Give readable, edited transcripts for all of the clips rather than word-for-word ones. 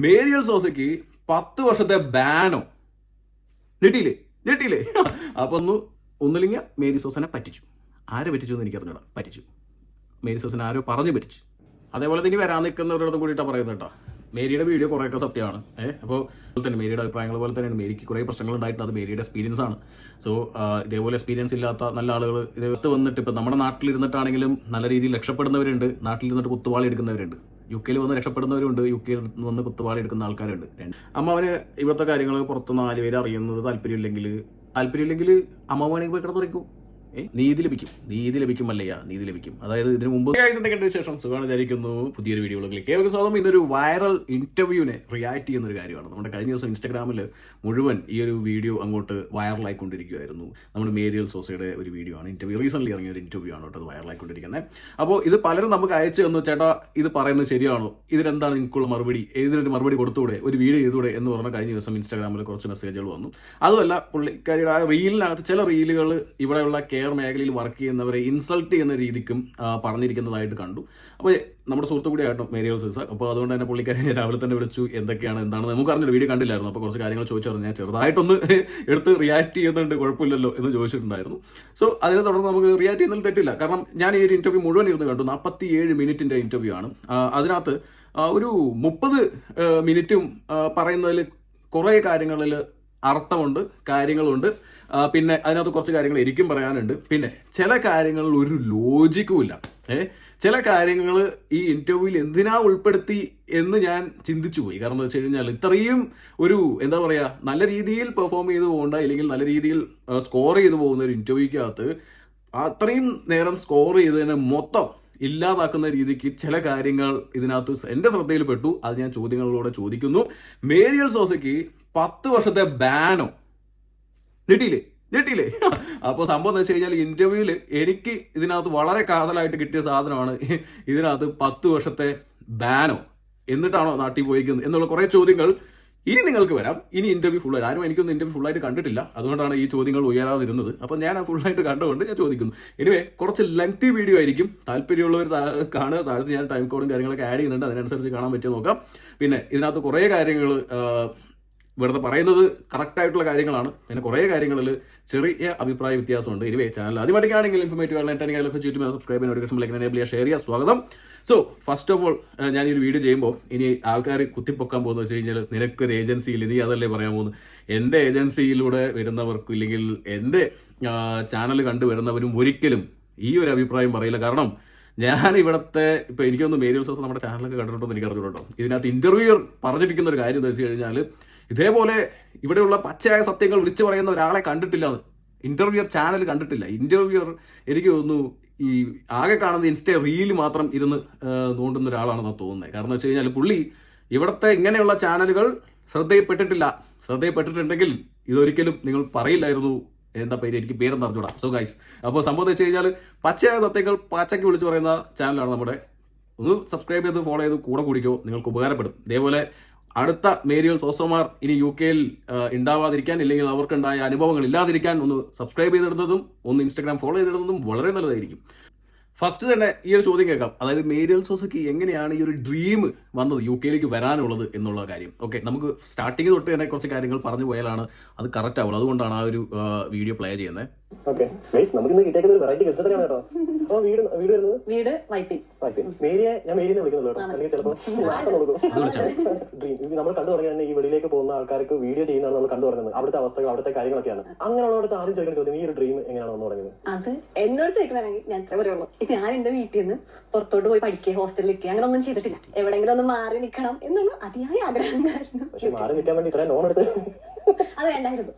മേരിയൽ സോസയ്ക്ക് 10 വർഷത്തെ ബാനോ. ഞെട്ടിയില്ലേ. അപ്പൊ ഒന്നുമില്ലെങ്കിൽ മേരി സോസനെ പറ്റിച്ചു. ആരെ പറ്റിച്ചു എന്ന് എനിക്കറിഞ്ഞൂടാ. പറ്റിച്ചു. മേരി സോസനെ ആരോ പറഞ്ഞു പറ്റിച്ചു. അതേപോലെ തന്നെ വരാൻ നിൽക്കുന്നവരോടൊന്നും കൂടിയിട്ടാണ് പറയുന്നത് കേട്ടോ. മേരിയുടെ വീഡിയോ കുറേയൊക്കെ സത്യമാണ്. അപ്പോൾ തന്നെ മേരിയുടെ അഭിപ്രായങ്ങൾ പോലെ തന്നെയാണ്. മേരിക്ക് കുറേ പ്രശ്നങ്ങൾ ഉണ്ടായിട്ടുണ്ട്. അത് മേരിയുടെ എക്സ്പീരിയൻസ് ആണ്. സോ ഇതേപോലെ എക്സ്പീരിയൻസ് ഇല്ലാത്ത നല്ല ആളുകൾ ഇതിനകത്ത് വന്നിട്ട് ഇപ്പം നമ്മുടെ നാട്ടിലിരുന്നിട്ടാണെങ്കിലും നല്ല രീതിയിൽ രക്ഷപ്പെടുന്നവരുണ്ട്, നാട്ടിലിരുന്നിട്ട് കുത്തുവാളി എടുക്കുന്നവരുണ്ട്, UK വന്ന് രക്ഷപ്പെടുന്നവരുണ്ട്, UK വന്ന് കുത്തുവാളി എടുക്കുന്ന ആൾക്കാരുണ്ട്. അമ്മാവന് ഇവിടുത്തെ കാര്യങ്ങൾ പുറത്ത് 4 പേര് അറിയുന്നത് താല്പര്യമില്ലെങ്കിൽ അമ്മാവനെങ്കിൽ പോയി കിടന്നുറയ്ക്കും. നീതി ലഭിക്കും മല്ലയ്യ, നീതി ലഭിക്കും. അതായത് ഇതിനു മുമ്പ് എന്തൊക്കെയുണ്ട് വിശേഷം? സുഖമാണ് വിചാരിക്കുന്നു. പുതിയൊരു വീഡിയോകളിലേക്ക് ഏവർക്കും സ്വാഗതം. ഇതൊരു വൈറൽ ഇന്റർവ്യൂവിനെ റിയാക്ട് ചെയ്യുന്ന ഒരു കാര്യമാണ്. നമ്മുടെ കഴിഞ്ഞ ദിവസം ഇൻസ്റ്റാഗ്രാമിൽ മുഴുവൻ ഈ ഒരു വീഡിയോ അങ്ങോട്ട് വൈറലായിക്കൊണ്ടിരിക്കുകയായിരുന്നു. നമ്മുടെ മേരിയൽ സോസയുടെ ഒരു വീഡിയോ ആണ്. റീസെന്റ് ഇറങ്ങിയ ഒരു ഇന്റർവ്യൂ ആണ് കേട്ടോ അത് വൈറലായിക്കൊണ്ടിരിക്കുന്നത്. അപ്പോൾ ഇത് പലരും നമുക്ക് അയച്ചു തന്നു, ചേട്ടാ ഇത് പറയുന്നത് ശരിയാണോ, ഇതിനെന്താണ് നിങ്ങൾക്കുള്ള മറുപടി, ഇതിനൊരു മറുപടി കൊടുത്തൂടെ, ഒരു വീഡിയോ ചെയ്തൂടെ എന്ന് പറഞ്ഞ കഴിഞ്ഞ ദിവസം ഇൻസ്റ്റാഗ്രാമിൽ കുറച്ച് മെസ്സേജുകൾ വന്നു. അതുമല്ല, പുള്ളിക്കാരിയുടെ ആ റീലിനകത്ത് ചില റീലുകൾ ഇവിടെയുള്ള കെയർ മേഖലയിൽ വർക്ക് ചെയ്യുന്നവരെ ഇൻസൾട്ട് ചെയ്യുന്ന രീതിക്കും പറഞ്ഞിരിക്കുന്നതായിട്ട് കണ്ടു. അപ്പോൾ നമ്മുടെ സുഹൃത്തു കൂടി ആയിരുന്നു മേരിയൽ സോസ. അപ്പോൾ അതുകൊണ്ട് തന്നെ പുള്ളിക്കാരെ രാവിലെ തന്നെ വിളിച്ചു. എന്താണെന്ന് നമുക്ക് അറിഞ്ഞൊരു വീഡിയോ കണ്ടില്ലായിരുന്നു. അപ്പോൾ കുറച്ച് കാര്യങ്ങൾ ചോദിച്ചു ഞാൻ ചെറുതായിട്ടൊന്ന് എടുത്ത് റിയാക്ട് ചെയ്യുന്നുണ്ട്, കുഴപ്പമില്ലല്ലോ എന്ന് ചോദിച്ചിട്ടുണ്ടായിരുന്നു. സോ അതിനെ തുടർന്ന് നമുക്ക് റിയാക്ട് ചെയ്യുന്നതിൽ തെറ്റില്ല. കാരണം ഞാൻ ഈ ഒരു ഇന്റർവ്യൂ മുഴുവൻ ഇരുന്ന് കണ്ടു. 47 മിനിറ്റിന്റെ ഇന്റർവ്യൂ ആണ്. അതിനകത്ത് ഒരു 30 മിനിറ്റും പറയുന്നതിൽ കുറേ കാര്യങ്ങളിൽ അർത്ഥമുണ്ട്, കാര്യങ്ങളുണ്ട്. പിന്നെ അതിനകത്ത് കുറച്ച് കാര്യങ്ങൾ എനിക്കും പറയാനുണ്ട്. പിന്നെ ചില കാര്യങ്ങളിൽ ഒരു ലോജിക്കും ഇല്ല. ചില കാര്യങ്ങൾ ഈ ഇന്റർവ്യൂവിൽ എന്തിനാ ഉൾപ്പെടുത്തി എന്ന് ഞാൻ ചിന്തിച്ചു പോയി. കാരണം എന്താ വെച്ച് കഴിഞ്ഞാൽ ഇത്രയും ഒരു എന്താ പറയുക, നല്ല രീതിയിൽ പെർഫോം ചെയ്ത് പോകേണ്ട, അല്ലെങ്കിൽ നല്ല രീതിയിൽ സ്കോർ ചെയ്ത് പോകുന്ന ഒരു ഇന്റർവ്യൂക്കകത്ത് അത്രയും നേരം സ്കോർ ചെയ്തതിന് മൊത്തം ഇല്ലാതാക്കുന്ന രീതിക്ക് ചില കാര്യങ്ങൾ ഇതിനകത്ത് എൻ്റെ ശ്രദ്ധയിൽപ്പെട്ടു. അത് ഞാൻ ചോദ്യങ്ങളിലൂടെ ചോദിക്കുന്നു. മേരിയൽ സോസയ്ക്ക് 10 വർഷത്തെ ബാനോ. ഞെട്ടിയില്ലേ. അപ്പോൾ സംഭവം എന്ന് വെച്ച് കഴിഞ്ഞാൽ ഇന്റർവ്യൂവിൽ എനിക്ക് ഇതിനകത്ത് വളരെ കാതലായിട്ട് കിട്ടിയ സാധനമാണ് ഇതിനകത്ത് 10 വർഷത്തെ ബാനോ. എന്നിട്ടാണോ നാട്ടിൽ പോയിരിക്കുന്നത് എന്നുള്ള കുറേ ചോദ്യങ്ങൾ ഇനി നിങ്ങൾക്ക് വരാം. ഇനി ഇന്റർവ്യൂ ഫുള്ളായിട്ട് ആരും എനിക്കൊന്നും ഇന്റർവ്യൂ ഫുള്ളായിട്ട് കണ്ടിട്ടില്ല. അതുകൊണ്ടാണ് ഈ ചോദ്യങ്ങൾ ഉയരാതിരുന്നത്. അപ്പോൾ ഞാൻ ആ ഫുള്ളായിട്ട് കണ്ടുകൊണ്ട് ഞാൻ ചോദിക്കുന്നു. എനിവേ കുറച്ച് ലെങ്തി വീഡിയോ ആയിരിക്കും. താല്പര്യമുള്ളവർ കാണുക. താഴത്ത് ഞാൻ ടൈം കോഡും കാര്യങ്ങളൊക്കെ ആഡ് ചെയ്യുന്നുണ്ട്. അതിനനുസരിച്ച് കാണാൻ പറ്റുമോ നോക്കാം. പിന്നെ ഇതിനകത്ത് കുറേ കാര്യങ്ങൾ വെറുതെ പറയുന്നത് കറക്റ്റായിട്ടുള്ള കാര്യങ്ങളാണ്. പിന്നെ കുറേ കാര്യങ്ങളിൽ ചെറിയ അഭിപ്രായ വ്യത്യാസമുണ്ട്. എനിവേ ചാനൽ ആദ്യമായിട്ടാണെങ്കിൽ informative YouTube subscribe notification enable ചെയ്യുക, ഷെയർ ചെയ്യുക. സ്വാഗതം. സോ ഫസ്റ്റ് ഓഫ് ഓൾ ഞാൻ ഈ ഒരു വീഡിയോ ചെയ്യുമ്പോൾ ഇനി ആൾക്കാർ കുത്തിപ്പൊക്കാൻ പോകുന്നത് വെച്ച് കഴിഞ്ഞാൽ നിനക്കൊരു ഏജൻസിയിൽ നീ അതല്ലേ പറയാൻ പോകുന്നത്. എൻ്റെ ഏജൻസിയിലൂടെ വരുന്നവർക്കും ഇല്ലെങ്കിൽ എൻ്റെ ചാനൽ കണ്ടുവരുന്നവരും ഒരിക്കലും ഈ ഒരു അഭിപ്രായം പറയില്ല. കാരണം ഞാൻ ഇവിടുത്തെ ഇപ്പം എനിക്കൊന്ന് മേരിയൽ സോസ നമ്മുടെ ചാനലൊക്കെ കണ്ടിട്ടുണ്ടോ എനിക്ക് അറിഞ്ഞിട്ടുണ്ടോ. ഇതിനകത്ത് ഇന്റർവ്യൂർ പറഞ്ഞിരിക്കുന്ന ഒരു കാര്യം എന്ന് വെച്ച് കഴിഞ്ഞാൽ ഇതേപോലെ ഇവിടെയുള്ള പച്ചയായ സത്യങ്ങൾ വിളിച്ചു പറയുന്ന ഒരാളെ കണ്ടിട്ടില്ല. ഇന്റർവ്യൂർ ചാനൽ കണ്ടിട്ടില്ല. ഇന്റർവ്യൂർ എനിക്ക് തോന്നുന്നു ഈ ആകെ കാണുന്ന ഇൻസ്റ്റ റീൽ മാത്രം ഇരുന്ന് നോണ്ടുന്ന ഒരാളാണെന്നാണ് തോന്നുന്നത്. കാരണം വെച്ച് കഴിഞ്ഞാൽ പുള്ളി ഇവിടുത്തെ ഇങ്ങനെയുള്ള ചാനലുകൾ ശ്രദ്ധയിൽപ്പെട്ടിട്ടുണ്ടെങ്കിൽ ഇതൊരിക്കലും നിങ്ങൾ പറയില്ലായിരുന്നു. എന്താ പേര്, എനിക്ക് പേരെന്ന് അറിഞ്ഞൂടാ. സോ ഗൈസ്, അപ്പോൾ സംഭവം എന്ന് വെച്ച് കഴിഞ്ഞാൽ പച്ചയായ സത്യങ്ങൾ പച്ചയ്ക്ക് വിളിച്ചു പറയുന്ന ചാനലാണ് നമ്മുടെ. ഒന്ന് സബ്സ്ക്രൈബ് ചെയ്ത് ഫോളോ ചെയ്ത് കൂടെ കൂടിക്കോ, നിങ്ങൾക്ക് ഉപകാരപ്പെടും. ഇതേപോലെ അടുത്ത മേരിയൽ സോസമാർ ഇനി UK ഉണ്ടാവാതിരിക്കാൻ, ഇല്ലെങ്കിൽ അവർക്കുണ്ടായ അനുഭവങ്ങൾ ഇല്ലാതിരിക്കാൻ ഒന്ന് സബ്സ്ക്രൈബ് ചെയ്തിടുന്നതും ഒന്ന് ഇൻസ്റ്റാഗ്രാം ഫോളോ ചെയ്തിടുന്നതും വളരെ നല്ലതായിരിക്കും. ഫസ്റ്റ് തന്നെ ഈ ഒരു ചോദ്യം കേൾക്കാം. അതായത് മേരിയൽ സോസയ്ക്ക് എങ്ങനെയാണ് ഈ ഒരു ഡ്രീം വന്നത് UK വരാനുള്ളത് എന്നുള്ള കാര്യം. ഓക്കെ, നമുക്ക് സ്റ്റാർട്ടിങ് തൊട്ട് തന്നെ കുറച്ച് കാര്യങ്ങൾ പറഞ്ഞു പോയാലാണ് അത് കറക്റ്റ് ആവുള്ളൂ. അതുകൊണ്ടാണ് ആ ഒരു വീഡിയോ പ്ലേ ചെയ്യുന്നത്. ഓക്കെ ഗയ്സ്, നമുക്കിന്ന് കിട്ടിയേക്കുന്ന ഒരു വെറൈറ്റി ഗസ്റ്റ് തന്നെയാണ് കേട്ടോ. അപ്പോൾ വീട് വരുന്നത് വൈപ്പിൻ. മേരിയെ ഞാൻ മേരിയെ വിളിക്കുന്നുള്ളൂ കേട്ടോ. അല്ലെങ്കിൽ ചിലപ്പോൾ ഡ്രീം നമ്മൾ കണ്ടു തുടങ്ങിയ തന്നെ ഈ വെളിയിലേക്ക് പോകുന്ന ആൾക്കാർക്ക് വീഡിയോ ചെയ്യുന്നതാണ് നമ്മൾ കണ്ടു തുടങ്ങുന്നത്. അവിടുത്തെ അവസ്ഥകൾ, അവിടുത്തെ കാര്യങ്ങളൊക്കെയാണ്. അങ്ങനെയുള്ളവർക്ക് ആദ്യം ചോദിക്കുന്ന ചോദ്യം, ഈ ഒരു ഡ്രീം എങ്ങനെയാണ് വന്നു തുടങ്ങിയത്? അത് എന്നോട് ചോദിക്കണമെങ്കിൽ ഞാൻ എത്ര പറയുള്ളൂ. ഞാൻ എന്റെ വീട്ടിൽ നിന്ന് പുറത്തോട്ട് പോയി പഠിക്കുക, ഹോസ്റ്റലിൽ നിൽക്കുക, അങ്ങനെ ഒന്നും ചെയ്തിട്ടില്ല. എവിടെയെങ്കിലും ഒന്ന് മാറി നിൽക്കണം എന്നുള്ള അതിയായ ആഗ്രഹമായിരുന്നു. പക്ഷെ മാറി നിൽക്കാൻ വേണ്ടി ഇത്രയും ലോൺ എടുത്ത് അത് വേണ്ടായിരുന്നു.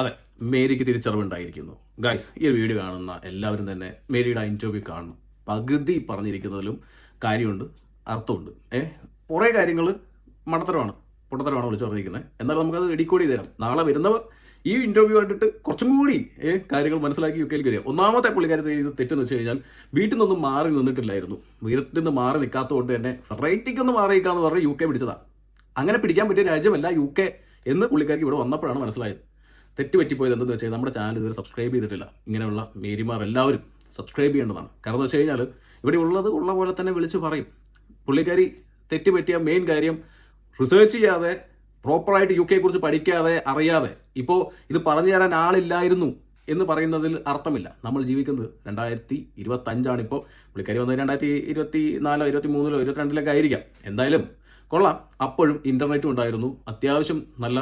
അതെ, മേരിക്ക് തിരിച്ചറിവുണ്ടായിരിക്കുന്നു. ഗൈസ്, ഈ ഒരു വീഡിയോ കാണുന്ന എല്ലാവരും തന്നെ മേരിയുടെ ഇന്റർവ്യൂ കാണണം. പകുതി പറഞ്ഞിരിക്കുന്നതിലും കാര്യമുണ്ട്, അർത്ഥമുണ്ട്. കുറേ കാര്യങ്ങൾ പൊട്ടത്തരമാണ് വിളിച്ചു പറഞ്ഞിരിക്കുന്നത്. എന്നാൽ നമുക്കത് എഡിക്കോഡ് ചെയ്ത് തരാം. നാളെ വരുന്നവർ ഈ ഇന്റർവ്യൂ കണ്ടിട്ട് കുറച്ചും കൂടി കാര്യങ്ങൾ മനസ്സിലാക്കി UK വരിക. ഒന്നാമത്തെ പുള്ളിക്കാരത്തെ ചെയ്ത് തെറ്റെന്ന് വെച്ച് കഴിഞ്ഞാൽ വീട്ടിൽ നിന്നൊന്നും മാറി നിന്നിട്ടില്ലായിരുന്നു. വീട്ടിൽ നിന്ന് മാറി നിൽക്കാത്തതുകൊണ്ട് തന്നെ വെറൈറ്റിക്കൊന്ന് മാറി നിൽക്കാന്ന് പറഞ്ഞ് UK പിടിച്ചതാണ്. അങ്ങനെ പിടിക്കാൻ പറ്റിയ രാജ്യമല്ല UK എന്ന് പുള്ളിക്കാർക്ക് ഇവിടെ വന്നപ്പോഴാണ് മനസ്സിലായത്. തെറ്റ് പറ്റിപ്പോയത് എന്തെന്ന് വെച്ചാൽ നമ്മുടെ ചാനൽ ഇതുവരെ സബ്സ്ക്രൈബ് ചെയ്തിട്ടില്ല. ഇങ്ങനെയുള്ള മേരിമാർ എല്ലാവരും സബ്സ്ക്രൈബ് ചെയ്യേണ്ടതാണ്. കാരണം എന്ന് വെച്ച് കഴിഞ്ഞാൽ ഇവിടെ ഉള്ളത് ഉള്ള പോലെ തന്നെ വിളിച്ച് പറയും. പുള്ളിക്കാരി തെറ്റ് പറ്റിയ മെയിൻ കാര്യം റിസർച്ച് ചെയ്യാതെ പ്രോപ്പറായിട്ട് UK കുറിച്ച് പഠിക്കാതെ അറിയാതെ ഇപ്പോൾ ഇത് പറഞ്ഞു തരാൻ ആളില്ലായിരുന്നു എന്ന് പറയുന്നതിൽ അർത്ഥമില്ല. നമ്മൾ ജീവിക്കുന്നത് 2025 ഇപ്പോൾ. പുള്ളിക്കാരി വന്നത് 2024, 23, 22 ആയിരിക്കാം. എന്തായാലും കൊള്ളാം. അപ്പോഴും ഇന്റർനെറ്റും ഉണ്ടായിരുന്നു, അത്യാവശ്യം നല്ല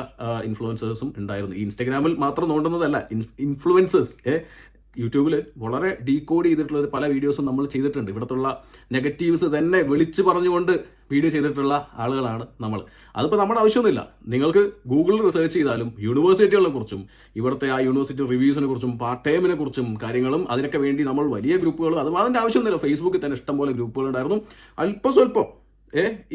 ഇൻഫ്ലുവൻസേഴ്സും ഉണ്ടായിരുന്നു. ഈ ഇൻസ്റ്റഗ്രാമിൽ മാത്രം നോണ്ടുന്നതല്ല, ഇൻഫ്ലുവൻസേഴ്സ് യൂട്യൂബിൽ വളരെ ഡീകോഡ് ചെയ്തിട്ടുള്ള പല വീഡിയോസും നമ്മൾ ചെയ്തിട്ടുണ്ട്. ഇവിടത്തുള്ള നെഗറ്റീവ്സ് തന്നെ വിളിച്ചു പറഞ്ഞുകൊണ്ട് വീഡിയോ ചെയ്തിട്ടുള്ള ആളുകളാണ് നമ്മൾ. അതിപ്പോൾ നമ്മുടെ ആവശ്യമൊന്നുമില്ല. നിങ്ങൾക്ക് ഗൂഗിളിൽ റിസർച്ച് ചെയ്താലും യൂണിവേഴ്സിറ്റികളെ കുറിച്ചും ഇവിടുത്തെ ആ യൂണിവേഴ്സിറ്റി റിവ്യൂസിനെ കുറിച്ചും പാർട്ട് ടൈമിനെ കുറിച്ചും കാര്യങ്ങളും അതിനൊക്കെ വേണ്ടി നമ്മൾ വലിയ ഗ്രൂപ്പുകൾ, അതിൻ്റെ ആവശ്യമൊന്നുമില്ല. ഫേസ്ബുക്കിൽ തന്നെ ഇഷ്ടംപോലെ ഗ്രൂപ്പുകൾ ഉണ്ടായിരുന്നു. അല്പം സ്വല്പം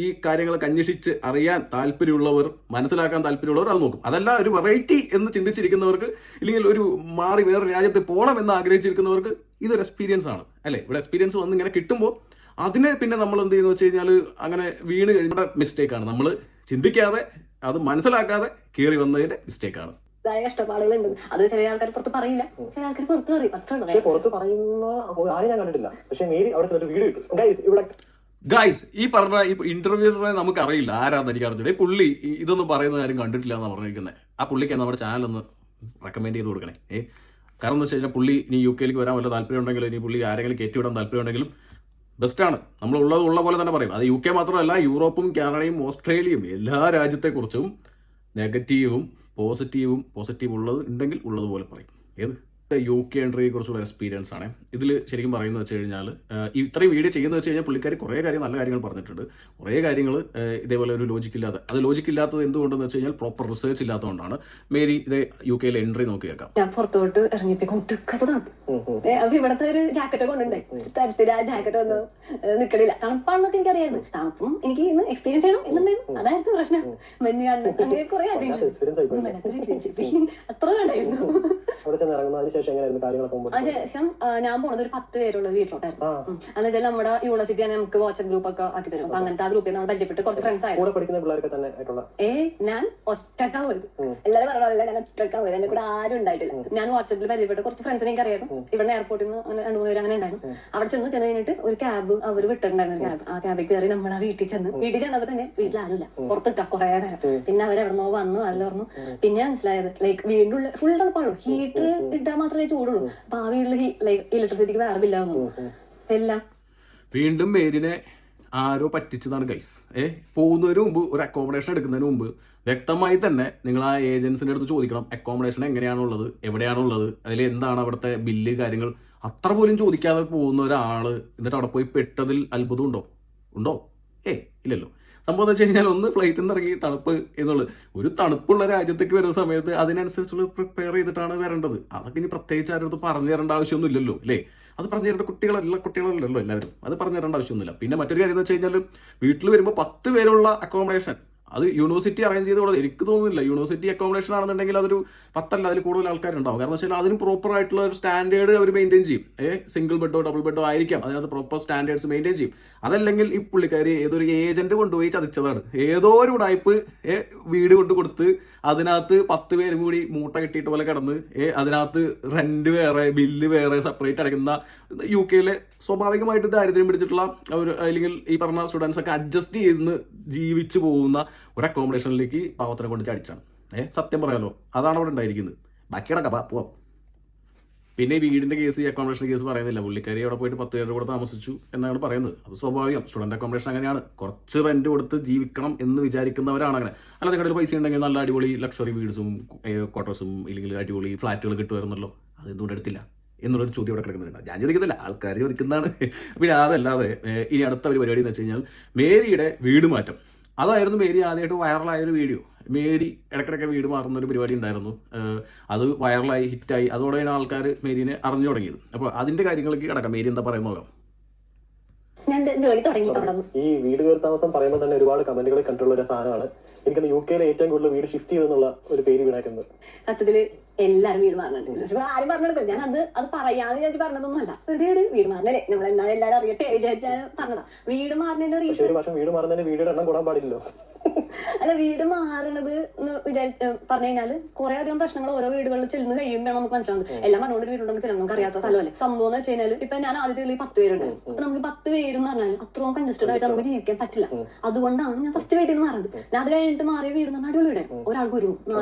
ഈ കാര്യങ്ങളൊക്കെ അന്വേഷിച്ച് അറിയാൻ താല്പര്യമുള്ളവർ, മനസ്സിലാക്കാൻ താല്പര്യമുള്ളവർ അത് നോക്കും. അതല്ല ഒരു വെറൈറ്റി എന്ന് ചിന്തിച്ചിരിക്കുന്നവർക്ക്, ഇല്ലെങ്കിൽ ഒരു മാറി വേറെ രാജ്യത്ത് പോകണം എന്ന് ആഗ്രഹിച്ചിരിക്കുന്നവർക്ക് ഇതൊരു എക്സ്പീരിയൻസ് ആണ് അല്ലേ. ഇവിടെ എക്സ്പീരിയൻസ് വന്ന് ഇങ്ങനെ കിട്ടുമ്പോൾ അതിനെ പിന്നെ നമ്മൾ എന്ത് ചെയ്യുന്നു വെച്ച് കഴിഞ്ഞാൽ അങ്ങനെ വീണ് കഴിഞ്ഞ മിസ്റ്റേക്കാണ്. നമ്മൾ ചിന്തിക്കാതെ അത് മനസ്സിലാക്കാതെ കയറി വന്നതിന്റെ മിസ്റ്റേക്കാണ്. കഷ്ടപ്പാടുകളുണ്ട്. അത് ചില ആൾക്കാർ പുറത്ത് പറയില്ല, ചില ആൾക്കാർ പുറത്ത് പറയും. പക്ഷേ പുറത്ത് പറയുന്ന ആരും ഞാൻ കണ്ടിട്ടില്ല. പക്ഷെ മേരി അവിടെ ചെന്നിട്ട് വീഡിയോ ഇട്ടു. ഇവിടെ ഗൈസ് ഈ പറഞ്ഞ ഈ ഇന്റർവ്യൂറെ നമുക്ക് അറിയില്ല ആരാന്ന് എനിക്ക് അറിഞ്ഞില്ല. ഈ പുള്ളി ഇതൊന്നും പറയുന്ന ആരും കണ്ടിട്ടില്ല എന്നാണ് പറഞ്ഞിരിക്കുന്നത്. ആ പുള്ളിക്കാണ് നമ്മുടെ ചാനൽ ഒന്ന് റെക്കമെൻഡ് ചെയ്ത് കൊടുക്കണേ. കാരണം എന്താ വെച്ച് കഴിഞ്ഞാൽ പുള്ളി ഇനി UK വരാൻ വല്ല താല്പര്യം ഉണ്ടെങ്കിലും ഇനി പുള്ളി ആരെങ്കിലും കയറ്റിവിടാൻ താല്പര്യം ഉണ്ടെങ്കിലും ബെസ്റ്റാണ്. നമ്മൾ ഉള്ള പോലെ തന്നെ പറയും. അത് UK മാത്രമല്ല, യൂറോപ്പും കാനഡയും ഓസ്ട്രേലിയയും എല്ലാ രാജ്യത്തെക്കുറിച്ചും നെഗറ്റീവും പോസിറ്റീവ് ഉള്ളത് ഉണ്ടെങ്കിൽ ഉള്ളതുപോലെ പറയും. ഏത് UK എൻട്രിയെ കുറിച്ചുള്ള എക്സ്പീരിയൻസ് ആണ് ഇതിൽ ശരിക്കും പറയുന്നത് വെച്ച് കഴിഞ്ഞാൽ. ഇത്രയും വീഡിയോ ചെയ്യുന്നത് വെച്ച് കഴിഞ്ഞാൽ പുള്ളിക്കാർ കുറേ നല്ല കാര്യങ്ങൾ പറഞ്ഞിട്ടുണ്ട്. കുറേ കാര്യങ്ങൾ ഇതേപോലെ ഒരു ലോജിക്കില്ലാതെ, അത് ലോജിക്കില്ലാത്തത് എന്തുകൊണ്ടെന്ന് വെച്ച് കഴിഞ്ഞാൽ പ്രോപ്പർ റിസർച്ച് ഇല്ലാത്തതുകൊണ്ടാണ്. മേരി ഇത് UK എൻട്രി നോക്കി കേൾക്കാം. ഞാൻ പുറത്തോട്ട് ഇറങ്ങിയപ്പോ അപ്പൊ ഇവിടത്തെ ഒരു ജാക്കറ്റ് കൊണ്ടുണ്ടായി തരത്തില്. ആ ജാക്കറ്റ് ഒന്നും നിക്കണില്ല. തണുപ്പാണെന്നൊക്കെ എനിക്കറിയായിരുന്നു. തണുപ്പും എനിക്ക് ഇന്ന് എക്സ്പീരിയൻസ് ചെയ്യണം എന്നുണ്ടായിരുന്നു. അതായിരുന്നു പ്രശ്നം. മഞ്ഞ് കാണുന്നു, അങ്ങനെ കുറെ അത്ര വേണ്ടായിരുന്നു. അതിനുശേഷം ഞാൻ പോണത് ഒരു 10 പേരുള്ള വീട്ടിലോട്ടായിരുന്നു. എന്ന് വെച്ചാൽ നമ്മുടെ യൂണിവേഴ്സിറ്റി ആണ് നമുക്ക് വാട്സ്ആപ്പ് ഗ്രൂപ്പ് ഒക്കെ ആക്കി തരും. അപ്പൊ അങ്ങനത്തെ ആ ഗ്രൂപ്പിൽ നമ്മൾ പരിചയപ്പെട്ട് കുറച്ച് ഫ്രണ്ട്സ് ആയിരുന്നു. ഞാൻ ഒറ്റക്കാ പോയത്. എല്ലാവരും പറഞ്ഞല്ല, ഞാൻ ഒറ്റക്കാ പോയത്. എന്നെ കൂടെ ആരും ഉണ്ടായിട്ടില്ല. ഞാൻ വാട്സ്ആപ്പിൽ പരിചയപ്പെട്ട് കുറച്ച് ഫ്രണ്ട്സിനെ എനിക്ക് അറിയായിരുന്നു. ഇവിടെ എയർപോർട്ടിൽ നിന്ന് അങ്ങനെ 2-3 പേര് അങ്ങനെ ഉണ്ടായിരുന്നു. അവിടെ ചെന്ന് കഴിഞ്ഞിട്ട് ഒരു ക്യാബ് അവർ വിട്ടിട്ടുണ്ടായിരുന്നു. ഒരു ക്യാബ്, ആ ക്യാബിൽ കയറി നമ്മൾ ആ വീട്ടിൽ ചെന്നപ്പോ തന്നെ വീട്ടിൽ ആരുമില്ല, പുറത്തേക്കാ കുറെ നേരം. പിന്നെ അവരെവിടുന്നോ വന്നു നല്ല പറഞ്ഞു. പിന്നെ മനസ്സിലായത് ലൈക്ക് വീണ്ടും ഫുൾ തണുപ്പാണല്ലോ, ഹീറ്റർ ഇട്ടാൽ മാത്രമേ ചൂടുള്ളൂ. അപ്പൊ ആ വീട്ടിൽ ഇലക്ട്രിസിറ്റിക്ക് വേറെ ബില്ലാവുന്നു എല്ലാം. വീണ്ടും മേരിനെ ആരോ പറ്റിച്ചതാണ് ഗൈസ്. പോകുന്നതിന് മുമ്പ്, ഒരു അക്കോമഡേഷൻ എടുക്കുന്നതിന് മുമ്പ് വ്യക്തമായി തന്നെ നിങ്ങൾ ആ ഏജൻസിന്റെ അടുത്ത് ചോദിക്കണം അക്കോമഡേഷൻ എങ്ങനെയാണുള്ളത്, എവിടെയാണുള്ളത്, അതിൽ എന്താണ് അവിടുത്തെ ബില്ല് കാര്യങ്ങൾ. അത്ര പോലും ചോദിക്കാതെ പോകുന്ന ഒരാള് എന്നിട്ട് അവിടെ പോയി പെട്ടതിൽ അത്ഭുതം ഉണ്ടോ? ഇല്ലല്ലോ. സംഭവം എന്ന് വെച്ച് കഴിഞ്ഞാൽ ഒന്ന് ഫ്ലൈറ്റിൽ നിന്ന് ഇറങ്ങി തണുപ്പ് എന്നുള്ളത്, ഒരു തണുപ്പുള്ള രാജ്യത്തേക്ക് വരുന്ന സമയത്ത് അതിനനുസരിച്ചുള്ള പ്രിപ്പയർ ചെയ്തിട്ടാണ് വരേണ്ടത്. അതൊക്കെ ഇനി പ്രത്യേകിച്ച് ആരും പറഞ്ഞു തരേണ്ട ആവശ്യമൊന്നും ഇല്ലല്ലോ അല്ലേ. അത് പറഞ്ഞു തരേണ്ട കുട്ടികളല്ലല്ലോ എല്ലാവരും. അത് പറഞ്ഞു തരേണ്ട ആവശ്യമൊന്നുമില്ല. പിന്നെ മറ്റൊരു കാര്യം എന്ന് വെച്ച് കഴിഞ്ഞാൽ വീട്ടിൽ വരുമ്പോൾ 10 പേരുള്ള അക്കോമഡേഷൻ അത് യൂണിവേഴ്സിറ്റി അറേഞ്ച് ചെയ്ത് കൊടുത്തത്. എനിക്ക് തോന്നുന്നില്ല യൂണിവേഴ്സിറ്റി അക്കോമഡേഷൻ ആണെന്നുണ്ടെങ്കിൽ അതൊരു 10 അല്ല, അതിൽ കൂടുതൽ ആൾക്കാരുണ്ടാവും. കാരണം വെച്ചാൽ അതിന് പ്രോപ്പർ ആയിട്ടുള്ള ഒരു സ്റ്റാൻഡേർഡ് അവർ മെയിൻറ്റെയിൻ ചെയ്യും. സിംഗിൾ ബെഡോ ഡബിൾ ബെഡോ ആയിരിക്കാം, അതിനകത്ത് പ്രോപ്പർ സ്റ്റാൻഡേർഡ്സ് മെയിൻറ്റെയിൻ ചെയ്യും. അതല്ലെങ്കിൽ ഈ പുള്ളിക്കാരി ഏതൊരു ഏജന്റ് കൊണ്ടുപോയി ചതിച്ചതാണ്. ഏതോ ഒരു ഉടായ്പ് വീട് കൊണ്ട് കൊടുത്ത് അതിനകത്ത് 10 പേരും കൂടി മൂട്ട കെട്ടിയിട്ട് പോലെ കിടന്ന് അതിനകത്ത് റെന്റ് വേറെ ബില്ല് വേറെ സെപ്പറേറ്റ് അടയ്ക്കുന്ന UK സ്വാഭാവികമായിട്ട് ദാരിദ്ര്യം പിടിച്ചിട്ടുള്ള ഒരു, അല്ലെങ്കിൽ ഈ പറഞ്ഞ സ്റ്റുഡൻസ് ഒക്കെ അഡ്ജസ്റ്റ് ചെയ്ത് ജീവിച്ചു പോകുന്ന ഒരു അക്കോമഡേഷനിലേക്ക് പാവത്തിനെ കൊണ്ട് ചടിച്ചാണ്. സത്യം പറയാലോ, അതാണ് അവിടെ ഉണ്ടായിരിക്കുന്നത്. ബാക്കിയുടെ കഥ പോവാം. പിന്നെ ഈ വീടിന്റെ കേസ്, ഈ അക്കോമഡേഷൻ കേസ് പറയുന്നില്ല. പുള്ളിക്കാരി അവിടെ പോയിട്ട് 10 പേരുടെ കൂടെ താമസിച്ചു എന്നാണ് പറയുന്നത്. അത് സ്വാഭാവികം. സ്റ്റുഡന്റ് അക്കോമഡേഷൻ അങ്ങനെയാണ്. കുറച്ച് റെന്റ് കൊടുത്ത് ജീവിക്കണം എന്ന് വിചാരിക്കുന്നവരാണ് അങ്ങനെ. അല്ല, നിങ്ങളുടെ പൈസ ഉണ്ടെങ്കിൽ നല്ല അടിപൊളി ലക്ഷറി വീഡ്സും ക്വാർട്ടേഴ്സും ഇല്ലെങ്കിൽ അടിപൊളി ഫ്ലാറ്റുകൾ കിട്ടുമായിരുന്നല്ലോ. അത് എന്തുകൊണ്ട് എടുത്തില്ല എന്നുള്ളൊരു ചോദ്യം അവിടെ കിടക്കുന്നുണ്ട്. ഞാൻ ചോദിക്കുന്നില്ല, ആൾക്കാർ ചോദിക്കുന്നതാണ്. പിന്നെ അതല്ലാതെ ഇനി അടുത്ത ഒരു പരിപാടി എന്ന് വെച്ച് കഴിഞ്ഞാൽ മേരിയുടെ വീട് മാറ്റം. അതായിരുന്നു മേരി ആദ്യമായിട്ട് വൈറലായൊരു വീഡിയോ. മേരി ഇടയ്ക്കിടയ്ക്ക് വീട് മാറുന്ന ഒരു പരിപാടി ഉണ്ടായിരുന്നു. അത് വൈറലായി ഹിറ്റായി. അതോടെയാണ് ആൾക്കാർ മേരിനെ അറിഞ്ഞു തുടങ്ങിയത്. അപ്പോൾ അതിന്റെ കാര്യങ്ങളൊക്കെ കിടക്കാം. മേരി എന്താ പറയുന്നത് നോക്കാം. ഈ വീട് കയറി താമസം പറയുമ്പോൾ തന്നെ ഒരുപാട് കമന്റുകൾ കണ്ടുള്ള ഒരു സാധനമാണ്. എനിക്കൊന്ന് UK ഏറ്റവും കൂടുതൽ വീട് ഷിഫ്റ്റ് ചെയ്തെന്നുള്ള ഒരു പേര് വീണാക്കുന്നത്. സത്യത്തില് എല്ലാരും വീട് മാറുന്നുണ്ട്. പക്ഷെ ആരും പറഞ്ഞെടുക്കില്ല. ഞാൻ അത് പറയാന്ന് വിചാരിച്ച് പറഞ്ഞതൊന്നും അല്ല. വെറുതെ ഒരു വീട് മാറുന്നല്ലേ, നമ്മൾ എന്തായാലും എല്ലാവരും അറിയട്ടെ വിചാരിച്ചാൽ പറഞ്ഞതാ. വീട് മാറുന്നതിന്റെ റീസൺ വീട് മാറുന്നതിന് വീടിന്റെ എണ്ണം കൂടാൻ പാടില്ലല്ലോ. അല്ല, വീട് മാറണത് പറഞ്ഞു കഴിഞ്ഞാല് കുറെ അധികം പ്രശ്നങ്ങൾ ഓരോ വീടുകളിൽ ചെല്ലുന്ന കഴിയുമ്പോൾ നമുക്ക് മനസ്സിലാവുന്നത്. എല്ലാം പറഞ്ഞുകൊണ്ട് വീടുണ്ടെങ്കിൽ ചെല്ലുന്നത് നമുക്ക് അറിയാത്ത സ്ഥലമല്ലേ. സംഭവം എന്ന് വെച്ച് കഴിഞ്ഞാൽ ഇപ്പൊ ഞാൻ ആദ്യത്തെ വീട്ടിൽ 10 പേരുണ്ടായിരുന്നു. അപ്പൊ നമുക്ക് 10 പേരെന്ന് പറഞ്ഞാൽ അത്രയും കൺജസ്റ്റഡ് ആയിട്ട് നമുക്ക് ജീവിക്കാൻ പറ്റില്ല. അതുകൊണ്ടാണ് ഞാൻ ഫസ്റ്റ് വീട്ടിൽ നിന്ന് മാറുന്നത്. ഞാൻ അത് കഴിഞ്ഞിട്ട് മാറിയ വീട് എന്ന് പറഞ്ഞാൽ അടിപൊളി വീടായിരുന്നു. ഒരാൾക്ക് ഒരു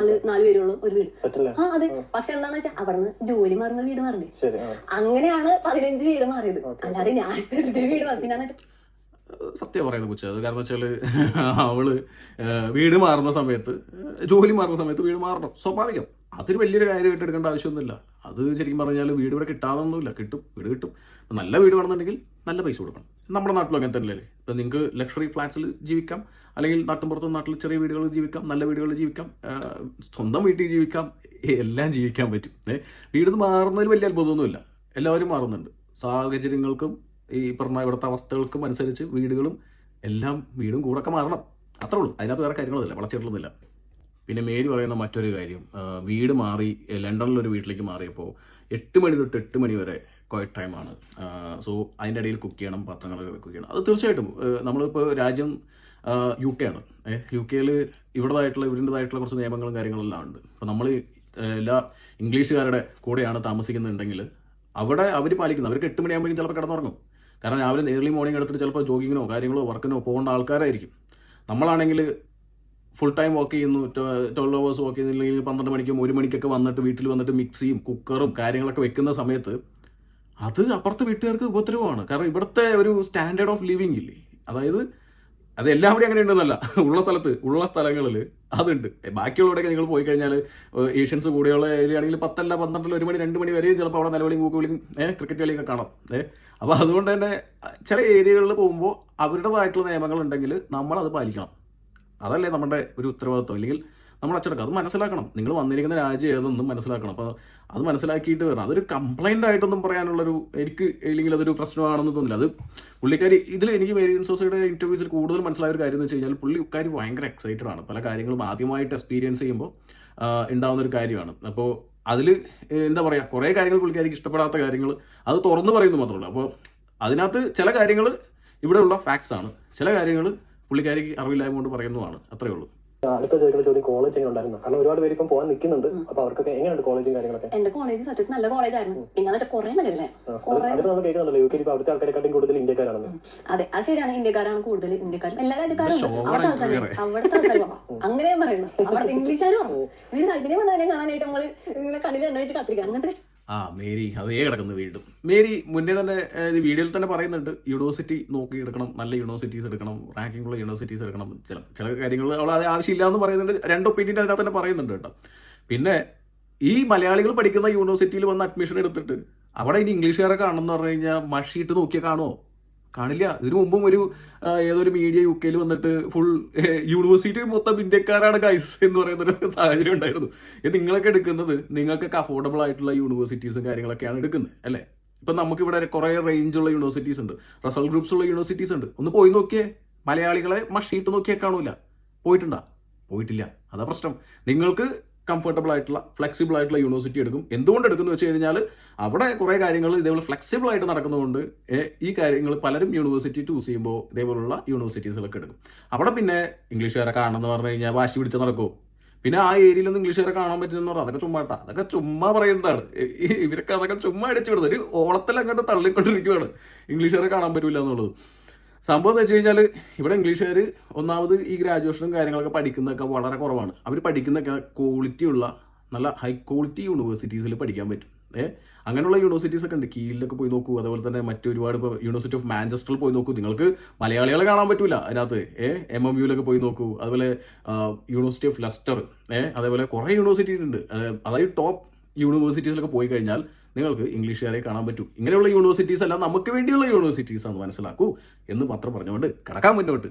4 പേരുള്ള ഒരു വീട്. അതെ. പക്ഷെ എന്താന്ന് വെച്ചാൽ അവിടുന്ന് ജോലി മാറുന്ന വീട് മാറണ്ടേ. അങ്ങനെയാണ് 15 വീട് മാറിയത്. അല്ലാതെ ഞാൻ വീട് മാറി. പിന്നെ സത്യം പറയുന്നത് കുച്ച. അത് കാരണം വെച്ചാൽ അവള് വീട് മാറുന്ന സമയത്ത്, ജോലി മാറുന്ന സമയത്ത് വീട് മാറണം, സ്വാഭാവികം. അതൊരു വലിയൊരു കാര്യമായിട്ട് എടുക്കേണ്ട ആവശ്യമൊന്നുമില്ല. അത് ശരിക്കും പറഞ്ഞാൽ വീട് ഇവിടെ കിട്ടാതൊന്നുമില്ല. കിട്ടും, വീട് കിട്ടും. നല്ല വീട് വേണമെന്നുണ്ടെങ്കിൽ നല്ല പൈസ കൊടുക്കണം. നമ്മുടെ നാട്ടിലും അങ്ങനെ തന്നെയല്ലേ. ഇപ്പം നിങ്ങൾക്ക് ലക്ഷറി ഫ്ലാറ്റ്സിൽ ജീവിക്കാം, അല്ലെങ്കിൽ നാട്ടിൻപുറത്തും നാട്ടിൽ ചെറിയ വീടുകളിൽ ജീവിക്കാം, നല്ല വീടുകളിൽ ജീവിക്കാം, സ്വന്തം വീട്ടിൽ ജീവിക്കാം, എല്ലാം ജീവിക്കാൻ പറ്റും. വീട് മാറുന്നതിൽ വലിയ അത്ഭുതമൊന്നുമില്ല. എല്ലാവരും മാറുന്നുണ്ട്. സാഹചര്യങ്ങൾക്കും ഈ പറഞ്ഞ ഇവിടുത്തെ അവസ്ഥകൾക്കും അനുസരിച്ച് വീടുകളും എല്ലാം വീടും കൂടൊക്കെ മാറണം. അത്രേ ഉള്ളൂ. അതിനകത്ത് വേറെ കാര്യങ്ങളൊന്നുമില്ല, വളച്ചിട്ടൊന്നുമില്ല. പിന്നെ മേരി പറയുന്ന മറ്റൊരു കാര്യം, വീട് മാറി ലണ്ടനിലൊരു വീട്ടിലേക്ക് മാറിയപ്പോൾ 8 മണി തൊട്ട് 8 മണി വരെ ക്വയറ്റ് ടൈമാണ്. സോ അതിൻ്റെ ഇടയിൽ കുക്ക് ചെയ്യണം, പാത്രങ്ങളൊക്കെ കുക്ക് ചെയ്യണം. അത് തീർച്ചയായിട്ടും നമ്മളിപ്പോൾ രാജ്യം UK ആണ്. UK ഇവരുടേതായിട്ടുള്ള കുറച്ച് നിയമങ്ങളും കാര്യങ്ങളെല്ലാം ഉണ്ട്. അപ്പോൾ നമ്മൾ എല്ലാ ഇംഗ്ലീഷുകാരുടെ കൂടെയാണ് താമസിക്കുന്നുണ്ടെങ്കിൽ അവിടെ അവർ പാലിക്കുന്നത്. അവർക്ക് 8 മണിയാകുമ്പോഴേക്കും ചിലപ്പോൾ കിടന്നുറങ്ങും. കാരണം രാവിലെ ഏർലി മോർണിംഗ് എടുത്തിട്ട് ചിലപ്പോൾ ജോഗിങ്ങിനോ കാര്യങ്ങളോ വർക്കിനോ പോകേണ്ട ആൾക്കാരായിരിക്കും. നമ്മളാണെങ്കിൽ ഫുൾ ടൈം വർക്ക് ചെയ്യുന്നു, 12 hours വർക്ക് ചെയ്യുന്നില്ലെങ്കിൽ 12 മണിക്കും 1 മണിക്കൊക്കെ വന്നിട്ട് വീട്ടിൽ വന്നിട്ട് മിക്സിയും കുക്കറും കാര്യങ്ങളൊക്കെ വെക്കുന്ന സമയത്ത് അത് അപ്പുറത്തെ വീട്ടുകാർക്ക് ഉപദ്രവമാണ്. കാരണം ഇവിടുത്തെ ഒരു സ്റ്റാൻഡേർഡ് ഓഫ് ലിവിങ് ഇല്ലേ, അതായത് അത് എല്ലാവരും അങ്ങനെ ഉണ്ടെന്നല്ല, ഉള്ള സ്ഥലങ്ങളിൽ അതുണ്ട്. ബാക്കിയുള്ളവിടെയൊക്കെ നിങ്ങൾ പോയി കഴിഞ്ഞാൽ ഏഷ്യൻസ് കൂടെയുള്ള ഏരിയയാണെങ്കിൽ 10 അല്ല 12 1 മണി 2 മണി വരെയും ചിലപ്പോൾ അവിടെ നിലവിളിയും കൂക്കുവിളിയും ക്രിക്കറ്റ് കളിയൊക്കെ കാണാം. അപ്പോൾ അതുകൊണ്ട് തന്നെ ചില ഏരിയകളിൽ പോകുമ്പോൾ അവരുടേതായിട്ടുള്ള നിയമങ്ങൾ ഉണ്ടെങ്കിൽ നമ്മളത് പാലിക്കണം. അതല്ലേ നമ്മുടെ ഒരു ഉത്തരവാദിത്വം. ഇല്ലെങ്കിൽ നമ്മൾ അച്ചടക്കം അത് മനസ്സിലാക്കണം. നിങ്ങൾ വന്നിരിക്കുന്ന രാജ്യം ഏതെന്നും മനസ്സിലാക്കണം. അപ്പോൾ അത് മനസ്സിലാക്കിയിട്ട് വരണം. അതൊരു കംപ്ലൈൻ്റ് ആയിട്ടൊന്നും പറയാനുള്ളൊരു എനിക്ക് ഇല്ലെങ്കിൽ അതൊരു പ്രശ്നമാണെന്ന് തോന്നില്ല. അത് പുള്ളിക്കാരി എനിക്ക് മേരിയൻ സോസയുടെ ഇൻ്റർവ്യൂസിൽ കൂടുതൽ മനസ്സിലായ ഒരു കാര്യം എന്ന് വെച്ച് കഴിഞ്ഞാൽ പുള്ളിക്കാരി ഭയങ്കര എക്സൈറ്റഡ് ആണ്. പല കാര്യങ്ങളും ആദ്യമായിട്ട് എക്സ്പീരിയൻസ് ചെയ്യുമ്പോൾ ഉണ്ടാകുന്നൊരു കാര്യമാണ്. അപ്പോൾ അതിൽ എന്താ പറയുക, കുറേ കാര്യങ്ങൾ പുള്ളിക്കാരിക്ക് ഇഷ്ടപ്പെടാത്ത കാര്യങ്ങൾ അത് തുറന്നു പറയുന്നു മാത്രമല്ല. അപ്പോൾ അതിനകത്ത് ചില കാര്യങ്ങൾ ഇവിടെയുള്ള ഫാക്ട്സ് ആണ്, ചില കാര്യങ്ങൾ പുള്ളിക്കാരിക്ക് അറിവില്ലായ്മ കൊണ്ട് പറയുന്നതാണ്. അത്രയേ ഉള്ളൂ. അടുത്ത ചോദിക്കുന്ന ചോദ്യം കോളേജ് എങ്ങനെ ഉണ്ടായിരുന്നു? കാരണം ഒരുപാട് പേര് ഇപ്പം പോകാൻ നിൽക്കുന്നുണ്ട്. അപ്പൊ അവർക്കൊക്കെ എങ്ങനെയുണ്ട് കോളേജും കാര്യങ്ങളൊക്കെ? എന്റെ കോളേജ് സത്യത്തിൽ നല്ല കോളേജായിരുന്നു. പിന്നെ കുറെ നല്ലല്ലേ നമ്മൾ കേൾക്കുന്നുണ്ടല്ലോ UK അവിടുത്തെ ആൾക്കാരെക്കാട്ടും കൂടുതൽ ഇന്ത്യക്കാരാണെന്ന്. അതെ, അത് ശരിയാണ്. ഇന്ത്യക്കാരാണ് കൂടുതൽ. ഇന്ത്യക്കാരും എല്ലാ രാജ്യക്കാരും അവിടുത്തെ ആൾക്കാർ അങ്ങനെ പറയുന്നത്. അവിടെ ഇംഗ്ലീഷാരും ഇതിനെ വന്നതിനെ കാണാനായിട്ട് നമ്മള് ഇങ്ങനെ കണ്ണിൽ എണ്ണ വെച്ച് കത്തിരിക്കണം. അങ്ങനത്തെ മേരി അതേ കിടക്കുന്നു വീണ്ടും. മേരി മുന്നേ തന്നെ വീഡിയോയിൽ തന്നെ പറയുന്നുണ്ട്, യൂണിവേഴ്സിറ്റി നോക്കി എടുക്കണം, നല്ല യൂണിവേഴ്സിറ്റീസ് എടുക്കണം, റാങ്കിങ്ങുള്ള യൂണിവേഴ്സിറ്റീസ് എടുക്കണം. ചില കാര്യങ്ങൾ അവൾ അത് ആവശ്യമില്ല എന്ന് പറയുന്നുണ്ട്. 2 ഒപ്പീനിയൻ അതിനകത്ത് തന്നെ പറയുന്നുണ്ട് കേട്ടോ. പിന്നെ ഈ മലയാളികൾ പഠിക്കുന്ന യൂണിവേഴ്സിറ്റിയിൽ വന്ന് അഡ്മിഷൻ എടുത്തിട്ട് അവിടെ ഇനി ഇംഗ്ലീഷുകാരെ കാണുമെന്ന് പറഞ്ഞു കഴിഞ്ഞാൽ മഷിയിട്ട് നോക്കിയാൽ കാണുമോ? കാണില്ല. ഇതിനു മുമ്പും ഏതൊരു മീഡിയ UK വന്നിട്ട് ഫുൾ യൂണിവേഴ്സിറ്റി മൊത്തം ഇന്ത്യക്കാരാണ് ഗൈസ് എന്ന് പറയുന്നൊരു സാഹചര്യം ഉണ്ടായിരുന്നു. ഇത് നിങ്ങളൊക്കെ എടുക്കുന്നത് നിങ്ങൾക്കൊക്കെ അഫോർഡബിൾ ആയിട്ടുള്ള യൂണിവേഴ്സിറ്റീസും കാര്യങ്ങളൊക്കെയാണ് എടുക്കുന്നത് അല്ലേ. ഇപ്പം നമുക്കിവിടെ കുറേ റേഞ്ചുള്ള യൂണിവേഴ്സിറ്റീസ് ഉണ്ട്, റിസൾട്ട് ഗ്രൂപ്പ്സ് ഉള്ള യൂണിവേഴ്സിറ്റീസ് ഉണ്ട്. ഒന്ന് പോയി നോക്കിയേ, മലയാളികളെ മഷിയിട്ട് നോക്കിയാൽ കാണൂല. പോയിട്ടില്ല. അതാ പ്രശ്നം. നിങ്ങൾക്ക് കംഫർട്ടബിൾ ആയിട്ടുള്ള ഫ്ലെക്സിബിൾ ആയിട്ടുള്ള യൂണിവേഴ്സിറ്റി എടുക്കും. എന്തുകൊണ്ട് എടുക്കുന്നു വെച്ച് കഴിഞ്ഞാൽ അവിടെ കുറേ കാര്യങ്ങൾ ഇതേപോലെ ഫ്ലെക്സിബിൾ ആയിട്ട് നടക്കുന്നതുകൊണ്ട് ഈ കാര്യങ്ങൾ പലരും യൂണിവേഴ്സിറ്റി ചൂസ് ചെയ്യുമ്പോൾ ഇതേപോലുള്ള യൂണിവേഴ്സിറ്റീസിലൊക്കെ എടുക്കും. അവിടെ പിന്നെ ഇംഗ്ലീഷുകാരെ കാണണമെന്ന് പറഞ്ഞു കഴിഞ്ഞാൽ വാശി പിടിച്ച് നടക്കുമോ? പിന്നെ ആ ഏരിയയിലൊന്നും ഇംഗ്ലീഷുകാരെ കാണാൻ പറ്റുമെന്ന് പറഞ്ഞാൽ അതൊക്കെ ചുമ്മാ പറയുന്നതാണ്. ഇവരൊക്കെ അതൊക്കെ ചുമ്മാ അടിച്ചു വിടുന്നത്. ഒരു ഓളത്തിൽ അങ്ങോട്ട് തള്ളിക്കൊണ്ടിരിക്കുകയാണ് ഇംഗ്ലീഷുകാരെ കാണാൻ പറ്റില്ല എന്നുള്ളത്. സംഭവം എന്ന് വെച്ച് കഴിഞ്ഞാൽ ഇവിടെ ഇംഗ്ലീഷുകാർ ഒന്നാമത് ഈ ഗ്രാജുവേഷനും കാര്യങ്ങളൊക്കെ പഠിക്കുന്നതൊക്കെ വളരെ കുറവാണ്. അവർ പഠിക്കുന്നതൊക്കെ ക്വാളിറ്റിയുള്ള നല്ല ഹൈ ക്വാളിറ്റി യൂണിവേഴ്സിറ്റീസിൽ പഠിക്കാൻ പറ്റും. അങ്ങനെയുള്ള യൂണിവേഴ്സിറ്റീസ് ഒക്കെ ഉണ്ട്. കീഴിലൊക്കെ പോയി നോക്കൂ. അതുപോലെ തന്നെ മറ്റൊരുപാട് ഇപ്പോൾ യൂണിവേഴ്സിറ്റി ഓഫ് മാഞ്ചസ്റ്ററിൽ പോയി നോക്കൂ. നിങ്ങൾക്ക് മലയാളികളെ കാണാൻ പറ്റില്ല അതിനകത്ത്. MMUലൊക്കെ പോയി നോക്കൂ. അതുപോലെ യൂണിവേഴ്സിറ്റി ഓഫ് ലെസ്റ്റർ, അതേപോലെ കുറേ യൂണിവേഴ്സിറ്റി ഉണ്ട്. അതായത് ടോപ്പ് യൂണിവേഴ്സിറ്റീസിലൊക്കെ പോയി കഴിഞ്ഞാൽ നിങ്ങൾക്ക് ഇംഗ്ലീഷുകാരെ കാണാൻ പറ്റൂ. ഇങ്ങനെയുള്ള യൂണിവേഴ്സിറ്റീസ് അല്ല നമുക്ക് വേണ്ടിയുള്ള യൂണിവേഴ്സിറ്റീസ് ആണെന്ന് മനസ്സിലാക്കൂ എന്ന് മാത്രം പറഞ്ഞുകൊണ്ട് കടക്കാൻ മുന്നോട്ട്.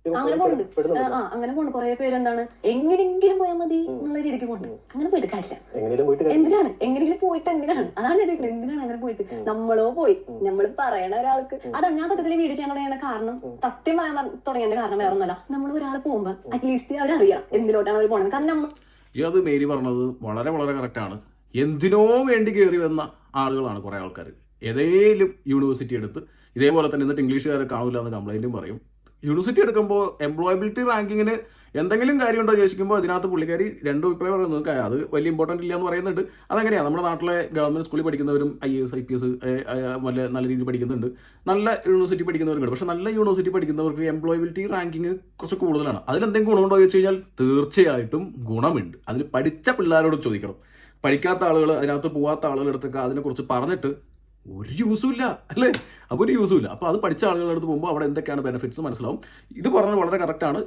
അങ്ങനെ പോണ്ട് കുറെ പേര് എന്താണ് എങ്ങനെയെങ്കിലും പോയാൽ മതി എന്നുള്ള രീതിക്ക് പോണ്ട്. അങ്ങനെ പോയിട്ട് കാര്യമില്ല. എങ്ങനെയെങ്കിലും പോയിട്ട് എന്തിനാണ്? അതാണ് ഞാൻ ചോദിക്കുന്നത്. എന്തിനാണ് അങ്ങനെ പോയിട്ട്? നമ്മളോ പോയി നമ്മൾ പറയണ ഒരാൾക്ക് അതാണ് ഞാൻ സത്യത്തിൽ വീഡിയോ ചെയ്യാൻ തുടങ്ങിയ കാരണം. സത്യം പറയാൻ തുടങ്ങിയതിന്റെ കാരണം വേറെ ഒന്നുമല്ല. നമ്മൾ ഒരാൾ പോകുമ്പോൾ അറ്റ്ലീസ്റ്റ് അവരറിയണം എന്തിലോട്ടാണ് അവർ പോണത്. കാരണം ഈ അത് മേരി പറഞ്ഞത് വളരെ വളരെ കറക്റ്റാണ്. എന്തിനോ വേണ്ടി കയറി വന്ന ആളുകളാണ് കുറേ ആൾക്കാർ. ഏതെങ്കിലും യൂണിവേഴ്സിറ്റി എടുത്ത് ഇതേപോലെ തന്നെ എന്നിട്ട് ഇംഗ്ലീഷുകാരെ കാണില്ല എന്ന് കംപ്ലൈൻറ്റും പറയും. യൂണിവേഴ്സിറ്റി എടുക്കുമ്പോൾ എംപ്ലോയബിലിറ്റി റാങ്കിങ്ങിന് എന്തെങ്കിലും കാര്യമുണ്ടോ ചോദിക്കുമ്പോൾ അതിനകത്ത് പുള്ളിക്കാരി 2 അഭിപ്രായം പറയുന്നത് അത് വലിയ ഇമ്പോർട്ടൻ്റ് ഇല്ല എന്ന് പറയുന്നുണ്ട്. അതെങ്ങനെയാണ് നമ്മുടെ നാട്ടിലെ ഗവൺമെൻറ് സ്കൂളിൽ പഠിക്കുന്നവരും IAS IPS നല്ല രീതിയിൽ പഠിക്കുന്നുണ്ട്, നല്ല യൂണിവേഴ്സിറ്റി പഠിക്കുന്നവരുണ്ട്. പക്ഷേ നല്ല യൂണിവേഴ്സിറ്റി പഠിക്കുന്നവർക്ക് എംപ്ലോയബിലിറ്റി റാങ്കിങ് കുറച്ച് കൂടുതലാണ്. അതിലെന്തെങ്കിലും ഗുണമുണ്ടോ എന്ന് ചോദിച്ചു കഴിഞ്ഞാൽ തീർച്ചയായിട്ടും ഗുണമുണ്ട്. അതിൽ പഠിച്ച പിള്ളേരോട് ചോദിക്കണം. പഠിക്കാത്ത ആളുകൾ, അതിനകത്ത് പോകാത്ത ആളുകളെടുത്തൊക്കെ അതിനെക്കുറിച്ച് പറഞ്ഞിട്ട് ഒരു യൂസും ഇല്ല അല്ലേ? അപ്പോൾ ഒരു യൂസും ഇല്ല. അപ്പോൾ അത് പഠിച്ച ആളുകളുടെ അടുത്ത് പോകുമ്പോൾ അവിടെ എന്തൊക്കെയാണ് ബെനിഫിറ്റ്സ് മനസ്സിലാവും. ഇത് പറഞ്ഞത് വളരെ കറക്റ്റാണ്.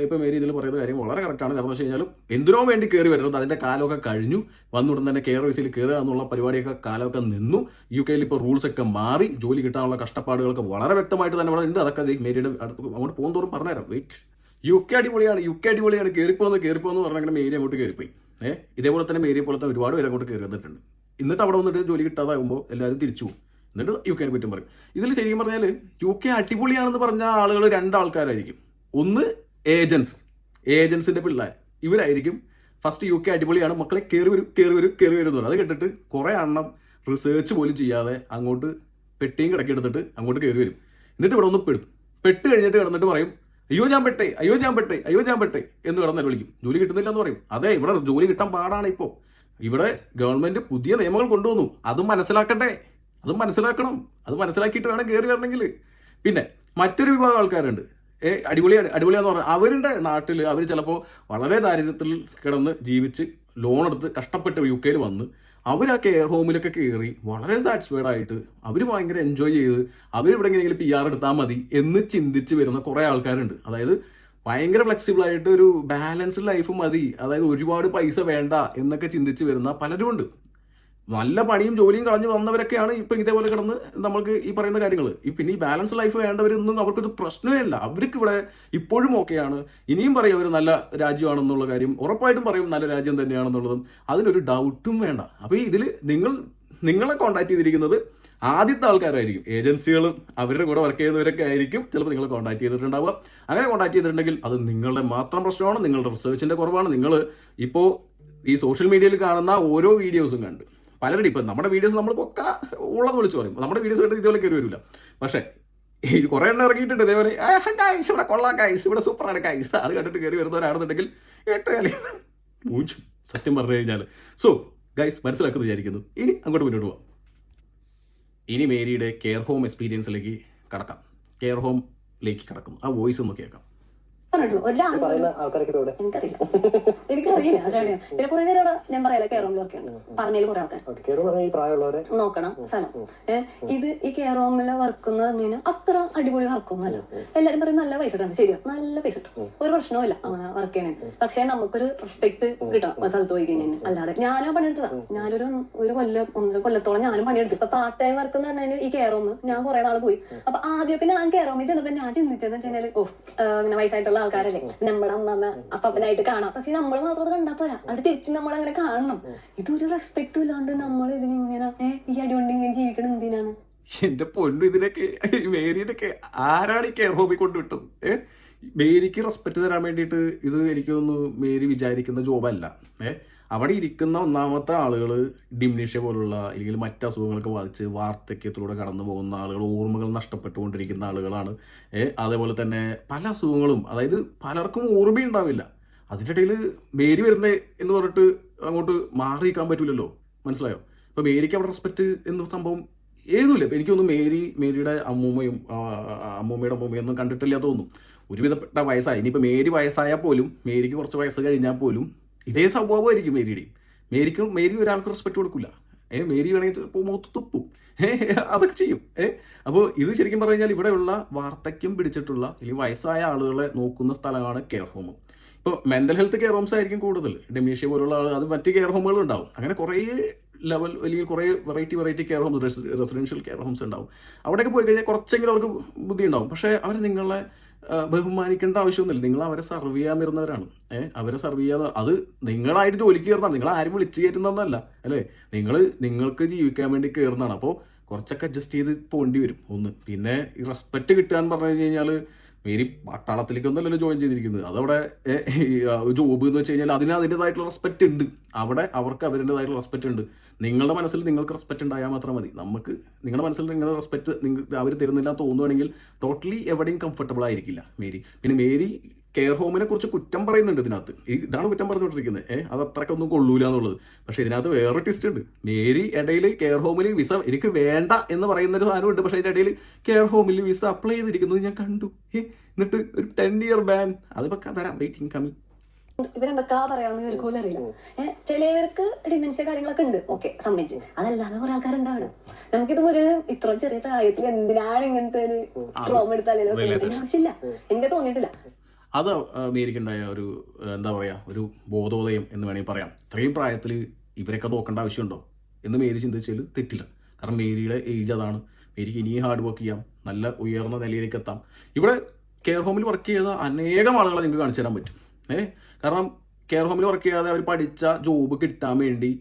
ഇപ്പോൾ മേരി ഇതിൽ പറയുന്ന കാര്യം വളരെ കറക്റ്റാണ്. കാരണം വെച്ച് കഴിഞ്ഞാൽ എന്തിനോ വേണ്ടി കയറി വരുന്നത് അതിൻ്റെ കാലമൊക്കെ കഴിഞ്ഞു. വന്നുടൻ തന്നെ KRYCയിൽ കയറുക എന്നുള്ള പരിപാടിയൊക്കെ കാലമൊക്കെ നിന്നു. UK ഇപ്പോൾ റൂൾസൊക്കെ മാറി. ജോലി കിട്ടാനുള്ള കഷ്ടപ്പാടുകളൊക്കെ വളരെ വ്യക്തമായിട്ട് തന്നെ അവിടെ ഉണ്ട്. അതൊക്കെ മേരിയുടെ അടുത്ത് അങ്ങോട്ട് പോകുന്നതോറും പറഞ്ഞുതരാം. വെയിറ്റ്. UK അടിപൊളിയാണ്, കയറിപ്പോന്ന് പറഞ്ഞാൽ മേരി അങ്ങോട്ട് കയറിപ്പോയി. ഇതേപോലെ തന്നെ മേരിയെ പോലെ തന്നെ ഒരുപാട് പേര് അങ്ങോട്ട് കയറി വന്നിട്ടുണ്ട്. എന്നിട്ട് അവിടെ വന്നിട്ട് ജോലി കിട്ടാതാകുമ്പോൾ എല്ലാവരും തിരിച്ചു പോകും. എന്നിട്ട് UK കുറ്റം പറയും. ഇതിൽ ശരിക്കും പറഞ്ഞാൽ UK അടിപൊളിയാണെന്ന് പറഞ്ഞ ആളുകൾ 2 ആൾക്കാരായിരിക്കും. ഒന്ന് ഏജൻസിൻ്റെ പിള്ളേർ. ഇവരായിരിക്കും ഫസ്റ്റ് UK അടിപൊളിയാണ് മക്കളെ കയറി വരും എന്ന് പറയും. അത് കേട്ടിട്ട് കുറേ എണ്ണം റിസേർച്ച് പോലും ചെയ്യാതെ അങ്ങോട്ട് പെട്ടിയും കിടക്കി എടുത്തിട്ട് അങ്ങോട്ട് കയറി വരും. എന്നിട്ട് ഇവിടെ ഒന്ന് പെട്ട് കഴിഞ്ഞിട്ട് കിടന്നിട്ട് പറയും അയ്യോ ഞാൻ പെട്ടേ എന്ന് കിടന്നിട്ട് വിളിക്കും. ജോലി കിട്ടുന്നില്ല എന്ന് പറയും. അതെ, ഇവിടെ ജോലി കിട്ടാൻ പാടാണ്. ഇപ്പോൾ ഇവിടെ ഗവൺമെൻറ് പുതിയ നിയമങ്ങൾ കൊണ്ടുവന്നു. അതും മനസ്സിലാക്കണം. അത് മനസ്സിലാക്കിയിട്ട് വേണം കയറി വരണമെങ്കിൽ. പിന്നെ മറ്റൊരു വിഭാഗം ആൾക്കാരുണ്ട്. അടിപൊളിയാന്ന് പറഞ്ഞാൽ അവരുടെ നാട്ടിൽ അവർ ചിലപ്പോൾ വളരെ ദാരിദ്ര്യത്തിൽ കിടന്ന് ജീവിച്ച് ലോൺ എടുത്ത് കഷ്ടപ്പെട്ട് UK വന്ന് അവർ ആ കെയർ ഹോമിലൊക്കെ കയറി വളരെ സാറ്റിസ്ഫൈഡ് ആയിട്ട് അവർ ഭയങ്കര എൻജോയ് ചെയ്ത് അവരിവിടെ എങ്ങനെയെങ്കിലും PR എടുത്താൽ മതി എന്ന് ചിന്തിച്ച് വരുന്ന കുറേ ആൾക്കാരുണ്ട്. അതായത് ഭയങ്കര ഫ്ലെക്സിബിൾ ആയിട്ട് ഒരു ബാലൻസ്ഡ് ലൈഫ് മതി, അതായത് ഒരുപാട് പൈസ വേണ്ട എന്നൊക്കെ ചിന്തിച്ച് വരുന്ന പലരും ഉണ്ട്. നല്ല പണിയും ജോലിയും കളഞ്ഞു വന്നവരൊക്കെയാണ് ഇപ്പം ഇതേപോലെ കിടന്ന് നമ്മൾക്ക് ഈ പറയുന്ന കാര്യങ്ങൾ. പിന്നെ ഈ ബാലൻസ് ലൈഫ് വേണ്ടവരൊന്നും അവർക്കിത് പ്രശ്നമേ അല്ല. അവർക്ക് ഇവിടെ ഇപ്പോഴും ഓക്കെയാണ്. ഇനിയും പറയും അവർ നല്ല രാജ്യമാണെന്നുള്ള കാര്യം, ഉറപ്പായിട്ടും പറയും നല്ല രാജ്യം തന്നെയാണെന്നുള്ളതും അതിനൊരു ഡൗട്ടും വേണ്ട. അപ്പോൾ ഇതിൽ നിങ്ങളെ കോൺടാക്ട് ചെയ്തിരിക്കുന്നത് ആദ്യത്തെ ആൾക്കാരായിരിക്കും. ഏജൻസികളും അവരുടെ കൂടെ വർക്ക് ചെയ്യുന്നവരൊക്കെ ആയിരിക്കും ചിലപ്പോൾ നിങ്ങളെ കോൺടാക്ട് ചെയ്തിട്ടുണ്ടാവുക. അങ്ങനെ കോൺടാക്ട് ചെയ്തിട്ടുണ്ടെങ്കിൽ അത് നിങ്ങളുടെ മാത്രം പ്രശ്നമാണ്, നിങ്ങളുടെ റിസർച്ചിൻ്റെ കുറവാണ്. നിങ്ങൾ ഇപ്പോൾ ഈ സോഷ്യൽ മീഡിയയിൽ കാണുന്ന ഓരോ വീഡിയോസും കണ്ട് പലരുടെ ഇപ്പം നമ്മുടെ വീഡിയോസ് നമ്മൾ പൊക്ക ഉള്ളത് വിളിച്ച് പറയും. നമ്മുടെ വീഡിയോസ് കണ്ടിട്ട് ഇതുപോലെ കയറി വരില്ല. പക്ഷേ ഇത് കുറേ എണ്ണം ഇറങ്ങിയിട്ടുണ്ട് ഇതേപോലെ ഗൈസ് ഇവിടെ കൊള്ളാം, ഗൈസ് ഇവിടെ സൂപ്പറാണ് ഗൈസ്. അത് കണ്ടിട്ട് കയറി വരുന്നവരാണെന്നുണ്ടെങ്കിൽ സത്യം പറഞ്ഞു കഴിഞ്ഞാൽ. സോ ഗൈസ് മനസ്സിലാക്കുന്നു വിചാരിക്കുന്നു. ഇനി അങ്ങോട്ട് മുന്നോട്ട് പോവാം. ഇനി മേരിയുടെ കെയർ ഹോം എക്സ്പീരിയൻസിലേക്ക് കടക്കാം. കെയർ ഹോമിലേക്ക് കടക്കും. ആ വോയിസ് ഒന്ന് കേൾക്കാം. എനിക്കറിയില്ല. പിന്നെ കുറെ പേരോട് ഞാൻ പറയാലോ കെയർ ഹോമിൽ വർക്ക് ചെയ്യണം പറഞ്ഞതിൽ കുറെ ആൾക്കാർ നോക്കണം സ്ഥലം. ഈ കെയർ ഹോമിൽ വർക്ക് എന്ന് പറഞ്ഞു കഴിഞ്ഞാൽ അത്ര അടിപൊളി വർക്കൊന്നുമല്ല. എല്ലാരും പറയും നല്ല പൈസ കിട്ടണം. ശരിയാണ്, നല്ല പൈസ കിട്ടും, ഒരു പ്രശ്നവും ഇല്ല അങ്ങനെ വർക്ക് ചെയ്യണേ. പക്ഷെ നമുക്കൊരു റെസ്പെക്ട് കിട്ടണം സ്ഥലത്ത് പോയി കഴിഞ്ഞാൽ. അല്ലാതെ ഞാനും പണിയെടുത്തതാ. ഞാനൊരു 1.5 കൊല്ലത്തോളം ഞാനും പണിയെടുത്തു. ഇപ്പൊ പാർട്ട് ടൈം വർക്ക് എന്ന് പറഞ്ഞാൽ ഈ കെയർ ഹോം ഞാൻ കുറെ നാൾ പോയി. അപ്പൊ ആദ്യമൊക്കെ ഞാൻ കെയർ ഹോമിൽ ചെന്നപ്പോ ഞാൻ ചിന്തിച്ചെന്ന് വെച്ചാൽ ഇങ്ങനെ വയസ്സായിട്ടുള്ള ആൾക്കാരല്ലേ, നമ്മുടെ അമ്മ അപ്പനായിട്ട് കാണാം. പക്ഷെ നമ്മൾ മാത്രം അത് കണ്ടാ പോരാ, അത് തിരിച്ച് നമ്മൾ അങ്ങനെ കാണണം. ഇതൊരു റെസ്പെക്റ്റും ഇല്ലാണ്ട് നമ്മൾ ഇതിനിങ്ങനെ ഈ അടികൊണ്ട് ഇങ്ങനെ ജീവിക്കണം എന്തിനാണ്? എന്റെ പൊന്നു, ഇതിനൊക്കെ മേരിയൊക്കെ ആരാണ് ഈ കെയർ ഹോമിൽ കൊണ്ടുവിട്ടത്? മേരിക്ക് റെസ്പെക്ട് തരാൻ വേണ്ടിയിട്ട് ഇത് എനിക്ക് തോന്നുന്നു മേരി വിചാരിക്കുന്ന ജോബല്ല. അവിടെ ഇരിക്കുന്ന ഒന്നാമത്തെ ആളുകൾ ഡിംനീഷ്യ പോലുള്ള അല്ലെങ്കിൽ മറ്റ് അസുഖങ്ങളൊക്കെ ബാധിച്ച് വാർദ്ധക്യത്തിലൂടെ കടന്നു പോകുന്ന ആളുകൾ, ഓർമ്മകൾ നഷ്ടപ്പെട്ടുകൊണ്ടിരിക്കുന്ന ആളുകളാണ്. അതേപോലെ തന്നെ പല അസുഖങ്ങളും, അതായത് പലർക്കും ഓർമ്മയുണ്ടാവില്ല. അതിൻ്റെ ഇടയിൽ മേരി വരുന്നത് എന്ന് പറഞ്ഞിട്ട് അങ്ങോട്ട് മാറി നിൽക്കാൻ പറ്റില്ലല്ലോ. മനസ്സിലായോ? ഇപ്പോൾ മേരിക്ക് അവിടെ റെസ്പെക്റ്റ് എന്ന സംഭവം ഏതുമില്ല. ഇപ്പം എനിക്കൊന്നും മേരിയുടെ അമ്മൂമ്മയുടെ അമ്മൂമ്മയൊന്നും കണ്ടിട്ടില്ല തോന്നുന്നു. ഒരുവിധപ്പെട്ട വയസ്സായി. ഇനിയിപ്പോൾ മേരി വയസ്സായാൽ പോലും, മേരിക്ക് കുറച്ച് വയസ്സ് കഴിഞ്ഞാൽ പോലും ഇതേ സ്വഭാവമായിരിക്കും മേരിയുടെയും. മേരി ഒരാൾക്ക് റെസ്പെക്ട് കൊടുക്കില്ല. മേരി വേണമെങ്കിൽ ഇപ്പോൾ മുഖത്ത് തുപ്പും, അതൊക്കെ ചെയ്യും. അപ്പോൾ ഇത് ശരിക്കും പറഞ്ഞു കഴിഞ്ഞാൽ ഇവിടെയുള്ള വാർദ്ധക്യം പിടിച്ചിട്ടുള്ള അല്ലെങ്കിൽ വയസ്സായ ആളുകളെ നോക്കുന്ന സ്ഥലമാണ് കെയർ ഹോം. ഇപ്പോൾ മെൻ്റൽ ഹെൽത്ത് കെയർ ഹോംസ് ആയിരിക്കും കൂടുതൽ. ഡെമീഷ്യ പോലുള്ള ആൾ, അത് മറ്റ് കെയർ ഹോമുകളും ഉണ്ടാവും. അങ്ങനെ കുറേ ലെവൽ അല്ലെങ്കിൽ കുറേ variety care homes, residential care homes ഉണ്ടാവും. അവിടെയൊക്കെ പോയി കഴിഞ്ഞാൽ കുറച്ചെങ്കിലും അവർക്ക് ബുദ്ധി ഉണ്ടാവും. പക്ഷേ അവർ നിങ്ങളെ ബഹുമാനിക്കേണ്ട ആവശ്യമൊന്നുമില്ല. നിങ്ങൾ അവരെ സർവ് ചെയ്യാൻ വരുന്നവരാണ്. അവരെ സർവ് ചെയ്യാതെ അത് നിങ്ങളായിട്ട് ജോലിക്ക് കയറുന്നതാണ്. നിങ്ങൾ ആരും വിളിച്ച് കയറ്റുന്നതല്ല അല്ലേ. നിങ്ങൾക്ക് ജീവിക്കാൻ വേണ്ടി കയറുന്നതാണ്. അപ്പോൾ കുറച്ചൊക്കെ അഡ്ജസ്റ്റ് ചെയ്ത് പോകേണ്ടി വരും ഒന്ന്. പിന്നെ ഈ റെസ്പെക്റ്റ് കിട്ടുക എന്ന് പറഞ്ഞു കഴിഞ്ഞാൽ മേരി പട്ടാളത്തിലേക്കൊന്നല്ലല്ലോ ജോയിൻ ചെയ്തിരിക്കുന്നത്. അതവിടെ ജോബ് എന്ന് വെച്ച് കഴിഞ്ഞാൽ അതിന് അതിൻ്റെതായിട്ടുള്ള റെസ്പെക്റ്റ് ഉണ്ട്. അവിടെ അവർക്ക് അവരുടേതായിട്ടുള്ള റെസ്പെക്റ്റ് ഉണ്ട്. നിങ്ങളുടെ മനസ്സിൽ നിങ്ങൾക്ക് റെസ്പെക്റ്റ് ഉണ്ടായാൽ മാത്രം മതി. നമുക്ക് നിങ്ങളുടെ മനസ്സിൽ നിങ്ങളുടെ റെസ്പെക്റ്റ് നിങ്ങൾക്ക് അവർ തരുന്നില്ല തോന്നുകയാണെങ്കിൽ ടോട്ടലി എവിടെയും കംഫർട്ടബിൾ ആയിരിക്കില്ല മേരി. പിന്നെ മേരി കെയർ ഹോമിനെ കുറിച്ച് കുറ്റം പറയുന്നുണ്ട് ഇതിനകത്ത്. ഇതാണ് കുറ്റം പറഞ്ഞുകൊണ്ടിരിക്കുന്നത്. അത് അത്രയ്ക്കൊന്നും കൊള്ളൂല എന്നുള്ളത്. പക്ഷേ ഇതിനകത്ത് വേറെ ട്വിസ്റ്റ് ഉണ്ട്. മേരി ഇടയിൽ കെയർ ഹോമിൽ വിസ എനിക്ക് വേണ്ട എന്ന് പറയുന്നൊരു സാധനമുണ്ട്. പക്ഷേ അതിൻ്റെ ഇടയിൽ കെയർ ഹോമിൽ വിസ അപ്ലൈ ചെയ്തിരിക്കുന്നത് ഞാൻ കണ്ടു. എന്നിട്ട് ഒരു 10 year ബാൻ. അതിപ്പോൾ തരാം, വെയിറ്റിംഗ് കമ്മിങ്. ഇവരെന്തൊക്കെ പറയാമെന്ന് ഇവർക്ക് പോലും അറിയില്ല. ചിലവർക്ക് ഡിമെൻഷ്യ കാര്യങ്ങളൊക്കെ ഉണ്ട്, ഓക്കെ, സമ്മതിച്ച്. അതല്ലാതെ കുറെ ആൾക്കാരുണ്ടാവണം. നമുക്കിത് ഒരു ഇത്ര ചെറിയ പ്രായത്തിൽ എന്തിനാണ് ഇങ്ങനത്തെ ഒരു ട്രോമ എടുത്താലോ ആവശ്യമില്ല. എനിക്ക് തോന്നിയിട്ടില്ല. അത് മേരിക്കുണ്ടായ ഒരു എന്താ പറയുക, ഒരു ബോധോദയം എന്ന് വേണമെങ്കിൽ പറയാം. ഇത്രയും പ്രായത്തിൽ ഇവരൊക്കെ നോക്കേണ്ട ആവശ്യമുണ്ടോ എന്ന് മേരി ചിന്തിച്ചാൽ തെറ്റില്ല. കാരണം മേരിയുടെ ഏജ് അതാണ്. മേരിക്ക് ഇനിയും ഹാർഡ് വർക്ക് ചെയ്യാം, നല്ല ഉയർന്ന നിലയിലേക്ക് എത്താം. ഇവിടെ കെയർ ഹോമിൽ വർക്ക് ചെയ്ത അനേകം ആളുകളെ നിങ്ങൾക്ക് കാണിച്ചു തരാൻ പറ്റും. കാരണം കെയർ ഹോമിൽ വർക്ക് ചെയ്യാതെ അവർ പഠിച്ച ജോബ് കിട്ടാൻ വേണ്ടി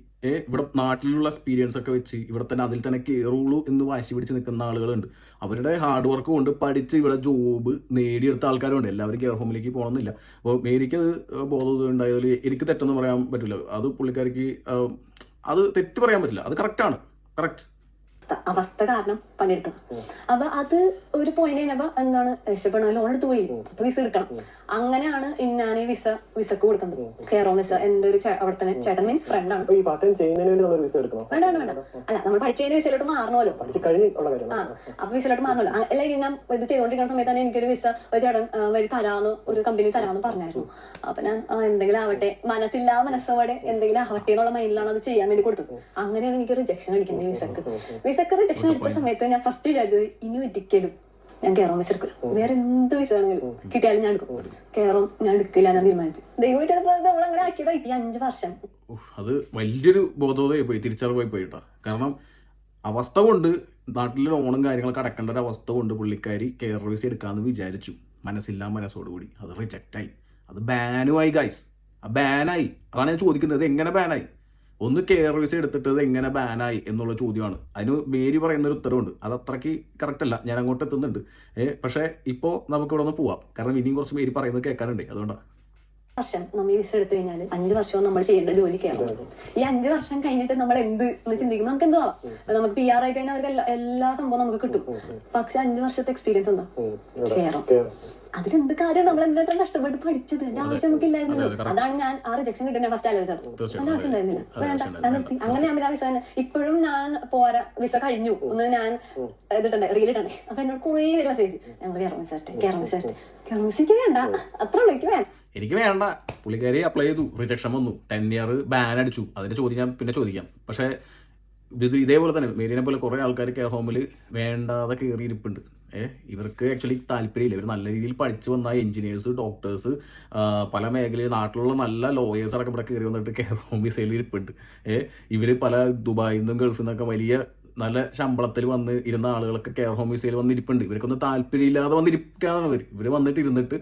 ഇവിടെ നാട്ടിലുള്ള എക്സ്പീരിയൻസ് ഒക്കെ വെച്ച് ഇവിടെ തന്നെ അതിൽ തന്നെ കയറുള്ളൂ എന്ന് വാശി പിടിച്ച് നിൽക്കുന്ന ആളുകളുണ്ട്. അവരുടെ ഹാർഡ് വർക്ക് കൊണ്ട് പഠിച്ച് ഇവിടെ ജോബ് നേടിയെടുത്ത ആൾക്കാരുണ്ട്. എല്ലാവരും കെയർ ഹോമിലേക്ക് പോകണമെന്നില്ല. അപ്പോൾ മേരിക്ക് ബോധം ഉണ്ടായതിൽ എനിക്ക് തെറ്റൊന്നും പറയാൻ പറ്റില്ല. അത് പുള്ളിക്കാരിക്ക് അത് തെറ്റ് പറയാൻ പറ്റില്ല. അത് കറക്റ്റാണ്, കറക്റ്റ് അവസ്ഥ കാരണം പണിയെടുത്തത്. അപ്പൊ അത് ഒരു പോയിന്റ് കഴിഞ്ഞപ്പോ എന്താണ് രക്ഷപ്പെടണം, ലോൺ എടുത്ത് പോയി, അപ്പൊ വിസ എടുക്കണം. അങ്ങനെയാണ് ഞാൻ വിസക്ക് കൊടുക്കുന്നത്. Care home visa. എന്റെ ഒരു അവിടെ തന്നെ ചേട്ടൻ മീൻസ് ഫ്രണ്ട് ആണ്. വേണ്ട അല്ല, നമ്മൾ പഠിച്ചതിന് വിസയിലോട്ട് മാറണമല്ലോ. അപ്പൊ വിസയിലോട്ട് മാറണമല്ലോ. അല്ലെങ്കിൽ ഞാൻ ഇത് ചെയ്തോണ്ടിരിക്കുന്ന സമയത്ത് തന്നെ എനിക്കൊരു വിസ ഒരു ചേട്ടൻ വരി തരാന്ന്, ഒരു കമ്പനി തരാന്ന് പറഞ്ഞായിരുന്നു. അപ്പൊ ഞാൻ എന്തെങ്കിലും ആവട്ടെ, മനസ്സോടെ എന്തെങ്കിലും ആവട്ടെ എന്നുള്ള മൈൻഡിലാണ് അത് ചെയ്യാൻ വേണ്ടി കൊടുത്തത്. അങ്ങനെയാണ് എനിക്ക് റിജക്ഷൻ അടിക്കുന്നത് വിസക്ക് റിജക്ഷൻ അടിച്ച സമയത്ത് ഞാൻ ഫസ്റ്റ് വിചാരിച്ചത് ഇനി ഒരിക്കലും ഞാൻ കെയർ ഹോം വിസ എടുക്കില്ല. വേറെ എന്ത് വിസ ആണെങ്കിലും കിട്ടിയാലും ഞാൻ എടുക്കും. കെയർ ഹോം ഞാൻ എടുക്കില്ല, ഞാൻ തീരുമാനിച്ചു. ദൈവമായിട്ട് നമ്മളങ്ങനെ ആക്കിയതോ ഈ 5 വർഷം. അത് വലിയൊരു ബോധോദയം പോയി, തിരിച്ചറിവായി പോയിട്ടാ. കാരണം അവസ്ഥ കൊണ്ട് നാട്ടിൽ ലോണും കാര്യങ്ങളൊക്കെ അടക്കേണ്ട ഒരു അവസ്ഥ കൊണ്ട് പുള്ളിക്കാരി കെയർ വിസ എടുക്കാമെന്ന് വിചാരിച്ചു. മനസ്സോടുകൂടി അത് റിജക്റ്റായി. അത് ബാനുമായി ഗൈസ്. ആ ബാനായി. അതാണ് ഞാൻ ചോദിക്കുന്നത്, എങ്ങനെ ബാനായി? ഒന്ന് കെയർ വിസ എടുത്തിട്ട് എങ്ങനെ ബാനായി എന്നുള്ള ചോദ്യമാണ്. അതിന് മേരി പറയുന്നൊരു ഉത്തരവുണ്ട്. അത് അത്രയ്ക്ക് കറക്റ്റ് അല്ല, ഞാൻ അങ്ങോട്ട് എത്തുന്നുണ്ട്. പക്ഷേ ഇപ്പോൾ നമുക്ക് ഇവിടെ ഒന്ന് പോവാം. കാരണം ഇനിയും കുറച്ച് മേരി പറയുന്നത് കേൾക്കാനുണ്ട്. അതുകൊണ്ടാണ് വർഷം നമ്മൾ ഈ വിസ എടുത്തു കഴിഞ്ഞാൽ 5 വർഷവും നമ്മൾ ചെയ്യേണ്ട ജോലി കയറും. ഈ 5 വർഷം കഴിഞ്ഞിട്ട് നമ്മൾ എന്ത് എന്ന് ചിന്തിക്കും. നമുക്ക് എന്തോ നമുക്ക് PR ആയി കഴിഞ്ഞാൽ അവർക്ക് എല്ലാ സംഭവം നമുക്ക് കിട്ടും. പക്ഷെ 5 വർഷത്തെ എക്സ്പീരിയൻസ് എന്താ കയറും. അതിലെന്ത് കാര്യം നമ്മൾ എന്താ കഷ്ടപ്പെട്ട് പഠിച്ചത് ആവശ്യം നമുക്ക് ഇല്ലായിരുന്നല്ലോ. അതാണ് ഞാൻ ആ റിജക്ഷൻ കിട്ടും ഞാൻ ഫസ്റ്റ് ആലോചിച്ചത്. നല്ല ആവശ്യം ഉണ്ടായിരുന്നില്ല, വേണ്ട ഞാൻ നിർത്തി. അങ്ങനെ ഞാൻ ആ വിസ തന്നെ ഇപ്പോഴും ഞാൻ പോരാ, വിസ കഴിഞ്ഞു ഒന്ന് ഞാൻ ഇതിട്ടുണ്ടേ റീലിട്ടുണ്ടേ. അപ്പൊ എന്നോട് കുറേ പേര് മെസ്സേജ് ഞങ്ങൾ കെയർ വിസയ്ക്ക് വേണ്ട, അത്ര എനിക്ക് വേണ്ട. പുള്ളിക്കാരി അപ്ലൈ ചെയ്തു, റിജക്ഷൻ വന്നു, 10 year ബാൻ അടിച്ചു. അതിന്റെ ചോദ്യം ഞാൻ പിന്നെ ചോദിക്കാം. പക്ഷേ ഇതേപോലെ തന്നെ മേരിനെ പോലെ കുറേ ആൾക്കാർ കെയർ ഹോമിൽ വേണ്ടാതെ കയറിയിരിപ്പുണ്ട്. ഇവർക്ക് ആക്ച്വലി താല്പര്യമില്ല. ഇവർ നല്ല രീതിയിൽ പഠിച്ചു വന്ന എഞ്ചിനീയേഴ്സ്, ഡോക്ടേഴ്സ്, പല മേഖലയിൽ നാട്ടിലുള്ള നല്ല ലോയേഴ്സ് അടക്കം ഇവിടെ കയറി വന്നിട്ട് കെയർ ഹോം വിസയിൽ ഇരിപ്പുണ്ട്. ഇവർ പല ദുബായിൽ നിന്നും ഗൾഫിൽ നിന്നൊക്കെ വലിയ നല്ല ശമ്പളത്തിൽ വന്ന് ഇരുന്ന ആളുകളൊക്കെ കെയർ ഹോം വിസയിൽ വന്നിരിപ്പുണ്ട്. ഇവർക്കൊന്നും താല്പര്യമില്ലാതെ വന്നിരിക്കാനാണ് ഇവർ വന്നിട്ട് ഇരുന്നിട്ട്.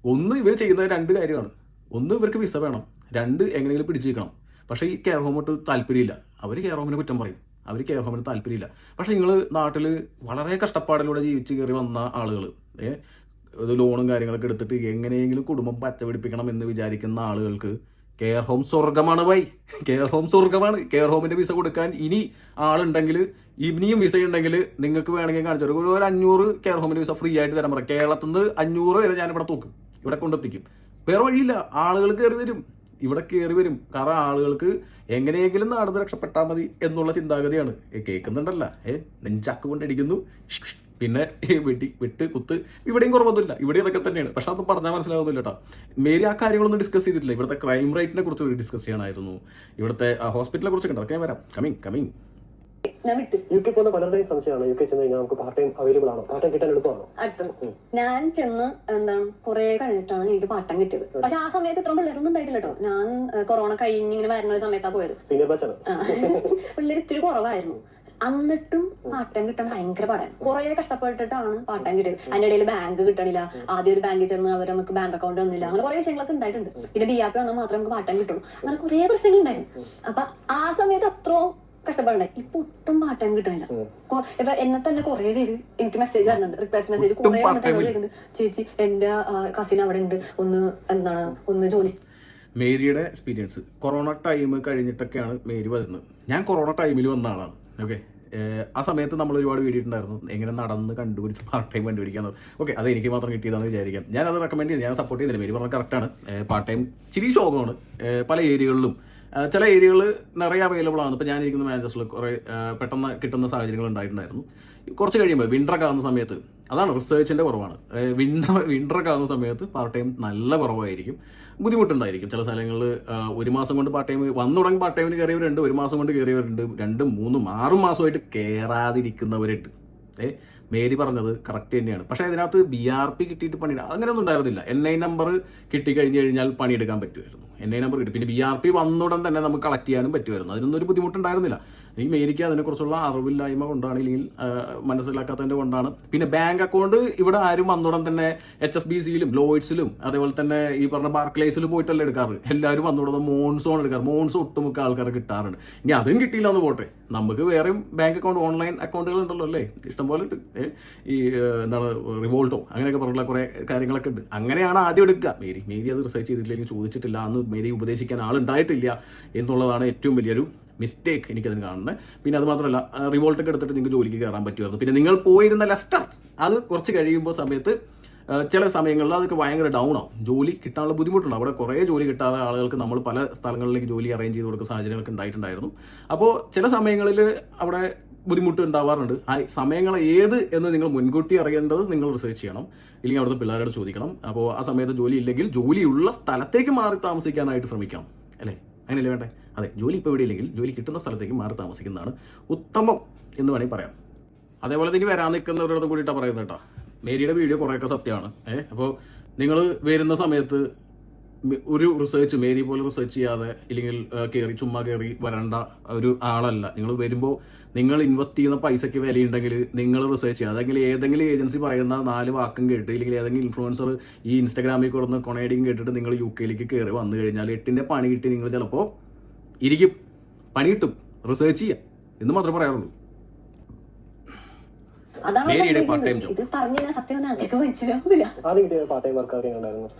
ഒന്ന് ഇവർ ചെയ്യുന്ന 2 കാര്യമാണ്. ഒന്ന് ഇവർക്ക് വിസ വേണം, 2 എങ്ങനെയെങ്കിലും പിടിച്ചു വെക്കണം. പക്ഷേ ഈ കെയർ ഹോമോട്ട് താല്പര്യമില്ല. അവർ കെയർ ഹോമിനെ കുറ്റം പറയും, അവർ കെയർ ഹോമിന് താല്പര്യമില്ല. പക്ഷേ നിങ്ങൾ നാട്ടിൽ വളരെ കഷ്ടപ്പാടിലൂടെ ജീവിച്ച് കയറി വന്ന ആളുകൾ, ഇത് ലോണും കാര്യങ്ങളൊക്കെ എടുത്തിട്ട് എങ്ങനെയെങ്കിലും കുടുംബം പച്ചപിടിപ്പിക്കണം എന്ന് വിചാരിക്കുന്ന ആളുകൾക്ക് കെയർ ഹോം സ്വർഗമാണ് ബൈ. കെയർ ഹോം സ്വർഗമാണ്. കെയർ ഹോമിൻ്റെ വിസ കൊടുക്കാൻ ഇനി ആളുണ്ടെങ്കിൽ, ഇനിയും വിസ ഉണ്ടെങ്കിൽ നിങ്ങൾക്ക് വേണമെങ്കിൽ കാണിച്ചു തരും. ഒരു 500 കെയർ ഹോമിൻ്റെ വിസ ഫ്രീ ആയിട്ട് തരാൻ പറയാം. കേരളത്തിൽ നിന്ന് 500 വരെ ഞാനിവിടെ തൂക്കും, ഇവിടെ കൊണ്ടെത്തിക്കും. വേറെ വഴിയില്ല, ആളുകൾ കയറി വരും, ഇവിടെ കയറി വരും. കാരണം ആളുകൾക്ക് എങ്ങനെയെങ്കിലും നാട് രക്ഷപ്പെട്ടാൽ മതി എന്നുള്ള ചിന്താഗതിയാണ്. കേൾക്കുന്നുണ്ടല്ല, നെഞ്ചാക്ക് കൊണ്ടിരിക്കുന്നു, പിന്നെ വെട്ട് കുത്ത്. ഇവിടെയും കുറവൊന്നുമില്ല, ഇവിടെ ഇതൊക്കെ തന്നെയാണ്. പക്ഷെ അത് പറഞ്ഞാൽ മനസ്സിലാവുന്നില്ല കേട്ടോ. മേരി ആ കാര്യങ്ങളൊന്നും ഡിസ്കസ് ചെയ്തിട്ടില്ല. ഇവിടുത്തെ ക്രൈം റേറ്റിനെ കുറിച്ച് ഡിസ്കസ് ചെയ്യണമായിരുന്നു. ഇവിടുത്തെ ഹോസ്പിറ്റലിനെ കുറിച്ചൊക്കെ ഉണ്ട്, അതൊക്കെ വരാം. കമ്മിങ് UK പോകുന്ന പലരുടെയും സംശയമാണ്, UK ചെന്ന് കഴിഞ്ഞാൽ നമുക്ക് പാർട്ട് ടൈം അവൈലബിൾ ആണോ, പാർട്ട് ടൈം കിട്ടാൻ എളുപ്പമാണോ? ഞാൻ ചെന്ന് എന്താണ് കുറെ കഴിഞ്ഞിട്ടാണ് എനിക്ക് പാർട്ട് ടൈം കിട്ടിയത്. പക്ഷെ ആ സമയത്ത് ഇത്ര പിള്ളേരൊന്നും ഉണ്ടായിട്ടില്ല കേട്ടോ. ഞാൻ കൊറോണ കഴിഞ്ഞ് ഇങ്ങനെ വരുന്ന സമയത്താണ് പോയത്. സീനിയർ ബാച്ചാണ്. പിള്ളേർ ഇത്തിരി കുറവായിരുന്നു. എന്നിട്ടും പാർട്ട് ടൈം കിട്ടാൻ ഭയങ്കര പാടാണ്. കുറെ കഷ്ടപ്പെട്ടിട്ടാണ് പാർട്ട് ടൈം കിട്ടിയത്. അതിന്റെ ഇടയിൽ ബാങ്ക് കിട്ടണില്ല. ആദ്യം ഒരു ബാങ്കിൽ ചെന്ന് അവർ നമുക്ക് ബാങ്ക് അക്കൗണ്ട് ഒന്നുമില്ല. അങ്ങനെ കുറെ വിഷയങ്ങളൊക്കെ ഉണ്ടായിട്ടുണ്ട്. പിന്നെ BRP വന്നാൽ മാത്രമേ നമുക്ക് പാർട്ട് ടൈം കിട്ടുള്ളൂ. അങ്ങനെ കുറെ പ്രശ്നങ്ങൾ ഉണ്ടായിരുന്നു. അപ്പൊ ആ സമയത്ത് അത്രയും കഷ്ടപ്പാടുണ്ടായി. ഇപ്പൊ ഒട്ടും പാർട്ട് ടൈം കിട്ടുന്നില്ല. ഇപ്പൊ എന്നെ തന്നെ കുറെ പേര് എനിക്ക് മെസ്സേജ് വരുന്നുണ്ട്, റിക്വസ്റ്റ് മെസ്സേജ് കുറെ വന്നിട്ടുണ്ട്. ചേച്ചി എന്റെ കസിൻ അവിടെ ഉണ്ട്, ഒന്ന് ജോലി. മേരിയുടെ എക്സ്പീരിയൻസ് കൊറോണ ടൈം കഴിഞ്ഞിട്ടൊക്കെയാണ് മേരി വരുന്നത്. ഞാൻ കൊറോണ ടൈമിൽ വന്ന ആളാണ്. ഓക്കെ, ആ സമയത്ത് നമ്മൾ ഒരുപാട് വീഡിയോ ഉണ്ടായിരുന്നു എങ്ങനെ നടന്ന് കണ്ടുപിടിച്ച് പാർട്ട് ടൈം കണ്ടുപിടിക്കാന്ന്. ഓക്കെ, അത് എനിക്ക് മാത്രം കിട്ടിയതാണെന്ന് വിചാരിക്കാം. ഞാൻ അത് റെക്കമെൻഡ് ചെയ്ത് ഞാൻ സപ്പോർട്ട് ചെയ്തില്ല. മേരി പറഞ്ഞാൽ കറക്റ്റാണ്. പാർട്ട് ടൈം ഇച്ചിരി ശോകമാണ് പല ഏരിയകളിലും. ചില ഏരിയകൾ നിറയെ അവൈലബിൾ ആണ്. ഇപ്പോൾ ഞാനിരിക്കുന്ന മാനേജേഴ്സിൽ കുറേ പെട്ടെന്ന് കിട്ടുന്ന സാഹചര്യങ്ങൾ ഉണ്ടായിട്ടുണ്ടായിരുന്നു. കുറച്ച് കഴിയുമ്പോൾ വിൻ്ററൊക്കെ ആകുന്ന സമയത്ത്, അതാണ് റിസർച്ചിൻ്റെ കുറവാണ്. വിൻ്ററൊക്കെ ആകുന്ന സമയത്ത് പാർട്ട് ടൈം നല്ല കുറവായിരിക്കും, ബുദ്ധിമുട്ടുണ്ടായിരിക്കും. ചില സ്ഥലങ്ങളിൽ 1 മാസം കൊണ്ട് പാർട്ട് ടൈം വന്നു തുടങ്ങി പാർട്ട് ടൈമിന് കയറിയവരുണ്ട്, 1 മാസം കൊണ്ട് കയറിയവരുണ്ട്, 2, 3, 6 മാസമായിട്ട് കയറാതിരിക്കുന്നവരുണ്ട്. മേരി പറഞ്ഞത് കറക്റ്റ് തന്നെയാണ്. പക്ഷേ ഇതിനകത്ത് BRP കിട്ടിയിട്ട് പണി അങ്ങനെയൊന്നും ഉണ്ടായിരുന്നില്ല. NI നമ്പർ കിട്ടിക്കഴിഞ്ഞ് കഴിഞ്ഞാൽ പണിയെടുക്കാൻ പറ്റുമായിരുന്നു. NI നമ്പർ കിട്ടി, പിന്നെ BRP വന്നുടൻ തന്നെ നമുക്ക് കളക്ട് ചെയ്യാനും പറ്റുമായിരുന്നു. അതിനൊന്നും ഒരു ബുദ്ധിമുട്ടുണ്ടായിരുന്നില്ല. ഈ മേരിക്ക് അതിനെക്കുറിച്ചുള്ള അറിവില്ലായ്മ കൊണ്ടാണ്, ഇല്ലെങ്കിൽ മനസ്സിലാക്കാത്തതിൻ്റെ കൊണ്ടാണ്. പിന്നെ ബാങ്ക് അക്കൗണ്ട് ഇവിടെ ആരും വന്നുടൻ തന്നെ HSBCയിലും ലോയിഡ്സിലും അതേപോലെ തന്നെ ഈ പറഞ്ഞ ബാർക്ലേസിലും പോയിട്ടല്ല എടുക്കാറ്. എല്ലാവരും വന്നുടൻ മോൺസോൺ എടുക്കാറ്. മോൺസ് ഒട്ടുമുക്ക ആൾക്കാർ കിട്ടാറുണ്ട്. ഇനി അതും കിട്ടിയില്ല എന്ന് പോട്ടെ, നമുക്ക് വേറെയും ബാങ്ക് അക്കൗണ്ട് ഓൺലൈൻ അക്കൗണ്ടുകൾ ഉണ്ടല്ലോ അല്ലേ, ഇഷ്ടംപോലെ ഉണ്ട്. ഈ എന്താണ് റിവോൾട്ടോ അങ്ങനെയൊക്കെ പറഞ്ഞുള്ള കുറേ കാര്യങ്ങളൊക്കെ ഉണ്ട്. അങ്ങനെയാണ് ആദ്യം എടുക്കുക. മേരി അത് റിസർച്ച് ചെയ്തിട്ടില്ലെങ്കിൽ ചോദിച്ചിട്ടില്ല, അന്ന് മേരി ഉപദേശിക്കാൻ ആളുണ്ടായിട്ടില്ല എന്നുള്ളതാണ് ഏറ്റവും വലിയൊരു മിസ്റ്റേക്ക് എനിക്കതിന് കാണുന്നത്. പിന്നെ അത് മാത്രമല്ല, റിവോൾട്ടൊക്കെ എടുത്തിട്ട് നിങ്ങൾക്ക് ജോലിക്ക് കയറാൻ പറ്റുമായിരുന്നു. പിന്നെ നിങ്ങൾ പോയിരുന്ന ലെസ്റ്റർ അത് കുറച്ച് കഴിയുമ്പോൾ സമയത്ത് ചില സമയങ്ങളിൽ അതൊക്കെ ഭയങ്കര ഡൗൺ ആവും. ജോലി കിട്ടാനുള്ള ബുദ്ധിമുട്ടുണ്ട്. അവിടെ കുറേ ജോലി കിട്ടാതെ ആളുകൾക്ക് നമ്മൾ പല സ്ഥലങ്ങളിലേക്ക് ജോലി അറേഞ്ച് ചെയ്ത് കൊടുക്കുന്ന സാഹചര്യങ്ങളൊക്കെ ഉണ്ടായിട്ടുണ്ടായിരുന്നു. അപ്പോൾ ചില സമയങ്ങളിൽ അവിടെ ബുദ്ധിമുട്ട് ഉണ്ടാവാറുണ്ട്. ആ സമയങ്ങൾ ഏത് എന്ന് നിങ്ങൾ മുൻകൂട്ടി അറിയേണ്ടത് നിങ്ങൾ റിസർച്ച് ചെയ്യണം, ഇല്ലെങ്കിൽ അവിടുത്തെ പിള്ളേരോട് ചോദിക്കണം. അപ്പോൾ ആ സമയത്ത് ജോലി ഇല്ലെങ്കിൽ ജോലിയുള്ള സ്ഥലത്തേക്ക് മാറി താമസിക്കാനായിട്ട് ശ്രമിക്കണം, അല്ലേ? അങ്ങനെയല്ലേ വേണ്ടേ? അതെ, ജോലി ഇപ്പോൾ ഇവിടെ ഇല്ലെങ്കിൽ ജോലി കിട്ടുന്ന സ്ഥലത്തേക്ക് മാറി താമസിക്കുന്നതാണ് ഉത്തമം എന്ന് വേണമെങ്കിൽ പറയാം. അതേപോലെ തന്നെ വരാൻ നിൽക്കുന്നവരോടും കൂടിയിട്ടാണ് പറയുന്നത് കേട്ടോ. മേരിയുടെ വീഡിയോ കുറേയൊക്കെ സത്യമാണ്. അപ്പോൾ നിങ്ങൾ വരുന്ന സമയത്ത് ഒരു റിസർച്ച് മേരി പോലെ റിസർച്ച് ചെയ്യാതെ ഇല്ലെങ്കിൽ ചുമ്മാ കയറി വരേണ്ട ഒരു ആളല്ല. നിങ്ങൾ വരുമ്പോൾ നിങ്ങൾ ഇൻവെസ്റ്റ് ചെയ്യുന്ന പൈസയ്ക്ക് വിലയുണ്ടെങ്കിൽ നിങ്ങൾ റിസർച്ച് ചെയ്യുക. അതെങ്കിൽ ഏതെങ്കിലും ഏജൻസി പറയുന്ന 4 വാക്കും കേട്ട് ഇല്ലെങ്കിൽ ഏതെങ്കിലും ഇൻഫ്ലുവൻസർ ഈ ഇൻസ്റ്റാഗ്രാമിൽ കൊടുക്കുന്ന കൊണേഡിങ് കേട്ടിട്ട് നിങ്ങൾ UK കയറി വന്നു കഴിഞ്ഞാൽ 8ന്റെ പണി കിട്ടി നിങ്ങൾ ചിലപ്പോൾ ഇരിക്കും. പണി കിട്ടും, റിസർച്ച് ചെയ്യുക എന്ന് മാത്രമേ പറയാറുള്ളൂ. ഇത് പറഞ്ഞ സത്യം അതൊക്കെ മനസ്സിലാവില്ല. ആദ്യം കിട്ടിയ പാർട്ട്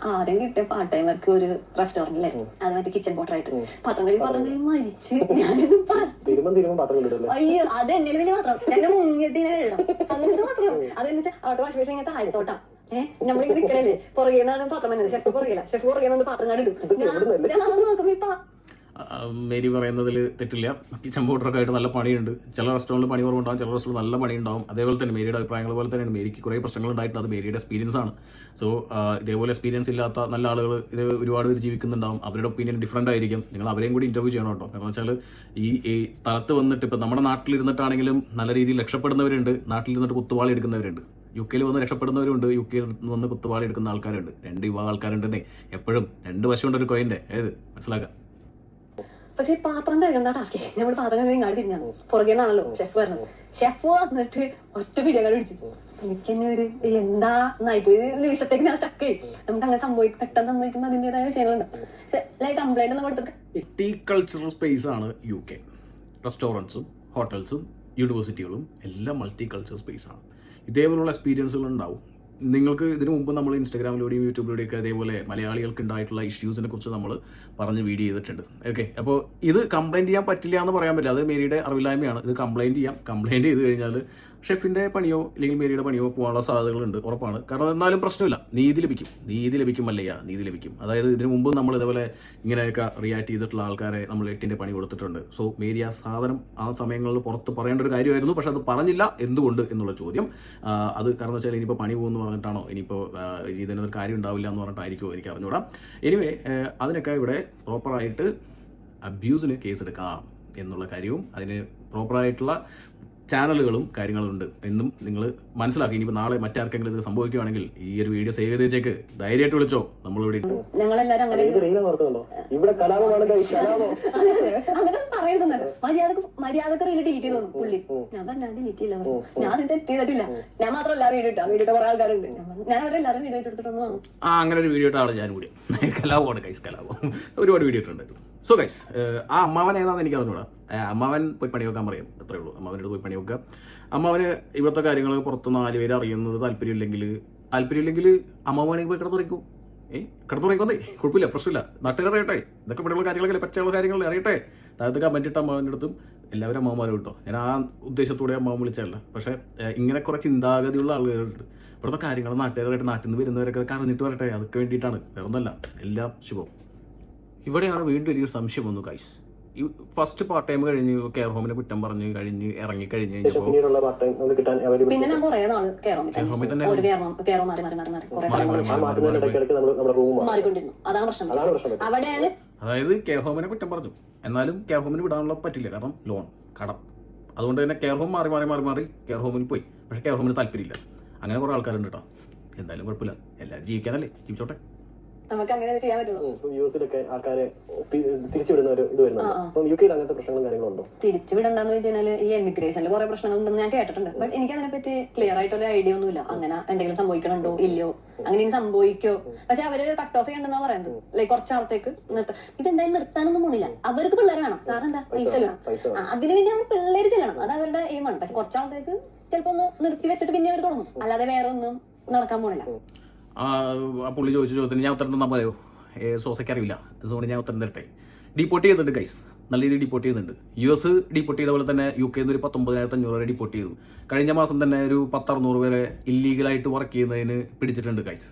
ടൈം വർക്ക് ഒരു റെസ്റ്റോറന്റിലായിരുന്നു. അത് മറ്റേ കിച്ചൺ പോട്ടർ ആയിട്ട് പാത്രം കഴിയും മരിച്ച് അയ്യോ, അത് എന്നെ വലിയ പാത്രം എന്നെ മുങ്ങിട്ട് അങ്ങനത്തെ പാത്രം. അതെന്ന് വെച്ചാൽ അവിടെ വാഷ് ബേസിൻ ഇങ്ങനത്തെ ആയത്തോട്ടാ. നമ്മളിങ്ങനെ നിൽക്കണല്ലേ, പുറകെന്നാണ് പാത്രം വന്നത്. ഷെഫ് പുറകെ പാത്രം കണ്ടിട്ടു. ഞാൻ നോക്കുമ്പോ ഇപ്പൊ മേരി പറയുന്നതിൽ തെറ്റില്ല. കിച്ചൺ പൗഡറൊക്കെ ആയിട്ട് നല്ല പണിയുണ്ട്. ചില റെസ്റ്റോറൻറ്റിൽ പണി കുറവുണ്ടാകും, ചില റെസ്റ്റോറൻറ്റ് നല്ല പണി ഉണ്ടാവും. അതേപോലെ തന്നെ മേരിയുടെ അഭിപ്രായങ്ങൾ പോലെ തന്നെയാണ്. മേരിക്ക് കുറേ പ്രശ്നങ്ങൾ ഉണ്ടായിട്ടുണ്ട്, അത് മേരിയുടെ എക്സ്പീരിയൻസ് ആണ്. സോ ഇതേപോലെ എക്സ്പീരിയൻസ് ഇല്ലാത്ത നല്ല ആളുകൾ ഇത് ഒരുപാട് പേര് ജീവിക്കുന്നുണ്ടാവും. അവരുടെ ഒപ്പീനിയൻ ഡിഫറൻ്റ് ആയിരിക്കും. നിങ്ങൾ അവരെയും കൂടി ഇൻ്റർവ്യൂ ചെയ്യണം കേട്ടോ. കാരണം വെച്ചാൽ ഈ സ്ഥലത്ത് വന്നിട്ട് ഇപ്പം നമ്മുടെ നാട്ടിലിരുന്നിട്ടാണെങ്കിലും നല്ല രീതിയിൽ രക്ഷപ്പെടുന്നവരുണ്ട്, നാട്ടിലിരുന്നിട്ട് കുത്തുവാളി എടുക്കുന്നവരുണ്ട്. UK വന്ന് രക്ഷപ്പെടുന്നവരുണ്ട്, UK വന്ന് കുത്തുവാളി എടുക്കുന്ന ആൾക്കാരുണ്ട്. 2 വിഭാഗം ആൾക്കാരുണ്ടെന്നേ. എപ്പോഴും 2 വശമുണ്ട് ഒരു കോയിൻ്റെ. മനസ്സിലാക്കാം. പക്ഷെ പാത്രം കഴുകണ്ട ടാസ്കേ. നമ്മൾ പാത്രം കഴുകി ഇങ്ങാട് തിരിഞ്ഞാണ്, പുറകെന്നാണല്ലോ ഷെഫ് വരുന്നത്. ഷെഫ് വന്നിട്ട് ഒറ്റ പിടിയാകാട് പിടിച്ചു. എനിക്ക് തന്നെ ഒരു എന്താ നായിപ്പോയി നിമിഷത്തേക്ക് ഞാൻ ചക്കേ. നമുക്ക് അങ്ങനെ പെട്ടെന്ന് സംഭവിക്കുമ്പോൾ അതിൻ്റെതായ വിഷയങ്ങളുണ്ട്. ലൈക്ക് കംപ്ലൈന്റ് ഒന്നും കൊടുത്തിട്ട്. മൾട്ടികൾച്ചറൽ സ്പേസ് ആണ് UK. റെസ്റ്റോറൻറ്റ്സും ഹോട്ടൽസും യൂണിവേഴ്സിറ്റികളും എല്ലാം മൾട്ടി കൾച്ചർ സ്പേസ് ആണ്. ഇതേപോലുള്ള എക്സ്പീരിയൻസുകൾ ഉണ്ടാവും. നിങ്ങൾക്ക് ഇതിനു മുമ്പ് നമ്മൾ ഇൻസ്റ്റാഗ്രാമിലൂടെയും യൂട്യൂബിലൂടെയൊക്കെ അതേപോലെ മലയാളികൾക്ക് ഉണ്ടായിട്ടുള്ള ഇഷ്യൂസിനെ കുറിച്ച് നമ്മൾ പറഞ്ഞ് വീഡിയോ ചെയ്തിട്ടുണ്ട്. ഓക്കെ, അപ്പോൾ ഇത് കംപ്ലയിൻറ്റ് ചെയ്യാൻ പറ്റില്ല എന്ന് പറയാൻ പറ്റില്ല. അത് മേരിയുടെ അറിവില്ലായ്മയാണ്. ഇത് കംപ്ലയിൻറ്റ് ചെയ്യാം. കംപ്ലയിൻറ്റ് ചെയ്ത് കഴിഞ്ഞാൽ ഷെഫിൻ്റെ പണിയോ അല്ലെങ്കിൽ മേരിയുടെ പണിയോ പോകാനുള്ള സാധ്യതകളുണ്ട്, ഉറപ്പാണ്. കാരണം എന്നാലും പ്രശ്നമില്ല, നീതി ലഭിക്കും അല്ലയ്യ, നീതി ലഭിക്കും. അതായത് ഇതിനു മുമ്പ് നമ്മൾ ഇതേപോലെ ഇങ്ങനെയൊക്കെ റിയാക്ട് ചെയ്തിട്ടുള്ള ആൾക്കാരെ നമ്മൾ 8ന്റെ പണി കൊടുത്തിട്ടുണ്ട്. സോ മേരി ആ സാധനം ആ സമയങ്ങളിൽ പുറത്ത് പറയേണ്ട ഒരു കാര്യമായിരുന്നു. പക്ഷെ അത് പറഞ്ഞില്ല. എന്തുകൊണ്ട് എന്നുള്ള ചോദ്യം. അത് കാരണം വെച്ചാൽ ഇനിയിപ്പോൾ പണി പോകുമെന്ന് പറഞ്ഞിട്ടാണോ, ഇനിയിപ്പോൾ ഇതിനൊരു കാര്യം ഉണ്ടാവില്ല എന്ന് പറഞ്ഞിട്ടായിരിക്കുമോ, എനിക്ക് അറിഞ്ഞൂടാ. എനിവേ അതിനൊക്കെ ഇവിടെ പ്രോപ്പറായിട്ട് അബ്യൂസിന് കേസെടുക്കാം എന്നുള്ള കാര്യവും അതിന് പ്രോപ്പറായിട്ടുള്ള ചാനലുകളും കാര്യങ്ങളും ഉണ്ട് എന്നും നിങ്ങൾ മനസ്സിലാക്കി. ഇനിയിപ്പോൾ നാളെ മറ്റാർക്കെങ്കിലും ഇത് സംഭവിക്കുകയാണെങ്കിൽ ഈ ഒരു വീഡിയോ സേവ് ചെയ്ത് വെച്ചേക്ക്, ധൈര്യമായിട്ട് വിളിച്ചോ. നമ്മളിവിടെ ഞങ്ങളെല്ലാരും അങ്ങനെ പറയുന്നുണ്ട്. മര്യാദക്ക് റീൽ ഡിലീറ്റ് ചെയ്തു പുള്ളി. ഞാൻ പറഞ്ഞാൽ ഡിലീറ്റ് ചെയ്യില്ല, ഞാൻ തെറ്റ് ചെയ്തിട്ടില്ല. ഞാൻ മാത്രമല്ല വീഡിയോ ഇട്ടാ, വീഡിയോ കുറെ ആൾക്കാരുണ്ട്. ഞാൻ അവരെല്ലാവരും വീഡിയോ എടുത്തിട്ടൊന്നും അങ്ങനെ ഒരു വീഡിയോ ഇട്ട ആള് ഞാൻ കൂടി. കലാപമാണ് കൈസ്, കലാപം. ഒരുപാട് വീഡിയോ ഇട്ടുണ്ടായിരുന്നു. സോ ഗൈസ്, ആ അമ്മാവൻ ഏതാണെന്ന് എനിക്ക് അറിഞ്ഞൂടാ. അമ്മാവൻ പോയി പണി വെക്കാൻ പറയും, അത്രേ ഉള്ളൂ. അമ്മാവനോട് പോയി പണി വെക്കുക. അമ്മാവന് ഇവിടുത്തെ കാര്യങ്ങൾ പുറത്ത് 4 പേര് അറിയുന്നത് താല്പര്യമില്ലെങ്കിൽ അമ്മാവനാണെങ്കിൽ പോയി കിടന്നുറങ്ങിക്കും. കിടന്നുറങ്ങിക്കൊന്നേ, കുഴപ്പമില്ല, പ്രശ്നമില്ല. നാട്ടുകാർ അറിയട്ടെ, ഇതൊക്കെ ഇവിടെയുള്ള കാര്യങ്ങളൊക്കെ പറ്റുള്ള കാര്യങ്ങൾ അറിയട്ടെ. താഴത്ത് കമൻറ്റ് ഇട്ട അമ്മാവൻ്റെ അടുത്തും എല്ലാവരും അമ്മാവന്മാരും കിട്ടോ. ഞാൻ ആ ഉദ്ദേശത്തോടെ അമ്മാവൻ വിളിച്ചതല്ല. പക്ഷേ ഇങ്ങനെ കുറേ ചിന്താഗതിയുള്ള ആളുകളുണ്ട്. ഇവിടുത്തെ കാര്യങ്ങൾ നാട്ടുകാരായിട്ട് നാട്ടിൽ നിന്ന് വരുന്നവരൊക്കെ അറിഞ്ഞിട്ട് വരട്ടെ, അതൊക്കെ വേണ്ടിയിട്ടാണ്, വേറെ ഒന്നല്ല. എല്ലാം ശുഭം. ഇവിടെയാണ് വീണ്ടും ഒരു സംശയം വന്നു ഗൈസ്. ഈ ഫസ്റ്റ് പാർട്ട് ടൈം കഴിഞ്ഞ് കെയർ ഹോമിനെ കുറ്റം പറഞ്ഞ് ഇറങ്ങി കഴിഞ്ഞ് കഴിഞ്ഞപ്പോൾ പിന്നെ ഞാൻ കുറെ നാള് കെയർ ഹോമിൽ തന്നെ മാറിക്കൊണ്ടിരുന്നു. അതാണ് പ്രശ്നം. അവിടെയാണ് അതായത് കെയർ ഹോമിനെ കുറ്റം പറഞ്ഞു, എന്നാലും കെയർ ഹോമിന് വിടാനുള്ള പറ്റില്ല, കാരണം ലോൺ കടം. അതുകൊണ്ട് തന്നെ കെയർ ഹോം മാറി കെയർ ഹോമിൽ പോയി. പക്ഷെ കെയർ ഹോമിന് താല്പര്യമില്ല. അങ്ങനെ കുറെ ആൾക്കാരുണ്ട് കേട്ടോ. എന്തായാലും കുഴപ്പമില്ല, എല്ലാവരും ജീവിക്കാനല്ലേ, ജീവിച്ചോട്ടെ. നമുക്ക് അങ്ങനെ ചെയ്യാൻ പറ്റുള്ളൂ. യുഎസിലൊക്കെ ആൾക്കാരെ തിരിച്ചുവിടുന്ന ഒരു ഇത് വരുന്നുണ്ട്. അപ്പം യുകെയിൽ അങ്ങനത്തെ പ്രശ്നങ്ങളും കാര്യങ്ങളുണ്ടോ? തിരിച്ചുവിടണ്ടെന്ന് വെച്ചാൽ ഈ എമിഗ്രേഷനിൽ കുറെ പ്രശ്നങ്ങളുണ്ടെന്ന് ഞാൻ കേട്ടിട്ടുണ്ട്. ബട്ട് എനിക്ക് അതിനെ പറ്റി ക്ലിയർ ആയിട്ടൊരു ഐഡിയ ഒന്നുമില്ല. അങ്ങനെ എന്തെങ്കിലും സംഭവിക്കണുണ്ടോ ഇല്ലയോ, അങ്ങനെ സംഭവിക്കോ. പക്ഷെ അവര് കട്ട് ഓഫ് ചെയ്യണ്ടെന്നാ പറയുന്നത്. ലൈക്ക് കുറച്ചാളത്തേക്ക് നിർത്താം. ഇതെന്തായാലും നിർത്താനൊന്നും പോണില്ല. അവർക്ക് പിള്ളേർ വേണം, കാരണം എന്താ, പൈസ വേണം. അതിനുവേണ്ടി അവർ പിള്ളേര് ചെല്ലണം, അത് അവരുടെ എയിമാണ്. പക്ഷെ കുറച്ചാളത്തേക്ക് ചിലപ്പോ ഒന്ന് നിർത്തി വെച്ചിട്ട് പിന്നെ അവർ തുടങ്ങും. അല്ലാതെ വേറെ ഒന്നും നടക്കാൻ പോണില്ല. ആ പുള്ളി ചോദിച്ച ചോദ്യത്തിന് ഞാൻ ഉത്തരം തന്നാൽ മതിയോ? സോസയ്ക്ക് അറിയില്ല, അതുകൊണ്ട് ഞാൻ ഉത്തരം തരട്ടെ. ഡിപ്പോർട്ട് ചെയ്യുന്നുണ്ട് ഗൈസ്, നല്ല രീതിയിൽ ഡിപ്പോർട്ട് ചെയ്യുന്നുണ്ട്. US ഡിപ്പോർട്ട് ചെയ്ത പോലെ തന്നെ UK ഒരു 19,500 വരെ ഡിപ്പോർട്ട് ചെയ്തു. കഴിഞ്ഞ മാസം തന്നെ ഒരു 10,600 വരെ ഇല്ലീഗലായിട്ട് വർക്ക് ചെയ്യുന്നതിന് പിടിച്ചിട്ടുണ്ട് ഗൈസ്.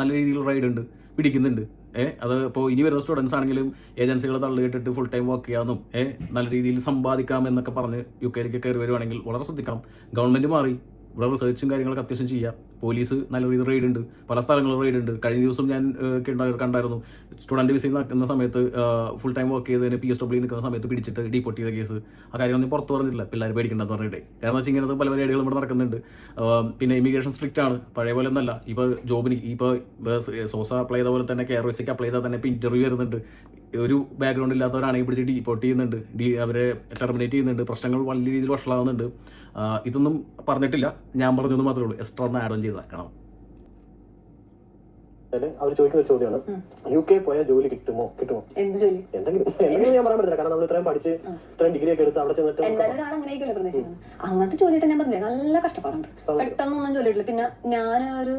നല്ല രീതിയിൽ റൈഡ് ഉണ്ട്, പിടിക്കുന്നുണ്ട്. അത് ഇപ്പോൾ ഇനി വരുന്ന സ്റ്റുഡൻസ് ആണെങ്കിലും ഏജൻസികൾ തള്ളിയിട്ടിട്ട് ഫുൾ ടൈം വർക്ക് ചെയ്യാമെന്നും നല്ല രീതിയിൽ സമ്പാദിക്കാം എന്നൊക്കെ പറഞ്ഞ് UK കയറി വരുവാണെങ്കിൽ വളരെ ശ്രദ്ധിക്കണം. ഗവൺമെൻറ് മാറി, ഇവിടെ റിസർച്ചും കാര്യങ്ങളൊക്കെ അത്യാവശ്യം ചെയ്യാം. പോലീസ് നല്ല രീതിയിൽ റെയ്ഡ് ഉണ്ട്, പല സ്ഥലങ്ങളിലും റെയ്ഡ് ഉണ്ട്. കഴിഞ്ഞ ദിവസം ഞാൻ കണ്ടായിരുന്നു, സ്റ്റുഡൻറ്റ് വിസയിൽ നിൽക്കുന്ന സമയത്ത് ഫുൾ ടൈം വർക്ക് ചെയ്തതിന് PSW നിൽക്കുന്ന സമയത്ത് പിടിച്ചിട്ട് ഡീപ്പോർട്ട് ചെയ്ത കേസ്. ആ കാര്യമൊന്നും പുറത്ത് പറഞ്ഞിട്ടില്ല, പിള്ളേർ പേടിക്കണ്ടെന്ന് പറഞ്ഞിട്ടേ. കാരണം വെച്ചാൽ ഇങ്ങനത്തെ പല പരിപാടികളും ഇവിടെ നടക്കുന്നുണ്ട്. പിന്നെ ഇമിഗ്രേഷൻ സ്ട്രിക്റ്റ് ആണ്, പഴയ പോലെ ഒന്നല്ല. ഇപ്പോൾ ജോബിന് ഇപ്പോൾ സോസ അപ്ലൈ ചെയ്ത പോലെ തന്നെ കെയർ വിസയ്ക്ക് അപ്ലൈ ചെയ്താൽ തന്നെ ഇപ്പോൾ ഇൻ്റർവ്യൂ വരുന്നുണ്ട്. ഒരു ബാക്ക്ഗ്രൗണ്ട് ഇല്ലാത്തവരാണെങ്കിൽ പിടിച്ച് ഡീപ്പോർട്ട് ചെയ്യുന്നുണ്ട്, അവരെ ടെർമിനേറ്റ് ചെയ്യുന്നുണ്ട്. പ്രശ്നങ്ങൾ വലിയ രീതിയിൽ വഷളാകുന്നുണ്ട്. ഇതൊന്നും പറഞ്ഞിട്ടില്ല, ഞാൻ പറഞ്ഞൊന്നും മാത്രമേ ഉള്ളൂ. എക്സ്ട്രാ ഒന്ന് ആഡ് ഓൺ ചെയ്താക്കണം. അവർ ചോദിക്കുന്ന ഒരു ചോദ്യമാണ്, UK പോയാൽ ജോലി കിട്ടുമോ? എന്തെങ്കിലും ഞാൻ പറയാൻ പറ്റില്ല, കാരണം നമ്മൾ ഇത്രയും പഠിച്ച് ഇത്രയും ഡിഗ്രി ഒക്കെ എടുത്ത് അവിടെ ചെന്നിട്ട് അങ്ങനത്തെ ജോലിയിട്ട് ഞാൻ പറഞ്ഞില്ലേ, നല്ല കഷ്ടപ്പാടുണ്ട്. പെട്ടെന്നൊന്നും ജോലി കിട്ടില്ല. പിന്നെ ഞാനൊരു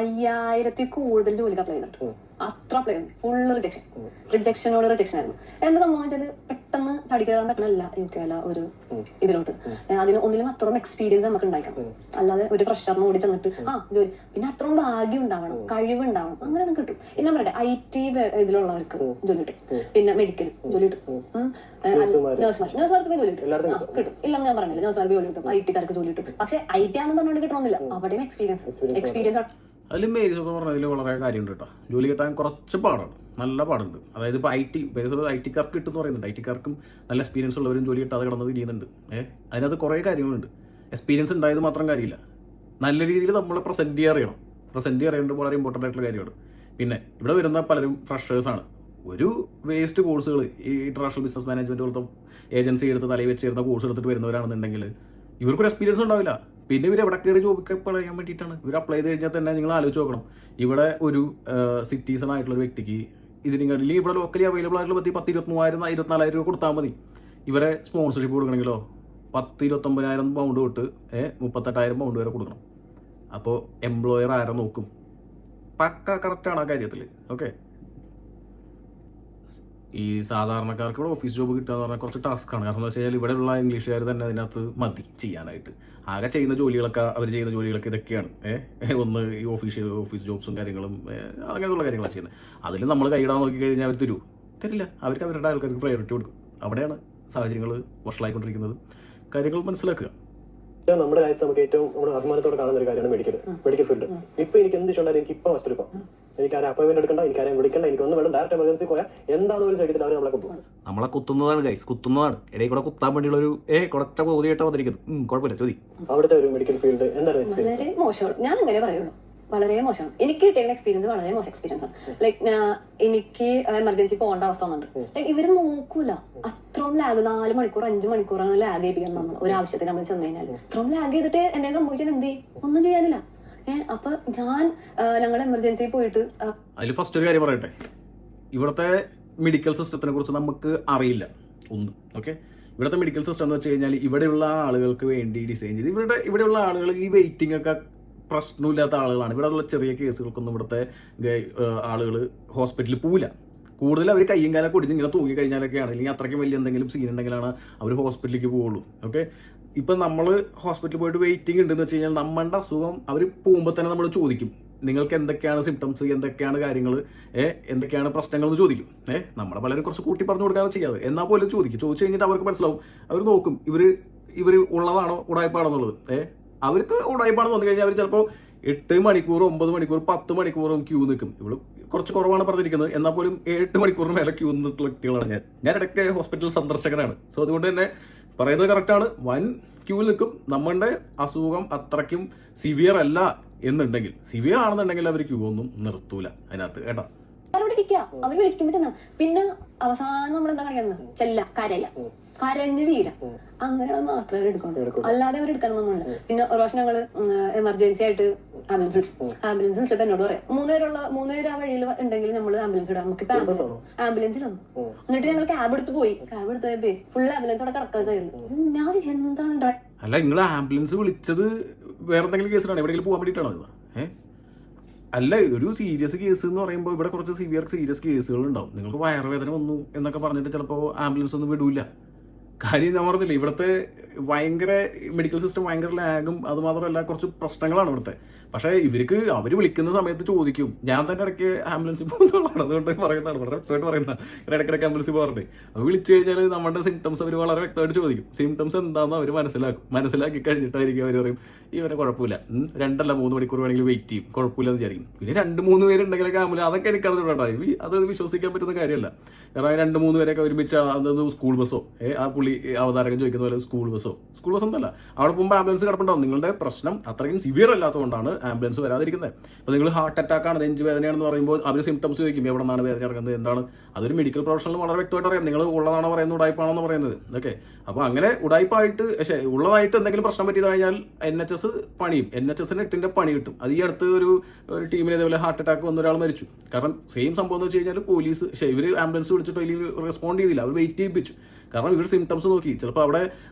5000 കൂടുതൽ ജോലിക്ക് അപ്ലൈ ചെയ്തിട്ടുണ്ട്. അത്ര അപ്ലൈ ചെയ്തു, ഫുള്ള് റിജക്ഷനോട് റിജക്ഷൻ ആയിരുന്നു. എന്താ സംഭവം വെച്ചാൽ പെട്ടെന്ന് ചടി കയറാൻ പറ്റണല്ല UK ഒരു ഇതിലോട്ട്. അതിന് ഒന്നിലും അത്രയും എക്സ്പീരിയൻസ് നമുക്ക് ഉണ്ടായിരിക്കണം. അല്ലാതെ ഒരു ഫ്രഷറിന് ഓടി ചെന്നിട്ട് ജോലി, പിന്നെ അത്രയും ഭാഗ്യം ഉണ്ടാവണം, കഴിവുണ്ടാവണം, അങ്ങനെയാണ് കിട്ടും. ഇനി ഞാൻ പറയട്ടെ, IT ഇതിലുള്ളവർക്ക് ജോലി കിട്ടും, പിന്നെ മെഡിക്കൽ ജോലി കിട്ടും, നേഴ്സുമാർക്ക് ജോലി കിട്ടും. ഇല്ലെന്ന് ഞാൻ പറഞ്ഞില്ല, നേഴ്സുമാർക്ക് ജോലി കിട്ടും, IT-കാർക്ക് ജോലി കിട്ടും. പക്ഷെ IT ആണെന്ന് പറഞ്ഞുകൊണ്ട് കിട്ടണമെന്നില്ല, അവിടെയും എക്സ്പീരിയൻസ്. അതിൽ മേരി സോസ പറഞ്ഞതിൽ വളരെ കാര്യമുണ്ട് കേട്ടോ. ജോലി കിട്ടാൻ കുറച്ച് പാടാണ്, നല്ല പാടുണ്ട്. അതായത് ഇപ്പോൾ IT-കാർക്ക് കിട്ടുമെന്ന് പറയുന്നുണ്ട്. IT-കാർക്കും നല്ല എക്സ്പീരിയൻസ് ഉള്ളവരും ജോലി കിട്ടാതെ കിടന്നത് ചെയ്യുന്നുണ്ട്. അതിനകത്ത് കുറേ കാര്യങ്ങളുണ്ട്. എക്സ്പീരിയൻസ് ഉണ്ടായത് മാത്രം കാര്യമില്ല, നല്ല രീതിയിൽ നമ്മളെ പ്രസൻറ്റ് ചെയ്യേണ്ടത് വളരെ ഇമ്പോർട്ടൻ്റ് ആയിട്ടുള്ള കാര്യമാണ്. പിന്നെ ഇവിടെ വരുന്ന പലരും ഫ്രഷേഴ്സാണ്. ഒരു വേസ്റ്റ് കോഴ്സുകൾ, ഈ ഇൻ്റർനാഷണൽ ബിസിനസ് മാനേജ്മെൻറ്റ് പോലത്തെ ഏജൻസി എടുത്ത് തലയിൽ വെച്ചിരുന്ന കോഴ്സ് എടുത്തിട്ട് വരുന്നവരാണെന്നുണ്ടെങ്കിൽ ഇവർക്കൊരു എക്സ്പീരിയൻസ് ഉണ്ടാവില്ല. പിന്നെ ഇവർ എവിടെ കയറി ജോബിക്ക് അപ്ലൈ ചെയ്യാൻ വേണ്ടിയിട്ടാണ്. ഇവർ അപ്ലൈ ചെയ്ത് കഴിഞ്ഞാൽ തന്നെ നിങ്ങൾ ആലോചിച്ച് നോക്കണം, ഇവിടെ ഒരു സിറ്റിസൺ ആയിട്ടുള്ളൊരു വ്യക്തിക്ക് ഇതിനെങ്കിൽ ഇവിടെ ലോക്കലി അവൈലബിൾ ആയിട്ടുള്ള 10,23,000 24,000 രൂപ കൊടുത്താൽ മതി. ഇവരെ സ്പോൺസർഷിപ്പ് കൊടുക്കണമെങ്കിലോ 10,29,000 പൗണ്ട് തൊട്ട് 38,000 പൗണ്ട് വരെ കൊടുക്കണം. അപ്പോൾ എംപ്ലോയർ ആരെ നോക്കും? പക്ക കറക്റ്റാണ് ആ കാര്യത്തിൽ. ഓക്കെ, ഈ സാധാരണക്കാർക്ക് ഇവിടെ ഓഫീസ് ജോബ് കിട്ടുക എന്ന് പറഞ്ഞാൽ കുറച്ച് ടാസ്ക്കാണ്. കാരണം എന്താ വെച്ച് കഴിഞ്ഞാൽ ഇവിടെയുള്ള ഇംഗ്ലീഷുകാർ തന്നെ അതിനകത്ത് മതി ചെയ്യാനായിട്ട്. ആകെ ചെയ്യുന്ന ജോലികളൊക്കെ അവർ ചെയ്യുന്ന ജോലികളൊക്കെ ഇതൊക്കെയാണ്. ഒന്ന് ഈ ഓഫീസ് ജോബ്സും കാര്യങ്ങളും അങ്ങനെയുള്ള കാര്യങ്ങളാണ് ചെയ്യുന്നത്. അതിൽ നമ്മൾ കൈയിടാൻ നോക്കിക്കഴിഞ്ഞാൽ അവർ തരില്ല. അവർക്ക് അവരുടെ ആൾക്കാർക്ക് പ്രയോറിറ്റി കൊടുക്കും. അവിടെയാണ് സാഹചര്യങ്ങൾ വഷളായിക്കൊണ്ടിരിക്കുന്നത്. കാര്യങ്ങൾ മനസ്സിലാക്കുക. നമ്മുടെ രാജ്യത്ത് നമുക്ക് ഏറ്റവും നമ്മുടെ അഭിമാനത്തോടെ കാണുന്ന ഒരു കാര്യമാണ് മെഡിക്കൽ ഫീൽഡ്. ഇപ്പൊ എനിക്ക് എന്ത് ഇഷ്ടമുണ്ടായാലും എനിക്ക് ഇപ്പൊ ഫസ്റ്റ് എടുക്കാം. എനിക്ക് ആരും അപ്പോയിന്റ്മെന്റ് എടുക്കണ്ട, എനിക്ക് ആരെയും വിളിക്കണ്ട, എനിക്കൊന്നും വേണം. ഡയറക്റ്റ് എമർജൻസി പോയാൽ എന്താണെന്ന് ഒരു ചോദിക്കത്തില്ല, അവർ നമ്മളെ കുത്തുന്നതാണ് ഗൈസ്, കുത്തുന്നതാണ്. ഇടയിൽ കൂടെ കുത്താൻ വേണ്ടിയുള്ള ഒരു കുറച്ച ബോധിയായിട്ട് വന്നിരിക്കുന്നു. കുഴപ്പമില്ല, ചോദി. അവിടുത്തെ ഒരു മെഡിക്കൽ ഫീൽഡ് എന്താണ് എക്സ്പീരിയൻസ്? വളരെ മോശമാണ്, ഞാൻ അങ്ങനെ പറയുള്ളൂ. വളരെ മോശമാണ്. എനിക്ക് കിട്ടിയ എക്സ്പീരിയൻസ് വളരെ മോശം എക്സ്പീരിയൻസ് ആണ്. ലൈക്ക് എനിക്ക് എമർജൻസി പോകേണ്ട അവസ്ഥ വന്നിട്ടുണ്ട്. ലൈക്ക് ഇവര് നോക്കൂല, അത്രയും ലാഗ് 4 മണിക്കൂർ 5 മണിക്കൂറാണ് ലാഗ് ചെയ്യിപ്പിക്കണം. നമ്മൾ ഒരു ആവശ്യത്തിന് നമ്മൾ ചെന്ന് കഴിഞ്ഞാൽ അത്രയും ലാഗ് ചെയ്തിട്ട് എന്തെങ്കിലും സംഭവിച്ചാൽ എന്ത് ചെയ്യും? ഒന്നും ചെയ്യാനില്ല. അപ്പൊ ഞങ്ങൾ എമർജൻസി പോയിട്ട് അതിൽ ഫസ്റ്റ് ഒരു കാര്യം പറയട്ടെ, ഇവിടുത്തെ മെഡിക്കൽ സിസ്റ്റത്തിനെ കുറിച്ച് നമുക്ക് അറിയില്ല ഒന്നും. ഓക്കെ, ഇവിടുത്തെ മെഡിക്കൽ സിസ്റ്റം എന്ന് വെച്ച് കഴിഞ്ഞാൽ ഇവിടെയുള്ള ആളുകൾക്ക് വേണ്ടി ഡിസൈൻ ചെയ്ത് ഇവിടെയുള്ള ആളുകൾ ഈ വെയിറ്റിംഗ് ഒക്കെ പ്രശ്നമില്ലാത്ത ആളുകളാണ്. ഇവിടെയുള്ള ചെറിയ കേസുകൾക്കൊന്നും ഇവിടുത്തെ ആളുകൾ ഹോസ്പിറ്റലിൽ പോവില്ല. കൂടുതൽ അവർ കയ്യും കാലൊക്കെ ഒടിഞ്ഞ് ഇങ്ങനെ തൂങ്ങി കഴിഞ്ഞാലൊക്കെയാണ്, അല്ലെങ്കിൽ അത്രയ്ക്കും വലിയ എന്തെങ്കിലും സീൻ ഉണ്ടെങ്കിലാണ് അവർ ഹോസ്പിറ്റലിലേക്ക് പോവുള്ളൂ. ഓക്കെ, ഇപ്പം നമ്മൾ ഹോസ്പിറ്റലിൽ പോയിട്ട് വെയിറ്റിംഗ് ഉണ്ടെന്ന് വെച്ച് കഴിഞ്ഞാൽ നമ്മുടെ അസുഖം അവർ പോകുമ്പോൾ തന്നെ നമ്മൾ ചോദിക്കും, നിങ്ങൾക്ക് എന്തൊക്കെയാണ് സിംറ്റംസ്, എന്തൊക്കെയാണ് കാര്യങ്ങൾ, എന്തൊക്കെയാണ് പ്രശ്നങ്ങൾ എന്ന് ചോദിക്കും. നമ്മളെ പലരും കുറച്ച് കൂട്ടി പറഞ്ഞു കൊടുക്കാതെ ചെയ്യാതെ എന്നാൽ പോലും ചോദിക്കും. ചോദിച്ചു കഴിഞ്ഞിട്ട് അവർക്ക് മനസ്സിലാവും, അവർ നോക്കും ഇവർ ഉള്ളതാണോ ഉടായ്പാണോ എന്നുള്ളത്. അവർക്ക് ഉടായ്പാണെന്ന് തോന്നി കഴിഞ്ഞാൽ അവർ ചിലപ്പോൾ 8 മണിക്കൂർ 9 മണിക്കൂർ 10 മണിക്കൂറും ക്യൂ നിൽക്കും. ഇവിടെ കുറച്ച് കുറവാണ് പറഞ്ഞിരിക്കുന്നത്, എന്നാൽ പോലും 8 മണിക്കൂറിന് മേലെ ക്യൂ നിന്നിട്ടുള്ള വ്യക്തികളാണ് ഞാൻ ഇടയ്ക്ക് ഹോസ്പിറ്റൽ സന്ദർശകനാണ്. സോ അതുകൊണ്ട് തന്നെ പറയുന്നത് കറക്റ്റാണ്. വൻ ക്യൂ നിൽക്കും. നമ്മളുടെ അസുഖം അത്രയ്ക്കും സിവിയർ അല്ല എന്നുണ്ടെങ്കിൽ, സിവിയർ ആണെന്നുണ്ടെങ്കിൽ അവർ ക്യൂ ഒന്നും നിർത്തൂല അതിനകത്ത് കേട്ടോ. അവരോട് ഇരിക്കുക, അവർ വിളിക്കുമ്പോ തന്നെ. പിന്നെ അവസാനം നമ്മൾ എന്താ കാണിക്കുന്നത്, കരഞ്ഞ് വീര അങ്ങനെ മാത്രമേ എടുക്കുള്ളൂ, അല്ലാതെ അവർ എടുക്കണം നമ്മളില്ല. പിന്നെ ഒരു പ്രാവശ്യം ഞങ്ങള് എമർജൻസി ആയിട്ട് ആംബുലൻസ് വിളിച്ചപ്പോ എന്നോട് പറയാം, 3 പേര് ആ വഴിയിൽ ഉണ്ടെങ്കിൽ നമ്മൾ ആംബുലൻസ് ഇടാം, നമുക്ക് ആംബുലൻസിൽ വന്നു. എന്നിട്ട് ഞങ്ങൾ ക്യാബ് എടുത്ത് പോയപ്പോ ഫുൾ ആംബുലൻസ് അവിടെ കിടക്കാൻ ചെയ്യുള്ളൂ. ഞാൻ എന്താണ് അല്ല, നിങ്ങൾ ആംബുലൻസ് വിളിച്ചത് വേറെ എന്തെങ്കിലും കേസിലാണ്, എവിടെയെങ്കിലും പോകാൻ വേണ്ടിയിട്ടാണോ? അല്ല, ഒരു സീരിയസ് കേസ് എന്ന് പറയുമ്പോൾ ഇവിടെ കുറച്ച് സീരിയസ് കേസുകൾ ഉണ്ടാവും. നിങ്ങൾക്ക് വയറുവേദന വന്നു എന്നൊക്കെ പറഞ്ഞിട്ട് ചിലപ്പോൾ ആംബുലൻസ് ഒന്നും വിടൂല. കാര്യം ഞാൻ പറഞ്ഞില്ല, ഇവിടുത്തെ ഭയങ്കര മെഡിക്കൽ സിസ്റ്റം ഭയങ്കര ലാഗും അതുമാത്രമല്ല കുറച്ച് പ്രശ്നങ്ങളാണ് ഇവിടുത്തെ. പക്ഷേ ഇവർക്ക് അവർ വിളിക്കുന്ന സമയത്ത് ചോദിക്കും. ഞാൻ തന്നെ ഇടയ്ക്ക് ആംബുലൻസിൽ പോകുന്നതാണ്, അതുകൊണ്ട് പറയുന്നതാണ്, വളരെ വ്യക്തമായിട്ട് പറയുന്നത്. ഇടയ്ക്കിടയ്ക്ക് ആംബുലൻസിൽ പോകാറുണ്ട്. അത് വിളിച്ചു കഴിഞ്ഞാൽ നമ്മുടെ സിംറ്റംസ് അവർ വളരെ വ്യക്തമായിട്ട് ചോദിക്കും. സിംറ്റംസ് എന്താണെന്ന് അവർ മനസ്സിലാക്കി കഴിഞ്ഞിട്ടായിരിക്കും അവർ പറയും ഇവരെ കുഴപ്പമില്ല, 2 അല്ല 3 മണിക്കൂർ വേണമെങ്കിൽ വെയിറ്റ് ചെയ്യും, കുഴപ്പമില്ലെന്ന് വിചാരിക്കും. പിന്നെ 2-3 പേരുണ്ടെങ്കിലൊക്കെ ആംബുലൻസ്, അതൊക്കെ എനിക്കറിഞ്ഞിട്ടുണ്ടോ, അത് വിശ്വസിക്കാൻ പറ്റുന്ന കാര്യമല്ല. കാരണം 2-3 പേരൊക്കെ ഒരുമിച്ച് അതൊന്ന് സ്കൂൾ ബസ്സോ, ആ പുള്ളി അവതാരകൻ ചോദിക്കുന്ന പോലെ സ്കൂൾ ബസ് ഒന്നല്ല, അവിടെ പോകുമ്പോൾ ആംബുലൻസ് കിടപ്പുണ്ടാവും. നിങ്ങളുടെ പ്രശ്നം അത്രയും സിവിയർ അല്ലാത്തതുകൊണ്ടാണ് ആംബുലൻസ് വരാതിരിക്കുന്നത്. ഇപ്പോൾ നിങ്ങൾ ഹാർട്ട് അറ്റാക്ക് ആണ്, നെഞ്ച് വേദനയാണെന്ന് പറയുമ്പോൾ അവർ സിംറ്റംസ് ചോദിക്കും, എവിടെ നിന്നാണ് വേദന ഇറങ്ങുന്നത്, എന്താണ്. അതൊരു മെഡിക്കൽ പ്രൊഫഷണൽ വളരെ വ്യക്തമായിട്ട് അറിയാം, നിങ്ങൾ ഉള്ളതാണോ പറയുന്നത് ഉടായ്പാണെന്ന് പറയുന്നത്. ഓക്കെ, അപ്പോൾ അങ്ങനെ ഉടായ്പായിട്ട് ഉള്ളതായിട്ട് എന്തെങ്കിലും പ്രശ്നം പറ്റി കഴിഞ്ഞാൽ NHS പണിയും, NHSന് 8ന്റെ പണി കിട്ടും. അത് ഈ അടുത്ത് ഒരു ടീമിന് ഇതേപോലെ ഹാർട്ട് അറ്റാക്ക് വന്ന ഒരാൾ മരിച്ചു. കാരണം സെയിം സംഭവം എന്ന് വെച്ച് കഴിഞ്ഞാൽ പോലീസ് ഇവർ ആംബുലൻസ് വിളിച്ചിട്ട് അതിൽ റെസ്പോണ്ട് ചെയ്തില്ല, അവർ വെയിറ്റ് ചെയ്യിപ്പിച്ചു. കാരണം ഇവർ സിംറ്റംസ് നോക്കി. ചിലപ്പോൾ അവിടെ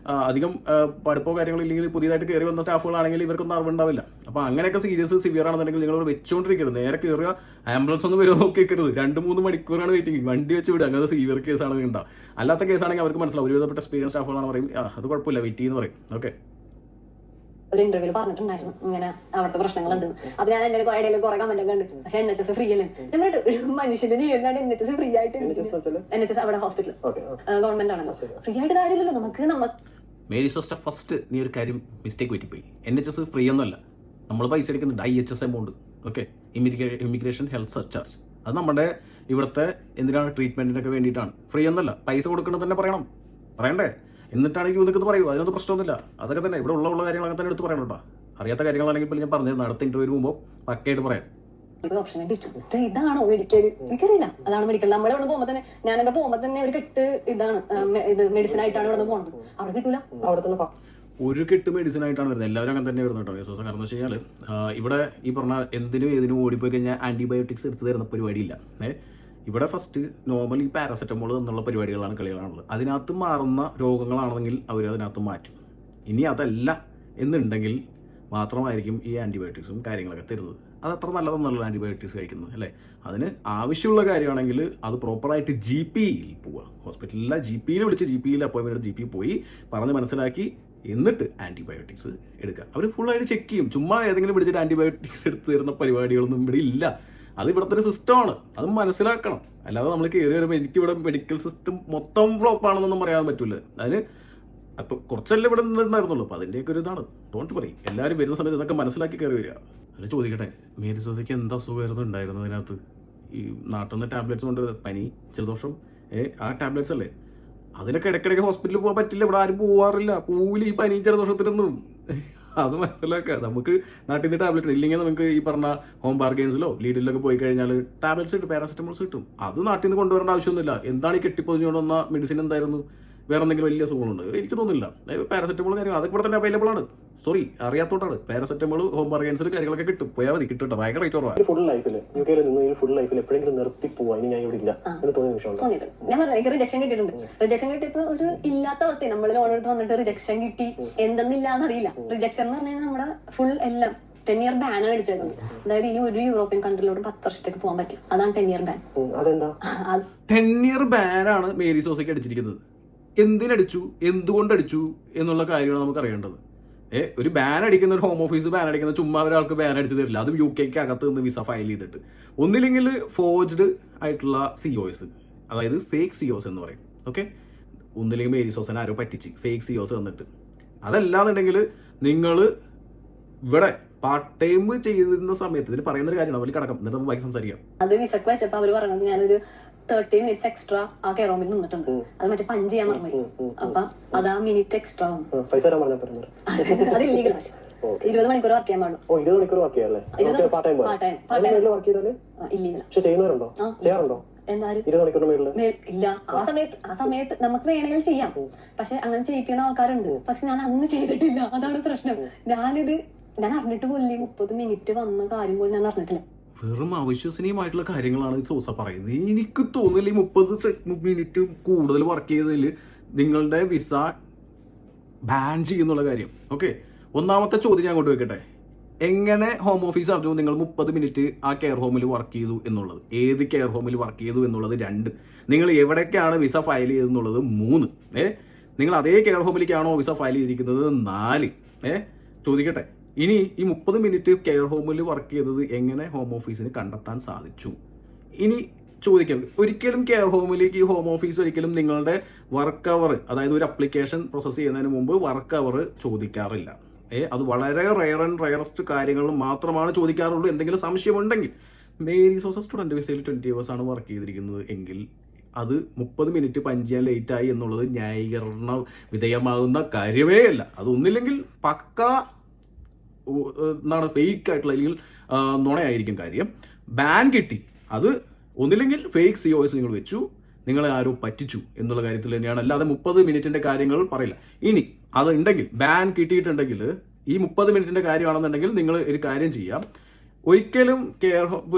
അധികം പഠിപ്പോ കാര്യങ്ങളോ ഇല്ലെങ്കിൽ പുതിയതായിട്ട് കയറി വന്ന സ്റ്റാഫുകളാണെങ്കിൽ ഇവർക്കൊന്നും അറിവുണ്ടാവില്ല. അപ്പോൾ അങ്ങനെയൊക്കെ സിവിയർ ആണെന്നുണ്ടെങ്കിൽ നിങ്ങൾ വെച്ചുകൊണ്ടിരിക്കരുത്. നേരെ കയറുക, ആംബുലൻസ് ഒന്നും വരുമോ നോക്കിക്കരുത്. 2-3 മണിക്കൂറാണ് വെയിറ്റിംഗ്, വണ്ടി വെച്ച് വിടുക. അങ്ങനത്തെ സിവിയർ കേസാണ് ഉണ്ടാവും. അല്ലാത്ത കേസാണെങ്കിൽ അവർക്ക് മനസ്സിലാവും. ഒരുവിധപ്പെട്ട എക്സ്പീരിയൻസ് സ്റ്റാഫുകളാണ് പറയും അത് കുഴപ്പമില്ല, വെയിറ്റ് ചെയ്യുന്ന പറയും. ഓക്കെ, ഒരു ഇന്റർവ്യൂല് പറഞ്ഞിട്ടുണ്ടായിരുന്നു ഇങ്ങനെ അവിടുത്തെ പ്രശ്നങ്ങളുണ്ട്. അപ്പൊ ഞാൻ എന്റെ ഇടയിൽ കുറെ കമന്റ് ഒക്കെ ഉണ്ട്. പക്ഷെ NHS ഫ്രീ അല്ലേ, നമ്മുടെ ഒരു മനുഷ്യന്റെ ജീവനാണ് NHS ഫ്രീ ആയിട്ട്. NHS അവിടെ ഹോസ്പിറ്റൽ ഗവൺമെന്റ് ആണല്ലോ, ഫ്രീ ആയിട്ട് കാര്യമില്ലല്ലോ നമുക്ക്. മേരി സിസ്റ്റർ, ഫസ്റ്റ് നീ ഒരു കാര്യം മിസ്റ്റേക്ക് പറ്റിപ്പോയി. NHS ഫ്രീ ഒന്നുമല്ല, നമ്മൾ പൈസ എടുക്കുന്നുണ്ട് IHS amount. Okay, immigration health surcharge, അത് നമ്മുടെ ഇവിടുത്തെ എന്തിനാണ് ട്രീറ്റ്മെന്റിനൊക്കെ വേണ്ടിയിട്ടാണ്. ഫ്രീ ഒന്നല്ല, പൈസ കൊടുക്കണം തന്നെ പറയണ്ടേ. എന്നിട്ടാണ് ക്യൂ നിൽക്കുന്നത് പറയൂ, അതിനൊന്നും പ്രശ്നമൊന്നുമില്ല. അതൊക്കെ തന്നെ ഇവിടെ ഉള്ള കാര്യങ്ങളൊക്കെ തന്നെ എടുത്ത് പറയണം കേട്ടോ. അറിയാത്ത കാര്യങ്ങളാണെങ്കിൽ ഇപ്പോൾ ഞാൻ പറഞ്ഞത് അടുത്ത ഇന്റർവ്യൂ പോകുമ്പോൾ പക്കയായിട്ട് പറയാം. ഇതാണോ മെഡിക്കൽ, എനിക്കറിയില്ല. അതാണ് മെഡിക്കൽ. നമ്മളെ ഇവിടെ പോകുമ്പോ തന്നെ, ഞാനൊക്കെ പോകുമ്പോ തന്നെ ഒരു കെട്ട് ഇതാണ് മെഡിസിൻ ആയിട്ടാണ് ഇവിടെ പോകുന്നത്. അവിടെ കിട്ടൂല, അവിടെ തന്നെ ഒരു കെട്ട് മെഡിസിൻ ആയിട്ടാണ് വരുന്നത്. എല്ലാവരും അങ്ങനെ തന്നെ വരുന്നത് കേട്ടോ. കാരണം എന്ന് വെച്ച് കഴിഞ്ഞാൽ ഇവിടെ ഈ പറഞ്ഞ ഏതിനും ഓടിപ്പോയി കഴിഞ്ഞാൽ ആന്റിബയോട്ടിക്സ് എടുത്ത് തരുന്ന പരിപാടിയില്ല. ഇവിടെ ഫസ്റ്റ് നോർമലി പാരസെറ്റമോൾ എന്നുള്ള പരിപാടികളാണ്, കളികളാണുള്ളത്. അതിനകത്ത് മാറുന്ന രോഗങ്ങളാണെങ്കിൽ അവർ അതിനകത്ത് മാറ്റും. ഇനി അതല്ല എന്നുണ്ടെങ്കിൽ മാത്രമായിരിക്കും ഈ ആൻറ്റിബയോട്ടിക്സും കാര്യങ്ങളൊക്കെ തരുന്നത്. അത് അത്ര നല്ലതൊന്നുമല്ല ആൻറ്റിബയോട്ടിക്സ് കഴിക്കുന്നത്, അല്ലേ. അതിന് ആവശ്യമുള്ള കാര്യമാണെങ്കിൽ അത് പ്രോപ്പറായിട്ട് GPയിൽ പോവുക. ഹോസ്പിറ്റലിലെ GPയിൽ വിളിച്ച് GPയിൽ അപ്പോയിൻമെൻറ്റ് GP പോയി പറഞ്ഞ് മനസ്സിലാക്കി എന്നിട്ട് ആൻറ്റിബയോട്ടിക്സ് എടുക്കുക. അവർ ഫുള്ളായിട്ട് ചെക്ക് ചെയ്യും. ചുമ്മാ ഏതെങ്കിലും പിടിച്ചിട്ട് ആൻറ്റിബയോട്ടിക്സ് എടുത്ത് തരുന്ന പരിപാടികളൊന്നും ഇവിടെ ഇല്ല. അത് ഇവിടുത്തെ ഒരു സിസ്റ്റമാണ്, അത് മനസ്സിലാക്കണം. അല്ലാതെ നമ്മൾ കയറി വരുമ്പോൾ എനിക്കിവിടെ മെഡിക്കൽ സിസ്റ്റം മൊത്തം ഫ്ലോപ്പാണെന്നൊന്നും പറയാൻ പറ്റില്ല. അതിന് അപ്പോൾ കുറച്ചല്ലേ ഇവിടെ നിന്നിരുന്നുള്ളൂ. അപ്പോൾ അതിൻ്റെയൊക്കെ ഒരു ഇതാണ്. ഡോണ്ട് പറയും, എല്ലാവരും വരുന്ന സമയത്ത് ഇതൊക്കെ മനസ്സിലാക്കി കയറി വരിക. അല്ല, ചോദിക്കട്ടെ, മേരി സോസയ്ക്ക് എന്താ അസുഖമായിരുന്നു ഉണ്ടായിരുന്നു അതിനകത്ത്? ഈ നാട്ടിൽ നിന്ന് ടാബ്ലറ്റ്സ് കൊണ്ട് പനി, ജലദോഷം, ആ ടാബ്ലറ്റ്സ് അല്ലേ. അതിനൊക്കെ ഇടയ്ക്കിടയ്ക്ക് ഹോസ്പിറ്റലിൽ പോകാൻ പറ്റില്ല. ഇവിടെ ആരും പോവാറില്ല, പോവില്ല ഈ പനി ജലദോഷത്തിനൊന്നും. അത് മനസ്സിലാക്കുക. നമുക്ക് നാട്ടിൽ നിന്ന് ടാബ്ലറ്റ് ഇല്ലെങ്കിൽ നമുക്ക് ഈ പറഞ്ഞ ഹോം ബാർഗെയിൻസിലോ ലീഡിലൊക്കെ പോയി കഴിഞ്ഞാൽ ടാബ്ലറ്റ്സ് കിട്ടും, പാരാസെറ്റമോൾസ് കിട്ടും. അത് നാട്ടിൽ നിന്ന് കൊണ്ടുവരേണ്ട ആവശ്യമൊന്നുമില്ല. എന്താണ് ഈ കെട്ടിപ്പൊതിഞ്ഞുകൊണ്ട് വന്ന മെഡിസിൻ എന്തായിരുന്നു? വേറെ എന്തെങ്കിലും വലിയ സുഖങ്ങളുണ്ട് എനിക്ക് തോന്നുന്നില്ല. പാരസെറ്റമോൾ കാര്യങ്ങൾ അതൊക്കെ ഇവിടെ തന്നെ അവൈലബിൾ ആണ്. സോറി അറിയാത്തോട്ടാണ്. പാരസെറ്റമോൾ ഹോം ബാർഗൻസിൽ കാര്യങ്ങളൊക്കെ കിട്ടും. പോയാൽ മതി, കിട്ടും. ഭയങ്കര റേറ്റ് കുറവാണ്. ഫുൾ ലൈഫിൽ UK നിന്ന് ഫുൾ ലൈഫിൽ എപ്പോഴെങ്കിലും നിർത്തി പോവാ ഇനി ഞാൻ ഇവിടെ ഇല്ല എന്ന് തോന്നിയ നിമിഷമുണ്ട്. ഞാൻ പറഞ്ഞു എനിക്ക് റിജക്ഷൻ കിട്ടിയിട്ടുണ്ട്. റിജക്ഷൻ കിട്ടിയപ്പോ ഒരു ഇല്ലാത്ത അവസ്ഥ നമ്മൾ ലോൺ എടുത്ത് വന്നിട്ട് റിജക്ഷൻ കിട്ടി എന്തെന്നില്ലാന്ന് അറിയില്ല. റിജക്ഷൻ എന്ന് പറഞ്ഞാൽ നമ്മുടെ ഫുൾ എല്ലാം 10 year ബാൻ അടിച്ചേക്കുന്നത്. അതായത് ഇനി ഒരു യൂറോപ്യൻ കൺട്രിയിലോട്ട് 10 വർഷത്തേക്ക് പോകാൻ പറ്റില്ല. അതാണ് 10 year ബാൻ. അതെന്താ 10 year ബാനാണ് മേരി സോസയ്ക്ക് അടിച്ചിരിക്കുന്നത്. എന്തിനടിച്ചു, എന്തുകൊണ്ടടിച്ചു എന്നുള്ള കാര്യമാണ് നമുക്ക് അറിയേണ്ടത്. ഒരു ബാൻ അടിക്കുന്ന, ഒരു ഹോം ഓഫീസ് ബാൻ അടിക്കുന്ന ചുമ്മാ ഒരാൾക്ക് ബാൻ അടിച്ചു തരില്ല. അതും UK അകത്ത് നിന്ന് വിസ ഫയൽ ചെയ്തിട്ട്. ഒന്നില്ലെങ്കിൽ ഫോർജ്ഡ് ആയിട്ടുള്ള COS, അതായത് ഫേക്ക് COS എന്ന് പറയും. ഓക്കെ, ഒന്നില്ലെങ്കിൽ മേരി സോസനെ ആരോ പറ്റിച്ച് ഫേക്ക് COS തന്നിട്ട്. അതല്ലാന്നുണ്ടെങ്കിൽ നിങ്ങൾ ഇവിടെ പാർട്ട് ടൈം ചെയ്തിരുന്ന സമയത്ത് ഇതിൽ പറയുന്ന ഒരു കാര്യമാണ്. വലിയ കടക്കം എന്നിട്ട് നമുക്ക് ബാക്കി സംസാരിക്കാം. അത് വിസക്ക് വെച്ചപ്പോ അവര് പറഞ്ഞത് ഞാനൊരു 30 minutes എക്സ്ട്രാ ആ കെയർ റൂമിൽ നിന്നിട്ടുണ്ട്. അത് മറ്റേ പഞ്ച് ചെയ്യാൻ പറഞ്ഞു. അപ്പൊ അതാ മിനിറ്റ് എക്സ്ട്രാ വന്നു. പൈസ തരാൻ പറഞ്ഞാൽ അത് ഇല്ലീഗൽ. പക്ഷെ 20 മണിക്കൂർ വർക്ക് ചെയ്യാൻ പാടുള്ളൂ. 20 മണിക്കൂർ വർക്ക് ചെയ്യാല്ലേ? പാർട്ട് ടൈം വർക്ക് ചെയ്താലേ ഇല്ലീഗൽ. പക്ഷെ ചെയ്യുന്നവരുണ്ടോ? ചെയ്യാറുണ്ടോ? എന്തായാലും 20 മണിക്കൂറിന് മേളില് ഇല്ല. ആ സമയത്ത് നമുക്ക് വേണമെങ്കിൽ ചെയ്യാം. പക്ഷെ അങ്ങനെ ചെയ്യിക്കുന്ന ആൾക്കാരുണ്ട്. പക്ഷെ ഞാൻ അന്ന് ചെയ്തിട്ടില്ല. അതാണ് പ്രശ്നം. ഞാൻ അറിഞ്ഞിട്ട് പോലും 30 മിനിറ്റ് വന്ന കാര്യം പോലും ഞാൻ അറിഞ്ഞിട്ടില്ല. വെറും അവിശ്വസനീയമായിട്ടുള്ള കാര്യങ്ങളാണ് ഈ സോസ പറയുന്നത്. എനിക്ക് തോന്നില്ല ഈ 30 മിനിറ്റ് കൂടുതൽ വർക്ക് ചെയ്തതിൽ നിങ്ങളുടെ വിസ ബാൻ ചെയ്യുന്നുള്ള കാര്യം. ഓക്കെ, ഒന്നാമത്തെ ചോദ്യം ഞാൻ കൊണ്ടുവയ്ക്കട്ടെ. എങ്ങനെ ഹോം ഓഫീസ് അറിഞ്ഞു നിങ്ങൾ 30 മിനിറ്റ് ആ കെയർ ഹോമിൽ വർക്ക് ചെയ്തു എന്നുള്ളത്? ഏത് കെയർ ഹോമിൽ വർക്ക് ചെയ്തു എന്നുള്ളത് 2. നിങ്ങൾ എവിടേക്കാണ് വിസ ഫയൽ ചെയ്തെന്നുള്ളത് 3. നിങ്ങൾ അതേ കെയർ ഹോമിലേക്കാണോ വിസ ഫയൽ ചെയ്തിരിക്കുന്നത്? 4. ചോദിക്കട്ടെ, ഇനി ഈ 30 മിനിറ്റ് കെയർ ഹോമിൽ വർക്ക് ചെയ്തത് എങ്ങനെ ഹോം ഓഫീസിന് കണ്ടെത്താൻ സാധിച്ചു? ഇനി ചോദിക്കാം, ഒരിക്കലും കെയർ ഹോമിലേക്ക് ഈ ഹോം ഓഫീസ് ഒരിക്കലും നിങ്ങളുടെ വർക്ക് അവർ, അതായത് ഒരു അപ്ലിക്കേഷൻ പ്രോസസ്സ് ചെയ്യുന്നതിന് മുമ്പ് വർക്ക് അവർ ചോദിക്കാറില്ല. അത് വളരെ റയറസ്റ്റ് കാര്യങ്ങൾ മാത്രമാണ് ചോദിക്കാറുള്ളൂ. എന്തെങ്കിലും സംശയമുണ്ടെങ്കിൽ മേരി സോസ സ്റ്റുഡൻറ് വിസയിൽ 20 hours ആണ് വർക്ക് ചെയ്തിരിക്കുന്നത് എങ്കിൽ അത് 30 മിനിറ്റ് പഞ്ച് ചെയ്യാൻ ലേറ്റായി എന്നുള്ളത് ന്യായീകരണ വിധേയമാകുന്ന കാര്യമേ അല്ല. അതൊന്നില്ലെങ്കിൽ പക്ക എന്താണ് ഫേക്ക് ആയിട്ടുള്ള, അല്ലെങ്കിൽ നുണയായിരിക്കും കാര്യം. ബാൻ കിട്ടി, അത് ഒന്നില്ലെങ്കിൽ ഫേക്ക് COS നിങ്ങൾ വെച്ചു, നിങ്ങളെ ആരോ പറ്റിച്ചു എന്നുള്ള കാര്യത്തിൽ തന്നെയാണ്. അല്ലാതെ 30 മിനിറ്റിന്റെ കാര്യങ്ങൾ പറയില്ല. ഇനി അത് ഉണ്ടെങ്കിൽ, ബാൻ കിട്ടിയിട്ടുണ്ടെങ്കിൽ, ഈ 30 മിനിറ്റിന്റെ കാര്യമാണെന്നുണ്ടെങ്കിൽ നിങ്ങൾ ഒരു കാര്യം ചെയ്യാം. ഒരിക്കലും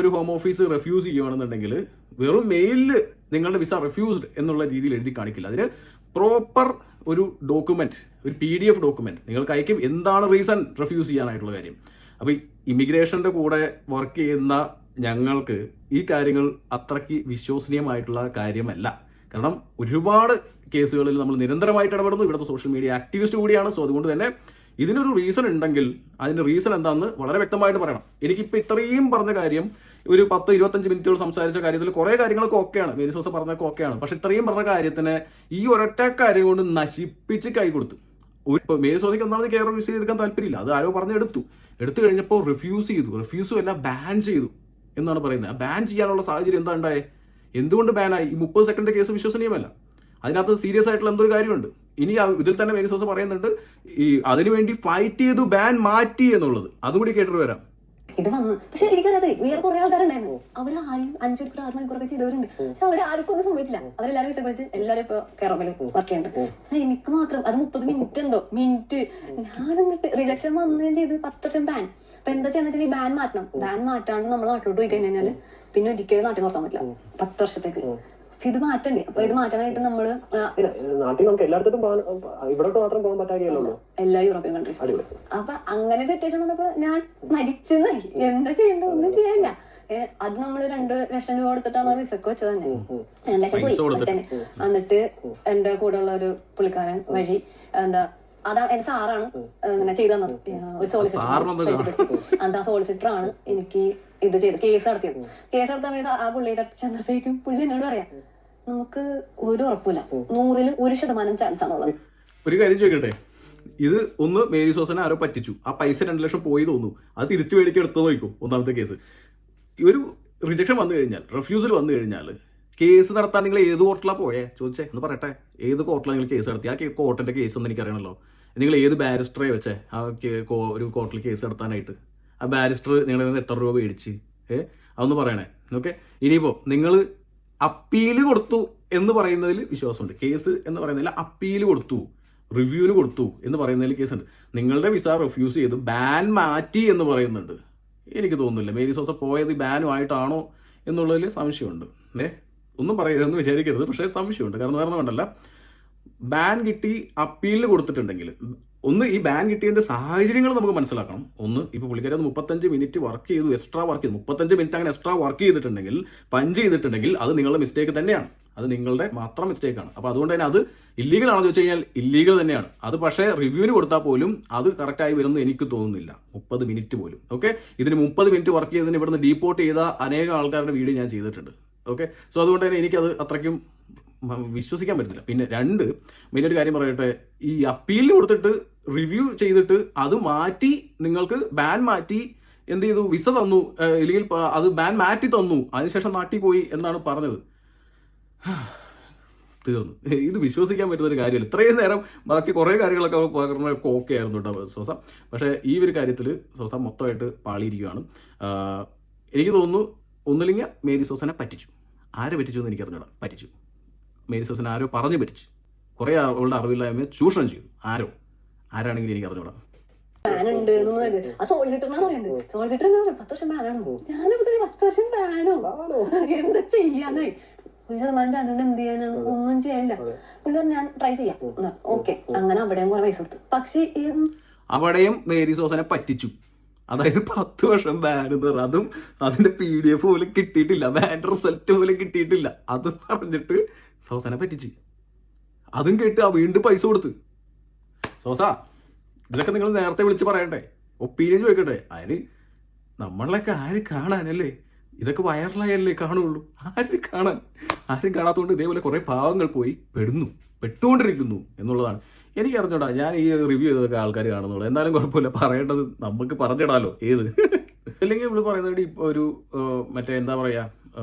ഒരു ഹോം ഓഫീസ് റെഫ്യൂസ് ചെയ്യുകയാണെന്നുണ്ടെങ്കിൽ വെറും മെയിലിൽ നിങ്ങളുടെ വിസ റെഫ്യൂസ്ഡ് എന്നുള്ള രീതിയിൽ എഴുതി കാണിക്കില്ല. അതിന് പ്രോപ്പർ ഒരു ഡോക്യുമെന്റ്, ഒരു PDF ഡോക്യുമെന്റ് നിങ്ങൾക്ക് അയക്കും. എന്താണ് റീസൺ റെഫ്യൂസ് ചെയ്യാനായിട്ടുള്ള കാര്യം. അപ്പോൾ ഇമിഗ്രേഷന്റെ കൂടെ വർക്ക് ചെയ്യുന്ന ഞങ്ങൾക്ക് ഈ കാര്യങ്ങൾ അത്രയ്ക്ക് വിശ്വസനീയമായിട്ടുള്ള കാര്യമല്ല. കാരണം ഒരുപാട് കേസുകളിൽ നമ്മൾ നിരന്തരമായിട്ട് ഇടപെടുന്നു. ഇവിടുത്തെ സോഷ്യൽ മീഡിയ ആക്ടിവിസ്റ്റ് കൂടിയാണ്. സോ അതുകൊണ്ട് തന്നെ ഇതിനൊരു റീസൺ ഉണ്ടെങ്കിൽ അതിന്റെ റീസൺ എന്താണെന്ന് വളരെ വ്യക്തമായിട്ട് പറയണം. എനിക്കിപ്പോൾ ഇത്രയും പറഞ്ഞ കാര്യം, ഒരു 10-25 മിനിറ്റുകൾ സംസാരിച്ച കാര്യത്തിൽ കുറേ കാര്യങ്ങളൊക്കെ ഓക്കെയാണ്, മേരി സോസ പറഞ്ഞൊക്കെ ഓക്കെയാണ്. പക്ഷെ ഇത്രയും പറഞ്ഞ കാര്യത്തിന് ഈ ഒരൊറ്റ കാര്യം കൊണ്ട് നശിപ്പിച്ച് കൈ കൊടുത്തു. ഇപ്പോൾ മേരി സോസയ്ക്ക് ഒന്നാമത് കെയർ വിസ എടുക്കാൻ താല്പര്യമില്ല. അത് ആരോ എടുത്തു കഴിഞ്ഞപ്പോൾ റിഫ്യൂസും എല്ലാം ബാൻ ചെയ്തു എന്നാണ് പറയുന്നത്. ബാൻ ചെയ്യാനുള്ള സാഹചര്യം എന്താ ഉണ്ടായേ? എന്തുകൊണ്ട് ബാനായി? ഈ 30 സെക്കൻഡ് കേസ് വിശ്വസനീയമല്ല. അതിനകത്ത് സീരിയസ് ആയിട്ടുള്ള എന്തൊരു കാര്യമുണ്ട്. ഇനി ഇതിൽ തന്നെ മേരി സോസ പറയുന്നുണ്ട് ഈ അതിനുവേണ്ടി ഫൈറ്റ് ചെയ്തു ബാൻ മാറ്റി എന്നുള്ളത്. അതും കൂടി കേട്ടിട്ട് വരാം. ഇത് വന്നു. പക്ഷെ എനിക്കറിയാതെ വേറെ കുറെ ആൾക്കാരുണ്ടായിരുന്നു. അവരാരും 5 മണിക്കൂർ 6 മണിക്കൂറൊക്കെ ചെയ്തവരുണ്ട്. പക്ഷെ അവരാർക്കും ഒന്നും സംഭവിച്ചില്ല. അവരെല്ലാവരും വിസ വെച്ച് എല്ലാവരും ഇപ്പൊ കെയറോമിൽ വർക്ക് ചെയ്യുന്നുണ്ട്. എനിക്ക് മാത്രം അത് 30 മിനിറ്റ് ഞാൻ എന്നിട്ട് റിജക്ഷൻ വന്നുകയും ചെയ്ത് 10 വർഷം ബാൻ. അപ്പൊ എന്താ ചെയ്യുന്ന ഈ ബാൻ മാറ്റണം. ബാൻ മാറ്റാണ്ട് നമ്മൾ നാട്ടിലോട്ട് പോയി കഴിഞ്ഞാല് പിന്നെ ഒരിക്കലും നാട്ടിൽ നിർത്താൻ പറ്റില്ല 10 വർഷത്തേക്ക്. ഇത് മാറ്റണ്ടേ? അപ്പൊ ഇത് മാറ്റാനായിട്ട് നമ്മള് നാട്ടിൽ നമുക്ക് എല്ലായിടത്തും ഇവിടോട്ട് മാത്രം പോകാൻ പറ്റാതെയല്ലോ എല്ലാ യൂറോപ്യൻ കൺട്രീസ്. അപ്പൊ അങ്ങനെ സിറ്റുവേഷൻ വന്നപ്പോ ഞാൻ മരിച്ചെന്നായി. എന്താ ചെയ്യണ്ട? ഒന്നും ചെയ്യാനില്ല. അത് നമ്മള് 2 ലക്ഷം രൂപ കൊടുത്തിട്ടാണ് വിസക്ക് വെച്ചത് തന്നെ. 2 ലക്ഷം പോയി തന്നെ. എന്നിട്ട് എന്റെ കൂടെ ഉള്ള ഒരു പുള്ളിക്കാരൻ വഴി അതാണ് എന്റെ സാറാണ് ഇങ്ങനെ ചെയ്തു തന്നത്. ഒരു സോളിസിറ്റർ എന്താ സോളിസിറ്റർ ആണ് എനിക്ക് ഇത് ചെയ്ത് കേസ് നടത്തിയത്. കേസ് നടത്താൻ വേണ്ടി ആ പുള്ളിയുടെ അടുത്ത് ചെന്നപ്പോഴേക്കും പുള്ളി എന്നോട് പറയാം, നമുക്ക് ഒരു ഉറപ്പില്ല, 100% ചാൻസ് ആണുള്ളത്. ഒരു കാര്യം ചോദിക്കട്ടെ, ഇത് ഒന്ന് മേരി സോസനെ ആരോ പറ്റിച്ചു, ആ പൈസ 2 ലക്ഷം പോയി തോന്നുന്നു, അത് തിരിച്ചു മേടിക്കാൻ എടുത്തു നോക്കും. ഒന്നാമത്തെ കേസ് ഒരു റിജക്ഷൻ വന്നു കഴിഞ്ഞാൽ, റെഫ്യൂസൽ വന്നു കഴിഞ്ഞാൽ കേസ് നടത്താൻ നിങ്ങൾ ഏത് കോർട്ടിലാണ് പോയേ ചോദിച്ചേ എന്ന് പറയട്ടെ. ഏത് കോർട്ടിലാണ് നിങ്ങൾ കേസ് നടത്തി? ആ കോർട്ടിന്റെ കേസ് ഒന്നും എനിക്കറിയണമല്ലോ. നിങ്ങൾ ഏത് ബാരിസ്റ്ററെ വെച്ചേ ആ ഒരു കോർട്ടിൽ കേസ് നടത്താനായിട്ട്? ആ ബാരിസ്റ്റർ നിങ്ങളിൽ നിന്ന് എത്ര രൂപ മേടിച്ച്? അതൊന്ന് പറയണേ. ഓക്കെ, ഇനിയിപ്പോൾ നിങ്ങൾ അപ്പീല് കൊടുത്തു എന്ന് പറയുന്നതിൽ വിശ്വാസമുണ്ട്. കേസ് എന്ന് പറയുന്നതിൽ അപ്പീൽ കൊടുത്തു, റിവ്യൂവിന് കൊടുത്തു എന്ന് പറയുന്നതിൽ കേസുണ്ട്. നിങ്ങളുടെ വിസ റിഫ്യൂസ് ചെയ്ത് ബാൻ മാറ്റി എന്ന് പറയുന്നുണ്ട്. എനിക്ക് തോന്നുന്നില്ല മേരി സോസ പോയത് ബാനുമായിട്ടാണോ എന്നുള്ളതിൽ സംശയമുണ്ട്. ഒന്നും പറയരുതെന്ന് വിചാരിക്കരുത്, പക്ഷേ സംശയമുണ്ട്. കാരണം വേറെ കൊണ്ടല്ല, ബാൻ കിട്ടി അപ്പീലിന് കൊടുത്തിട്ടുണ്ടെങ്കിൽ ഒന്ന് ഈ ബാൻ കിട്ടിയതിൻ്റെ സാഹചര്യങ്ങൾ നമുക്ക് മനസ്സിലാക്കണം. ഒന്ന്, ഇപ്പോൾ പുള്ളിക്കാരി 35 മിനിറ്റ് വർക്ക് ചെയ്തു, എക്സ്ട്രാ വർക്ക് ചെയ്തു, 35 മിനിറ്റ് അങ്ങനെ എക്സ്ട്രാ വർക്ക് ചെയ്തിട്ടുണ്ടെങ്കിൽ, പഞ്ച് ചെയ്തിട്ടുണ്ടെങ്കിൽ അത് നിങ്ങളുടെ മിസ്റ്റേക്ക് തന്നെയാണ്. അത് നിങ്ങളുടെ മാത്രം മിസ്റ്റേക്കാണ്. അപ്പോൾ അതുകൊണ്ട് തന്നെ അത് ഇല്ലീഗൽ ആണെന്ന് വെച്ച് കഴിഞ്ഞാൽ ഇല്ലീഗൽ തന്നെയാണ് അത്. പക്ഷേ റിവ്യൂവിന് കൊടുത്താൽ പോലും അത് കറക്റ്റായി വരുമെന്ന് എനിക്ക് തോന്നുന്നില്ല. 30 മിനിറ്റ് പോലും. ഓക്കെ, ഇതിന് 30 മിനിറ്റ് വർക്ക് ചെയ്തതിന് ഇവിടുന്ന് ഡീപ്പോർട്ട് ചെയ്ത അനേകം ആൾക്കാരുടെ വീഡിയോ ഞാൻ ചെയ്തിട്ടുണ്ട്. ഓക്കെ, സോ അതുകൊണ്ട് തന്നെ എനിക്കത് അത്രയ്ക്കും വിശ്വസിക്കാൻ പറ്റുന്നില്ല. പിന്നെ മെയിനൊരു കാര്യം പറയട്ടെ, ഈ അപ്പീലിന് കൊടുത്തിട്ട് റിവ്യൂ ചെയ്തിട്ട് അത് മാറ്റി നിങ്ങൾക്ക് ബാൻ മാറ്റി എന്ത് ചെയ്തു, വിസ തന്നു, ഇല്ലെങ്കിൽ അത് ബാൻ മാറ്റി തന്നു, അതിനുശേഷം നാട്ടിൽ പോയി എന്നാണ് പറഞ്ഞത്. തീർന്നു. ഇത് വിശ്വസിക്കാൻ പറ്റുന്നൊരു കാര്യമല്ല. ഇത്രയും നേരം ബാക്കി കുറേ കാര്യങ്ങളൊക്കെ പറഞ്ഞൊക്കെ ഓക്കെ ആയിരുന്നു കേട്ടോ സോസ. പക്ഷേ ഈ ഒരു കാര്യത്തിൽ സോസ മൊത്തമായിട്ട് പാളിയിരിക്കുകയാണ്. എനിക്ക് തോന്നുന്നു ഒന്നുമില്ലെങ്കിൽ മേരി സോസനെ പറ്റിച്ചു. ആരെ പറ്റിച്ചു എന്ന് എനിക്കറിഞ്ഞൂടാ. പറ്റിച്ചു. മേരി സോസനെ ആരോ പറഞ്ഞു പറ്റിച്ചു. കുറേ അവളുടെ അറിവില്ലായ്മ ചൂഷണം ചെയ്തു. ആരാണെങ്കിലും എനിക്ക് അറിഞ്ഞൂടാ. ബാനുണ്ട് സോളിസിറ്ററിനാണ് പറയുന്നത്. സോളിസിറ്റർ 10 വർഷം ബാനാണ്. ഞാനിപ്പോ 10 വർഷം ബാനോ എന്താ ചെയ്യാനായി? 1% ചാൻസ് കൊണ്ട് എന്ത് ചെയ്യാനാണ്? ഒന്നും ചെയ്യാനില്ല. പുള്ളി ഞാൻ ട്രൈ ചെയ്യാം. ഓക്കെ, അങ്ങനെ അവിടെയും കുറെ പൈസ കൊടുത്തു. പക്ഷേ അവിടെയും മേരി സോസനെ പറ്റിച്ചു. അതായത് 10 വർഷം ബാൻ എന്ന് പറഞ്ഞാൽ അതും അതിന്റെ PDF പോലും കിട്ടിയിട്ടില്ല, ബാൻ റിസൾട്ട് പോലും കിട്ടിയിട്ടില്ല. അത് പറഞ്ഞിട്ട് സോസനെ പറ്റിച്ച്. അതും കേട്ട് വീണ്ടും പൈസ കൊടുത്ത്. സോസ, ഇതൊക്കെ നിങ്ങൾ നേരത്തെ വിളിച്ച് പറയണ്ടേ, ഒപ്പീനിയൻ ചോദിക്കട്ടെ. അതിന് നമ്മളൊക്കെ ആര് കാണാനല്ലേ? ഇതൊക്കെ വൈറലായല്ലേ കാണുള്ളൂ. ആരും കാണാത്തതുകൊണ്ട് ഇതേപോലെ കുറേ പാവങ്ങൾ പോയി പെട്ടുകൊണ്ടിരിക്കുന്നു എന്നുള്ളതാണ്. എനിക്ക് അറിഞ്ഞൂടാ, ഞാൻ ഈ റിവ്യൂ ചെയ്തൊക്കെ ആൾക്കാർ കാണുന്നുള്ളൂ. എന്നാലും കുഴപ്പമില്ല, പറയേണ്ടത് നമുക്ക് പറഞ്ഞിടാലോ. ഏത് അല്ലെങ്കിൽ ഇവിടെ പറയുന്നത് ഇപ്പോൾ ഒരു മറ്റേ എന്താ പറയുക,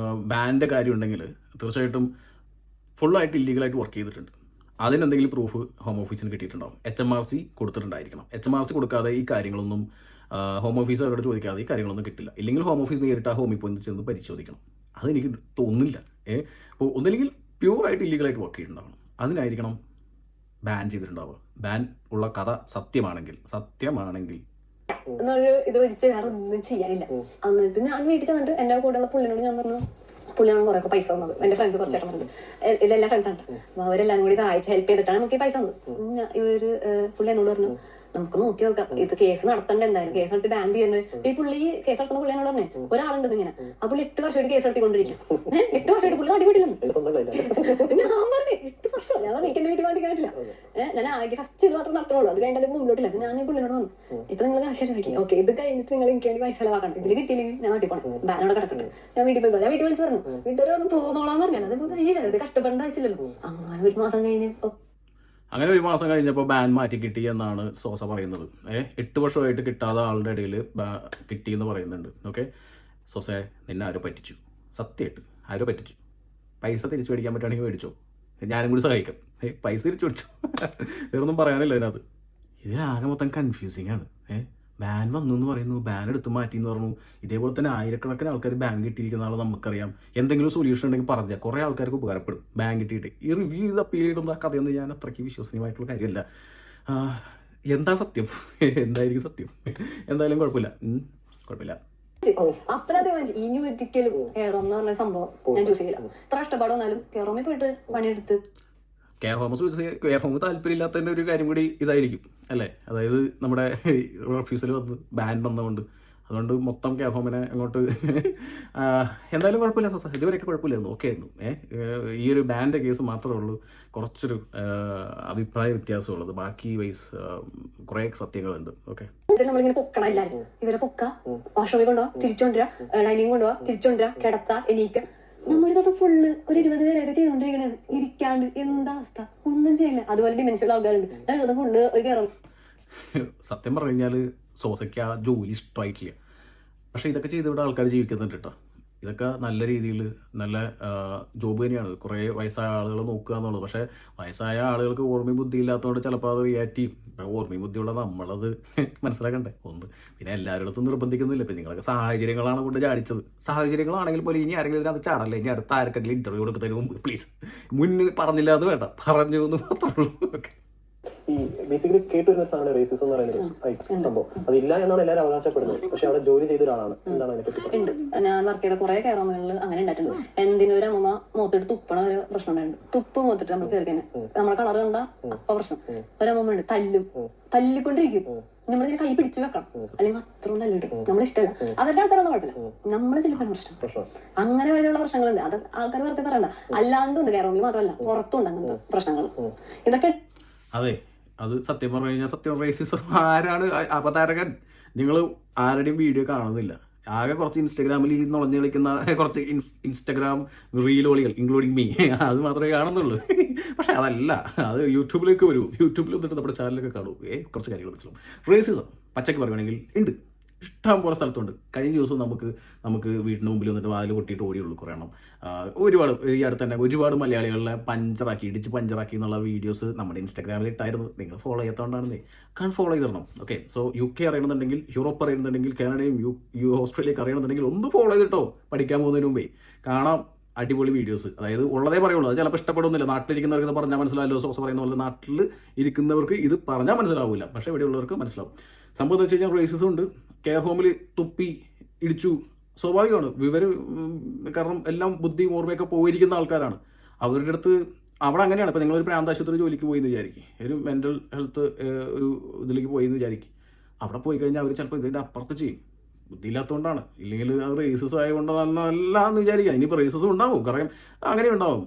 ബാൻ്റെ കാര്യം ഉണ്ടെങ്കിൽ തീർച്ചയായിട്ടും ഫുള്ളായിട്ട് ഇല്ലീഗലായിട്ട് വർക്ക് ചെയ്തിട്ടുണ്ട്. അതിനെന്തെങ്കിലും പ്രൂഫ് ഹോം ഓഫീസിന് കിട്ടിയിട്ടുണ്ടാവും. HMRC കൊടുത്തിട്ടുണ്ടായിരിക്കണം. HMRC കൊടുക്കാതെ ഈ കാര്യങ്ങളൊന്നും ഹോം ഓഫീസ് അവരോട് ചോദിക്കാതെ ഈ കാര്യങ്ങളൊന്നും കിട്ടില്ല. ഇല്ലെങ്കിൽ ഹോം ഓഫീസ് നേരിട്ട് ആ ഹോമിൽ പോയി ചെന്ന് പരിശോധിക്കണം. അതെനിക്ക് തോന്നുന്നില്ല. അപ്പോൾ ഒന്നില്ലെങ്കിൽ പ്യൂറായിട്ട് ഇല്ലീഗലായിട്ട് വർക്ക് ചെയ്തിട്ടുണ്ടാവണം. അതിനായിരിക്കണം ബാൻ ചെയ്തിട്ടുണ്ടാവുക. ബാൻ ഉള്ള കഥ സത്യമാണെങ്കിൽ ഇത് വെച്ച് വേറെ ഒന്നും ചെയ്യാനില്ല. എന്നിട്ട് ഞാൻ വീട്ടിൽ ചെന്നിട്ട് എന്റെ കൂടെയുള്ള പുള്ളിനോട് ഞാൻ പറഞ്ഞു, പുള്ളിയാണ് കുറേ പൈസ തന്നത്. എന്റെ ഫ്രണ്ട്സ് കുറച്ചേട്ടൻ പറഞ്ഞത് ഇതെല്ലാം ഫ്രണ്ട്സ് ആണ്. അപ്പൊ അവരെല്ലാരും കൂടി സഹായിച്ച് ഹെൽപ്പ് ചെയ്തിട്ടാണ് നമുക്ക് ഈ പൈസ തന്നത്. പുള്ളി എന്നോട് പറഞ്ഞു, നമുക്ക് നോക്കി നോക്കാം, ഇത് കേസ് നടത്തണ്ട, എന്തായാലും കേസ് എടുത്ത് ബാൻ ചെയ്യുന്നത്. ഈ പുള്ളി കേസ് നടത്തുന്ന പുള്ളി എന്നോട് പറഞ്ഞു, ഒരാളുണ്ട് ഇങ്ങനെ, ആ പുള്ളി 8 വർഷമായിട്ട് കേസ് നടത്തിക്കൊണ്ടിരിക്കും. 8 വർഷമായിട്ട് പുള്ളി അടിപൊളിയില്ലെന്ന് ഞാൻ പറഞ്ഞു. 8 വർഷം ഞാൻ പറഞ്ഞു, എനിക്ക് എന്റെ വീട്ടിൽ വേണ്ടി കാര്യമില്ല. ഞാൻ ആകെ ഫസ്റ്റ് ഇത് മാത്രം നടത്തുള്ളൂ, അത് കഴിഞ്ഞിട്ട് മുന്നോട്ടില്ല. ഞാൻ ഈ പുള്ളിനോട് പറഞ്ഞു, ഇപ്പൊ നിങ്ങൾ കാശ് നോക്കി, ഓക്കെ, ഇത് കഴിഞ്ഞിട്ട് നിങ്ങൾ എനിക്ക് വേണ്ടി പൈസ ചെലവാക്കണം. ഇതിൽ കിട്ടിയില്ലെങ്കിൽ ഞാൻ നാട്ടിൽ പോകണം, ബാനോടെ കിടക്കട്ടെ, ഞാൻ വീട്ടിൽ പോയി. ഞാൻ വീട്ടിൽ വിളിച്ച് പറഞ്ഞു, വീട്ടുകാരൊന്നും തോന്നോളാന്ന് പറഞ്ഞാൽ അതിപ്പോ കഴിയില്ല, ഇത് കഷ്ടപ്പെടേണ്ട ആവശ്യമില്ലല്ലോ. അങ്ങനെ ഒരു മാസം കഴിഞ്ഞ് കഴിഞ്ഞപ്പോൾ ബാൻ മാറ്റി കിട്ടി എന്നാണ് സോസ പറയുന്നത്. 8 വർഷമായിട്ട് കിട്ടാതെ ആളുടെ ഇടയിൽ കിട്ടിയെന്ന് പറയുന്നുണ്ട്. ഓക്കെ, സോസെ, നിന്നെ ആരോ പറ്റിച്ചു. സത്യമായിട്ട് ആരോ പറ്റിച്ചു. പൈസ തിരിച്ചു മേടിക്കാൻ പറ്റുകയാണെങ്കിൽ മേടിച്ചോ, ഞാനും കൂടി സഹായിക്കാം. പൈസ തിരിച്ചു മേടിച്ചോ. വേറൊന്നും പറയാനില്ല അതിനകത്ത്. ഇതിനാകെ മൊത്തം കൺഫ്യൂസിങ് ആണ്. ബാൻ വന്നു എന്ന് പറയുന്നു, ബാൻ എടുത്ത് മാറ്റി എന്ന് പറഞ്ഞു. ഇതേപോലെ തന്നെ ആയിരക്കണക്കിന് ആൾക്കാർ ബാൻ കിട്ടിയിരിക്കുന്ന ആൾ നമുക്കറിയാം. എന്തെങ്കിലും സൊല്യൂഷൻ ഉണ്ടെങ്കിൽ പറഞ്ഞാൽ കുറേ ആൾക്കാർക്ക് ഉപകാരപ്പെടും ബാൻ കിട്ടിയിട്ട്. ഈ റിവ്യൂ ചെയ്ത് അപ്പീൽ ചെയ്യുന്ന കഥയൊന്നും ഞാൻ അത്രയ്ക്ക് വിശ്വസനീയമായിട്ടുള്ള കാര്യമല്ല. എന്താ സത്യം? എന്തായിരിക്കും സത്യം? എന്തായാലും കുഴപ്പമില്ല. ഇനി ഒരിക്കലും കെയറോം എന്ന് പറഞ്ഞ സംഭവം ഞാൻ ചൂസ് ചെയ്യില്ല. എത്ര കഷ്ടപ്പാട് വന്നാലും കെയറോമിൽ പോയിട്ട് പണിയെടുത്ത് കെയർ ഹോം താല്പര്യമില്ലാത്തതിൻ്റെ ഒരു കാര്യം കൂടി ഇതായിരിക്കും അല്ലേ? അതായത് നമ്മുടെ റെഫ്യൂസൽ ബാൻ വന്നതുകൊണ്ട്, അതുകൊണ്ട് മൊത്തം കെയർ ഹോമിനെ അങ്ങോട്ട് എന്തായാലും കുഴപ്പമില്ല. ഇതുവരെയൊക്കെ കുഴപ്പമില്ലായിരുന്നു, ഓക്കെ ആയിരുന്നു. ഈ ഒരു ബാൻ്റെ കേസ് മാത്രമേ ഉള്ളൂ കുറച്ചൊരു അഭിപ്രായ വ്യത്യാസമുള്ളത്. ബാക്കി വൈസ് കുറേ സത്യങ്ങളുണ്ട്. ഓക്കെ, നമ്മളിങ്ങനെ പൊക്കണം എല്ലാവരും. ഇവരെ പൊക്ക, വാഷ്റൂമിൽ കൊണ്ടുപോവാ, തിരിച്ചുകൊണ്ടുവരാ, ഡൈനിങ് കൊണ്ടുപോവാ, തിരിച്ചുകൊണ്ടുവരാ, കിടത്ത, എണീക്ക. നമ്മൊരു ദിവസം ഫുള്ള് ഒരു 20 പേരൊക്കെ ചെയ്തോണ്ടിരിക്കണേ, ഇരിക്കാണ്ട്. എന്താ അവസ്ഥ? ഒന്നും ചെയ്യില്ല. അതുപോലെ ഡിമെൻഷ്യൽ ആൾക്കാരുണ്ട്. ഞാൻ ദിവസം ഫുള്ള് ഒരു കയറും. സത്യം പറഞ്ഞു കഴിഞ്ഞാൽ സോസയ്ക്ക് ആ ജോലി ഇഷ്ടമായിട്ടില്ല. പക്ഷെ ഇതൊക്കെ ചെയ്തിവിടെ ആൾക്കാർ ജീവിക്കുന്നുണ്ട് കേട്ടോ. ഇതൊക്കെ നല്ല രീതിയിൽ നല്ല ജോബ് തന്നെയാണ്. കുറേ വയസ്സായ ആളുകൾ നോക്കുക എന്നുള്ളത്. പക്ഷേ വയസ്സായ ആളുകൾക്ക് ഓർമ്മയും ബുദ്ധി ഇല്ലാത്തതുകൊണ്ട് ചിലപ്പോൾ അത് റിയാക്ട് ചെയ്യും. ഓർമ്മയും ബുദ്ധിയുള്ള നമ്മളത് മനസ്സിലാക്കണ്ടേ ഒന്ന്. പിന്നെ എല്ലാവരുടെ നിർബന്ധിക്കുന്നില്ല. ഇപ്പം നിങ്ങളൊക്കെ സാഹചര്യങ്ങളാണ് കൊണ്ട് ചാടിച്ചത്. സാഹചര്യങ്ങളാണെങ്കിൽ പോലും ഇനി ആരെങ്കിലും അത് ചാടല്ലേ. ഇനി അടുത്ത ആർക്കെങ്കിലും ഇൻ്റർവ്യൂ കൊടുക്കുന്നതിന് മുമ്പ് പ്ലീസ് മുന്നിൽ പറഞ്ഞില്ല എന്ന് വേണ്ട, പറഞ്ഞു എന്ന് മാത്രമേ ഉള്ളൂ. ഓക്കെ. ഈ ബേസിക്കലി കേട്ടുവരുന്ന ഒരു സാധനം റേസിസം എന്ന് പറയുന്നത് സംഭവം അതില്ല എന്നാണ് എല്ലാവരും അവകാശപ്പെടുന്നത്. പക്ഷെ അവിടെ ജോലി ചെയ്ത ഒരാളാണ്. എന്താണ് അതിനെപ്പറ്റി? ഉണ്ട്. ഞാൻ വർക്ക് ചെയ്ത കുറെ കയറുകളിൽ അങ്ങനെ ഉണ്ടായിട്ടുണ്ട്. എന്തിനും ഒരു അമ്മ മുഖത്തിട്ട് തുപ്പണ ഒരു പ്രശ്നം ഉണ്ടായിട്ടുണ്ട്. തുപ്പ് മുഖത്തിട്ട് നമ്മൾ കയറി തന്നെ നമ്മളെ കളർ കണ്ടാ അപ്പൊ പ്രശ്നം. ഒരമ്മ ഉണ്ട് തല്ലിക്കൊണ്ടിരിക്കും. നമ്മളിങ്ങനെ കൈ പിടിച്ചു വെക്കണം, അല്ലെങ്കിൽ അത്രയും തല്ലിട്ട് നമ്മൾ ഇഷ്ടമല്ല. അവരുടെ ആൾക്കാരൊന്നും കുഴപ്പമില്ല, നമ്മള് ചെല്ലുന്ന പ്രശ്നം. അങ്ങനെ വരെയുള്ള പ്രശ്നങ്ങളുണ്ട്. അത് ആൾക്കാർ വെറുതെ പറയണ്ട. അല്ലാണ്ടുണ്ട് കയറുകളിൽ മാത്രമല്ല പുറത്തുണ്ട് അങ്ങനത്തെ പ്രശ്നങ്ങൾ. ഇതൊക്കെ അതെ, അത് സത്യം പറഞ്ഞു കഴിഞ്ഞാൽ സത്യം റേസിസം ആരാണ് അവതാരകൻ? നിങ്ങൾ ആരുടെയും വീഡിയോ കാണുന്നില്ല. ആകെ കുറച്ച് ഇൻസ്റ്റാഗ്രാമിൽ നുളഞ്ഞു കളിക്കുന്ന കുറച്ച് ഇൻസ്റ്റാഗ്രാം റീലോളികൾ ഇൻക്ലൂഡിങ് മീ, അത് മാത്രമേ കാണുന്നുള്ളൂ. പക്ഷെ അതല്ല, അത് യൂട്യൂബിലേക്ക് വരൂ. യൂട്യൂബിൽ വന്നിട്ട് നമ്മുടെ ചാനലൊക്കെ കാണൂ. കുറച്ച് കാര്യങ്ങൾ മനസ്സിലാവും. റേസിസം പച്ചയ്ക്ക് പറയുകയാണെങ്കിൽ ഉണ്ട്, ഇഷ്ടം പോലെ സ്ഥലത്തുണ്ട്. കഴിഞ്ഞ ദിവസം നമുക്ക് വീടിന് മുമ്പിൽ വന്നിട്ട് വാതിൽ പൊട്ടിയിട്ട് ഓടിയുള്ളൂ കുറേ എണ്ണം. ഒരുപാട് ഈ അടുത്ത് തന്നെ ഒരുപാട് മലയാളികളെ ഇടിച്ച് പഞ്ചറാക്കി എന്നുള്ള വീഡിയോസ് നമ്മുടെ ഇൻസ്റ്റാഗ്രാമിൽ ഇട്ടായിരുന്നു. നിങ്ങൾ ഫോളോ ചെയ്യാത്തതുകൊണ്ടാണെന്നേ, ഫോളോ ചെയ്തിടണം. ഓക്കെ. സോ UK അറിയണമെന്നുണ്ടെങ്കിൽ, യൂറോപ്പ് അറിയണമെന്നുണ്ടെങ്കിൽ, കാനഡയും ഓസ്ട്രേലിയയൊക്കെ അറിയണമെന്നുണ്ടെങ്കിൽ ഒന്ന് ഫോളോ ചെയ്തിട്ടോ. പഠിക്കാൻ പോകുന്നതിന് മുമ്പേ കാണാം അടിപൊളി വീഡിയോസ്. അതായത് ഉള്ളതേ പറയുള്ളൂ. അത് ചിലപ്പോൾ ഇഷ്ടപ്പെടുന്നില്ല. നാട്ടിലിരിക്കുന്നവർക്ക് ഇത് പറഞ്ഞാൽ മനസ്സിലാവില്ല. സോസ് പറയുന്ന പോലെ നാട്ടിൽ ഇരിക്കുന്നവർക്ക് ഇത് പറഞ്ഞാൽ മനസ്സിലാവില്ല, പക്ഷേ ഇവിടെയുള്ളവർക്ക് മനസ്സിലാവും. സംഭവം എന്ന് വെച്ച് കഴിഞ്ഞാൽ റേസിസം ഉണ്ട്. കെയർ ഹോമിൽ തുപ്പി ഇടിച്ചു, സ്വാഭാവികമാണ്. കാരണം എല്ലാം ബുദ്ധിയും ഓർമ്മയൊക്കെ പോയിരിക്കുന്ന ആൾക്കാരാണ്. അവരുടെ അടുത്ത് അവിടെ അങ്ങനെയാണ്. ഇപ്പോൾ നിങ്ങളൊരു പ്രാന്താശുപത്രി ജോലിക്ക് പോയി എന്ന് വിചാരിക്കും, ഒരു മെൻ്റൽ ഹെൽത്ത് ഒരു ഇതിലേക്ക് പോയി എന്ന് വിചാരിക്കും. അവിടെ പോയി കഴിഞ്ഞാൽ അവർ ചിലപ്പോൾ ഇതിൻ്റെ അപ്പുറത്ത് ചെയ്യും. ബുദ്ധിയില്ലാത്തതുകൊണ്ടാണ്. ഇല്ലെങ്കിൽ അത് റേസസ് ആയതുകൊണ്ട് നല്ല എന്ന് വിചാരിക്കുക. ഇനിയിപ്പോൾ റേസസും ഉണ്ടാവും, കാരണം അങ്ങനെ ഉണ്ടാവും.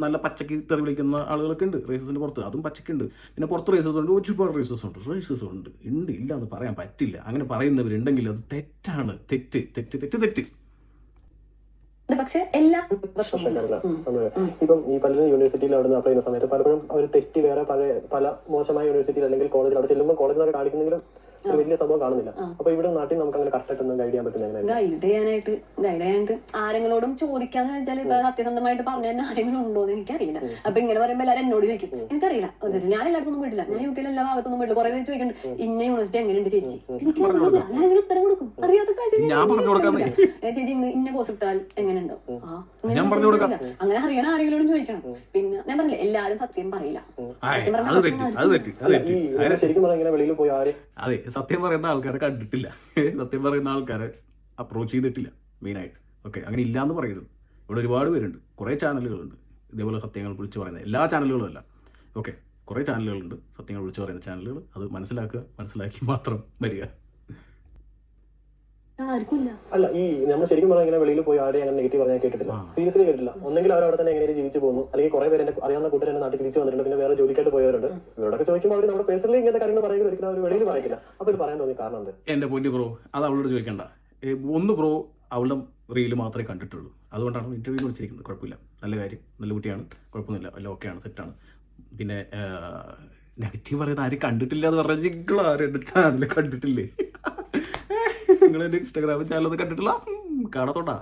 നല്ല പച്ചക്ക് തെറി വിളിക്കുന്ന ആളുകളൊക്കെ ഉണ്ട് റേസസിൻ്റെ പുറത്ത്, അതും പച്ചക്കുണ്ട്. പിന്നെ പുറത്ത് റേസസ് ഉണ്ട്, ഒരുപാട് റേസസ് ഉണ്ട്. ഇല്ല എന്ന് പറയാൻ പറ്റില്ല. അങ്ങനെ പറയുന്നവരുണ്ടെങ്കിൽ അത് തെറ്റാണ്. തെറ്റ്. പക്ഷെ എല്ലാ ഇപ്പം ഈ പലരും യൂണിവേഴ്സിറ്റിയിൽ അവിടെ നിന്ന് അപ്ലൈ ചെയ്യുന്ന സമയത്ത് പലപ്പോഴും അവർ തെറ്റി വേറെ പല മോശമായ യൂണിവേഴ്സിറ്റിയിൽ അല്ലെങ്കിൽ കോളേജിൽ അവിടെ ചെല്ലുമ്പോൾ കോളേജിലൊക്കെ കാണിക്കുന്നെങ്കിലും വലിയ സംഭവം കാണുന്നില്ല. അപ്പൊ ഇവിടെ നാട്ടിൽ നമുക്ക് അങ്ങനെ കറക്റ്റ് ഒന്നും ഗൈഡ് ചെയ്യാൻ പറ്റുന്ന ഗൈഡ് ചെയ്യാനായിട്ട് ആരെങ്കിലോടും ചോദിക്കാന്ന് വെച്ചാൽ ഇപ്പൊ സത്യസന്ധമായിട്ട് പറഞ്ഞു തന്നെ ആരെങ്കിലും ഉണ്ടോ എന്ന് എനിക്കറിയില്ല. അപ്പൊ ഇങ്ങനെ പറയുമ്പോൾ എല്ലാവരും എന്നോട് ചോദിക്കും. എനിക്കറിയില്ല, ഞാൻ എല്ലായിടത്തൊന്നും വീട്ടില്ല. ഞാൻ UK എല്ലാ ഭാഗത്തൊന്നും വീട്ടില്ല. കുറെ പേര് ചോദിക്കുന്നുണ്ട് ഇന്ന യൂണിവേഴ്സിറ്റി എങ്ങനെയുണ്ട് ചേച്ചി. എനിക്കറിയില്ല, ഞാൻ അങ്ങനെ ഉത്തരം കൊടുക്കും. അറിയാത്ത കാര്യം ചേച്ചി ഇന്ന കോഴ്സ് എടുത്താൽ എങ്ങനെയുണ്ടോ അങ്ങനെ അറിയണ ആരെങ്കിലും ചോദിക്കണം. പിന്നെ ഞാൻ പറഞ്ഞില്ല, എല്ലാരും സത്യം പറയില്ല. ശരിക്കും പറഞ്ഞാൽ വെളിയിൽ പോയി ആരെ അതെ സത്യം പറയുന്ന ആൾക്കാരെ കണ്ടിട്ടില്ല, സത്യം പറയുന്ന ആൾക്കാരെ അപ്രോച്ച് ചെയ്തിട്ടില്ല മെയിനായിട്ട്. ഓക്കെ, അങ്ങനെ ഇല്ലയെന്ന് പറയരുത്. ഇവിടെ ഒരുപാട് പേരുണ്ട്, കുറേ ചാനലുകളുണ്ട് ഇതേപോലെ സത്യങ്ങൾ വിളിച്ച് പറയുന്നത്. എല്ലാ ചാനലുകളും അല്ല, ഓക്കെ, കുറേ ചാനലുകളുണ്ട് സത്യങ്ങൾ വിളിച്ച് പറയുന്ന ചാനലുകൾ. അത് മനസ്സിലാക്കി മാത്രം വരിക. അല്ല, ഈ നമ്മൾ ശരിക്കും പറഞ്ഞാൽ ഇങ്ങനെ വെളിയിൽ പോയി ആരെയും അങ്ങനെ നെഗറ്റീവ് പറഞ്ഞാൽ കേട്ടിട്ടില്ല, സീരിയസ്ലി കേട്ടില്ല. ഒന്നെങ്കിൽ അവരവിടെ തന്നെ എങ്ങനെ ജീവിച്ചു പോകുന്നു, അല്ലെങ്കിൽ കുറെ പേര് അറിയാവുന്ന കൂട്ടർ എന്നെ നാട്ടിൽ തിരിച്ചു വന്നിട്ടുണ്ട്, പിന്നെ വേറെ ജോലിക്കായിട്ട് പോയവരുണ്ട്. ഇവരോടൊക്കെ ചോദിക്കുമ്പോൾ അവർ നമ്മുടെ പേഴ്സണലി ഇങ്ങനത്തെ കാര്യങ്ങൾ പറയുന്നത് ഒരിക്കലും അവർ വെളിയിൽ പറയില്ല. അപ്പൊ ഇത് പറയാൻ തോന്നി കാരണം എന്ത്? എന്റെ പൊന്നു ബ്രോ, അത് അവളോട് ചോദിക്കണ്ട. ഒന്ന് ബ്രോ അവളുടെ റീല് മാത്രമേ കണ്ടിട്ടുള്ളൂ, അതുകൊണ്ടാണ് ഇന്റർവ്യൂ വിളിച്ചിരിക്കുന്നത്. കുഴപ്പമില്ല, നല്ല കാര്യം, നല്ല കുട്ടിയാണ്, കുഴപ്പമൊന്നുമില്ല, എല്ലാം ഓക്കെയാണ്, സെറ്റാണ്. പിന്നെ നെഗറ്റീവ് പറയുന്നത് ആരും കണ്ടിട്ടില്ല എന്ന് പറഞ്ഞാൽ നിങ്ങൾ ആരും എൻ്റെ ചാനൽ കണ്ടിട്ടില്ലേ? നിങ്ങൾ എൻ്റെ ഇൻസ്റ്റാഗ്രാം ചാനലൊന്നും കണ്ടിട്ടില്ല? കാണാത്തോണ്ടാ.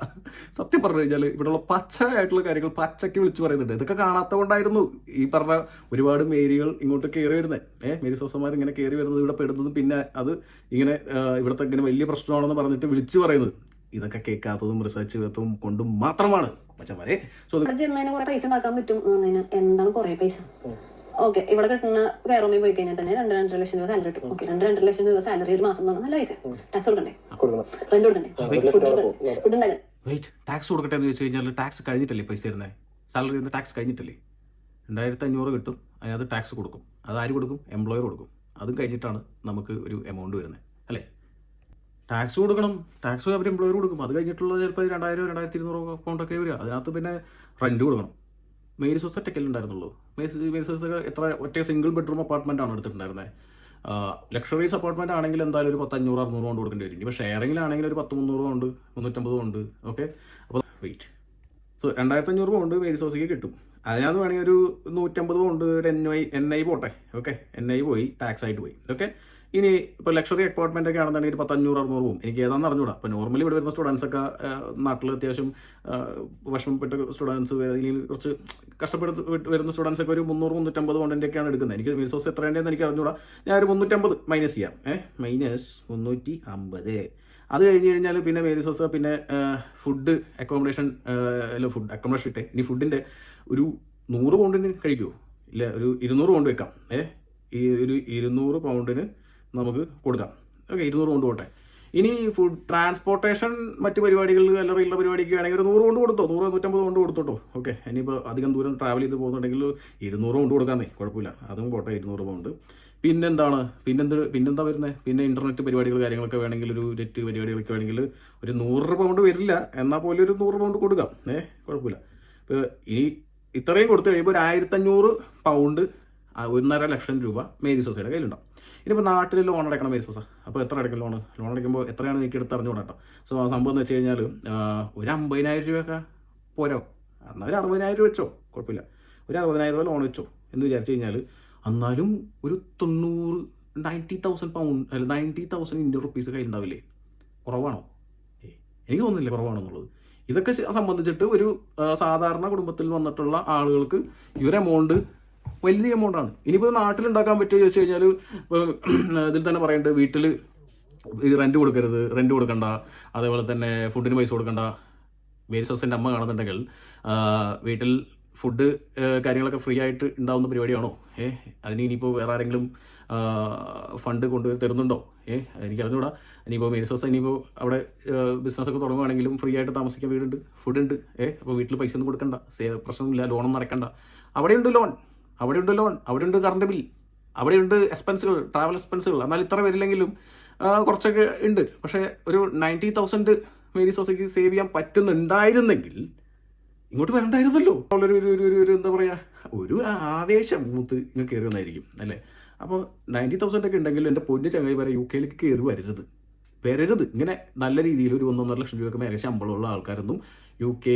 സത്യം പറഞ്ഞു കഴിഞ്ഞാൽ ഇവിടെയുള്ള പച്ചയായിട്ടുള്ള കാര്യങ്ങൾ പച്ചയ്ക്ക് വിളിച്ച് പറയുന്നുണ്ട്. ഇതൊക്കെ കാണാത്ത കൊണ്ടായിരുന്നു ഈ പറഞ്ഞ ഒരുപാട് മേരികൾ ഇങ്ങോട്ട് കയറി വരുന്നത്. മേരി സോസന്മാർ ഇങ്ങനെ കയറി വരുന്നത്, ഇവിടെ പെടുന്നതും പിന്നെ അത് ഇങ്ങനെ ഇവിടുത്തെ ഇങ്ങനെ വലിയ പ്രശ്നമാണെന്ന് പറഞ്ഞിട്ട് വിളിച്ച് പറയുന്നത്. ഇതൊക്കെ കേൾക്കാത്തതും റിസർച്ച് ചെയ്യാത്തതും കൊണ്ടും മാത്രമാണ് മച്ചന്മാരെ. കുറെ പൈസ ഉണ്ടാക്കാൻ പറ്റും. എന്താണ് കുറെ പൈസ? ഓക്കെ, ഇവിടെ കിട്ടുന്ന കയറുമ്പോൾ പോയി കഴിഞ്ഞാൽ തന്നെ 2-2.5 ലക്ഷം രൂപ സാലറി കിട്ടും. ഓക്കെ, 2-2 ലക്ഷം രൂപ സാലറി ഒരു മാസം നല്ല പൈസ. ടാക്സ് കൊടുക്കണ്ടേ? റെന്റ് കൊടുക്കണ്ടേ? ഫുഡ് ഉണ്ടാക്കണം. വെയിറ്റ്, ടാക്സ് കൊടുക്കട്ടെ എന്ന് ചോദിച്ചു കഴിഞ്ഞാൽ ടാക്സ് കഴിഞ്ഞിട്ടല്ലേ പൈസ തരുന്നത്? സാലറി ഇരുന്ന് ടാക്സ് കഴിഞ്ഞിട്ടല്ലേ? 2500 കിട്ടും, അതിനകത്ത് ടാക്സ് കൊടുക്കും. അത് ആര് കൊടുക്കും? എംപ്ലോയർ കൊടുക്കും. അതും കഴിഞ്ഞിട്ടാണ് നമുക്ക് ഒരു എമൗണ്ട് വരുന്നത്, അല്ലേ? ടാക്സ് കൊടുക്കണം, ടാക്സ് അവർ എംപ്ലോയർ കൊടുക്കും. അത് കഴിഞ്ഞിട്ടുള്ള ചിലപ്പോൾ 2000-2200 പൗണ്ടൊക്കെ വരിക. അതിനകത്ത് പിന്നെ റെന്റ് കൊടുക്കണം. മേരി സോസ് ഒറ്റയ്ക്കല്ലേ ഉണ്ടായിരുന്നുള്ളൂ. മേരി സോസ് എത്ര ഒറ്റ സിംഗിൾ ബെഡ്റൂം അപ്പാർട്ട്മെൻ്റ് ആണ് എടുത്തിട്ടുണ്ടായിരുന്നത്. ലക്ഷറീസ് അപ്പാർട്ട്മെൻറ്റ് ആണെങ്കിൽ എന്തായാലും ഒരു 500-600 കൊണ്ട് കൊടുക്കേണ്ടി വരും. ഇപ്പോൾ ഷെയറിങ്ങിലാണെങ്കിൽ ഒരു 10-300 ഉണ്ട്, 350 ഉണ്ട്. ഓക്കെ, അപ്പോൾ വെയിറ്റ്. സോ 2500 പൗണ്ട് മേരി സോസിക്ക് കിട്ടും. അതിനകത്ത് വേണമെങ്കിൽ ഒരു 150 പൗണ്ട് ഒരു NI പോട്ടെ. ഓക്കെ, NI പോയി, ടാക്സ് ആയിട്ട് പോയി. ഓക്കെ, ഇനി ഇപ്പോൾ ലക്ഷറി അപ്പാർട്ട്മെൻ്റ് ഒക്കെ ആണെന്നുണ്ടെങ്കിൽ 500-600 റൂം എനിക്ക് ഏതാണെന്ന് അറിഞ്ഞൂടാ. അപ്പോൾ നോർമലി ഇവിടെ വരുന്ന സ്റ്റുഡൻസൊക്കെ നാട്ടിൽ അത്യാവശ്യം വിഷമപ്പെട്ട സ്റ്റുഡൻസ് അല്ലെങ്കിൽ കുറച്ച് കഷ്ടപ്പെട്ട് വരുന്ന സ്റ്റുഡൻസൊക്കെ ഒരു 300-350 കോണ്ടൻ്റൊക്കെയാണ് എടുക്കുന്നത്. എനിക്ക് മീൽസ് ഹൗസ് എത്രയുണ്ടെന്ന് എനിക്ക് അറിഞ്ഞൂടാ. ഞാൻ ഒരു 350 മൈനസ് ചെയ്യാം. -350. അത് കഴിഞ്ഞ് പിന്നെ മേരീസ് ഹൗസ് പിന്നെ ഫുഡ് അക്കോമഡേഷൻ അക്കോമഡേഷൻ ഇട്ടേ. ഇനി ഫുഡിൻ്റെ ഒരു 100 പൗണ്ടിന് കഴിക്കുമോ? ഇല്ല, ഒരു 200 പൗണ്ട് വെക്കാം. ഈ ഒരു 200 പൗണ്ടിന് നമുക്ക് കൊടുക്കാം. ഓക്കെ, 200 പൗണ്ട് പോട്ടെ. ഇനി ഫുഡ് ട്രാൻസ്പോർട്ടേഷൻ മറ്റ് പരിപാടികളിൽ അല്ലറിയുള്ള പരിപാടിക്ക് വേണമെങ്കിൽ ഒരു 100 പൗണ്ട് കൊടുത്തോ, 100-150 പൗണ്ട് കൊടുത്തോട്ടോ. ഓക്കെ, ഇനിയിപ്പോൾ അധികം ദൂരം ട്രാവൽ ചെയ്ത് പോകുന്നുണ്ടെങ്കിൽ 200 പൗണ്ട് കൊടുക്കാന്നേ, കുഴപ്പമില്ല, അതും പോട്ടെ 200 പൗണ്ട്. പിന്നെന്താ വരുന്നത്? പിന്നെ ഇൻ്റർനെറ്റ് പരിപാടികൾ കാര്യങ്ങളൊക്കെ വേണമെങ്കിൽ ഒരു നെറ്റ് പരിപാടികളൊക്കെ വേണമെങ്കിൽ ഒരു 100 പൗണ്ട് വരില്ല, എന്നാൽ പോലും ഒരു 100 പൗണ്ട് കൊടുക്കാം. കുഴപ്പമില്ല. ഇപ്പോൾ ഇനി ഇത്രയും കൊടുത്തു കഴിയുമ്പോൾ ഒരു 1500 പൗണ്ട് 1.5 ലക്ഷം രൂപ മേരീസ് ഹൗസയുടെ കയ്യിലുണ്ടാവും. ഇനിയിപ്പോൾ നാട്ടിൽ ലോൺ അടയ്ക്കണം മേരീസ് ഹൗസ്. അപ്പോൾ എത്ര അടയ്ക്കും ലോൺ അടയ്ക്കുമ്പോൾ എത്രയാണ് എനിക്ക് എടുത്ത് അറിഞ്ഞുകൂടാ കേട്ടോ. സോ ആ സംഭവം എന്ന് വെച്ച് കഴിഞ്ഞാൽ ഒരു 50,000 രൂപയൊക്കെ പോരോ? എന്നാൽ ഒരു 60,000 രൂപ വെച്ചോ, കുഴപ്പമില്ല. ഒരു 60,000 രൂപ ലോൺ വെച്ചോ എന്ന് വിചാരിച്ചു കഴിഞ്ഞാൽ എന്നാലും ഒരു 90,000 പൗണ്ട് അല്ല 90,000 ഇന്ത്യൻ റുപ്പീസ് കയ്യിലുണ്ടാവില്ലേ? കുറവാണോ? എനിക്ക് തോന്നുന്നില്ല കുറവാണെന്നുള്ളത്. ഇതൊക്കെ സംബന്ധിച്ചിട്ട് ഒരു സാധാരണ കുടുംബത്തിൽ വന്നിട്ടുള്ള ആളുകൾക്ക് ഈ ഒരു എമൗണ്ട് വലിയ എമൗണ്ടാണ്. ഇനിയിപ്പോൾ നാട്ടിലുണ്ടാക്കാൻ പറ്റുമോ ചോദിച്ചു കഴിഞ്ഞാൽ ഇതിൽ തന്നെ പറയേണ്ടത് വീട്ടിൽ റെൻറ്റ് കൊടുക്കണ്ട, അതേപോലെ തന്നെ ഫുഡിന് പൈസ കൊടുക്കണ്ട. മേരീസ് ഹൗസിൻ്റെ അമ്മ കാണുന്നുണ്ടെങ്കിൽ വീട്ടിൽ ഫുഡ് കാര്യങ്ങളൊക്കെ ഫ്രീ ആയിട്ട് ഉണ്ടാവുന്ന പരിപാടിയാണോ? അതിന് ഇനിയിപ്പോൾ വേറെ ആരെങ്കിലും ഫണ്ട് തരുന്നുണ്ടോ? എനിക്കറിഞ്ഞൂടാ. ഇനിയിപ്പോൾ മേരീസ് ഹൗസ് ഇനിയിപ്പോൾ അവിടെ ബിസിനസ്സൊക്കെ തുടങ്ങുകയാണെങ്കിലും ഫ്രീ ആയിട്ട് താമസിക്കാൻ വീടുണ്ട്, ഫുഡുണ്ട്. അപ്പോൾ വീട്ടിൽ പൈസ ഒന്നും കൊടുക്കണ്ട, പ്രശ്നമില്ല, ലോണൊന്നും അടയ്ക്കണ്ട. അവിടെയുണ്ട് ലോൺ, അവിടെയുണ്ട് കറണ്ട് ബിൽ, അവിടെയുണ്ട് എക്സ്പെൻസുകൾ, ട്രാവൽ എക്സ്പെൻസുകൾ. എന്നാൽ ഇത്ര വരില്ലെങ്കിലും കുറച്ചൊക്കെ ഉണ്ട്. പക്ഷേ ഒരു 90,000 മേരീസ് ഹൗസിലേക്ക് സേവ് ചെയ്യാൻ പറ്റുന്നുണ്ടായിരുന്നെങ്കിൽ ഇങ്ങോട്ട് വരണ്ടായിരുന്നല്ലോ. ഒരു എന്താ പറയുക, ഒരു ആവേശം മൂത്ത് ഇങ്ങനെ കയറി വന്നായിരിക്കും അല്ലേ. അപ്പോൾ 90,000 ഒക്കെ ഉണ്ടെങ്കിൽ എൻ്റെ പൊന്നു ചങ്ങായി വരെ UK കയറി വരരുത്. ഇങ്ങനെ നല്ല രീതിയിൽ ഒരു 1.5 ലക്ഷം രൂപയൊക്കെ മേലെ ശമ്പളമുള്ള ആൾക്കാരൊന്നും UK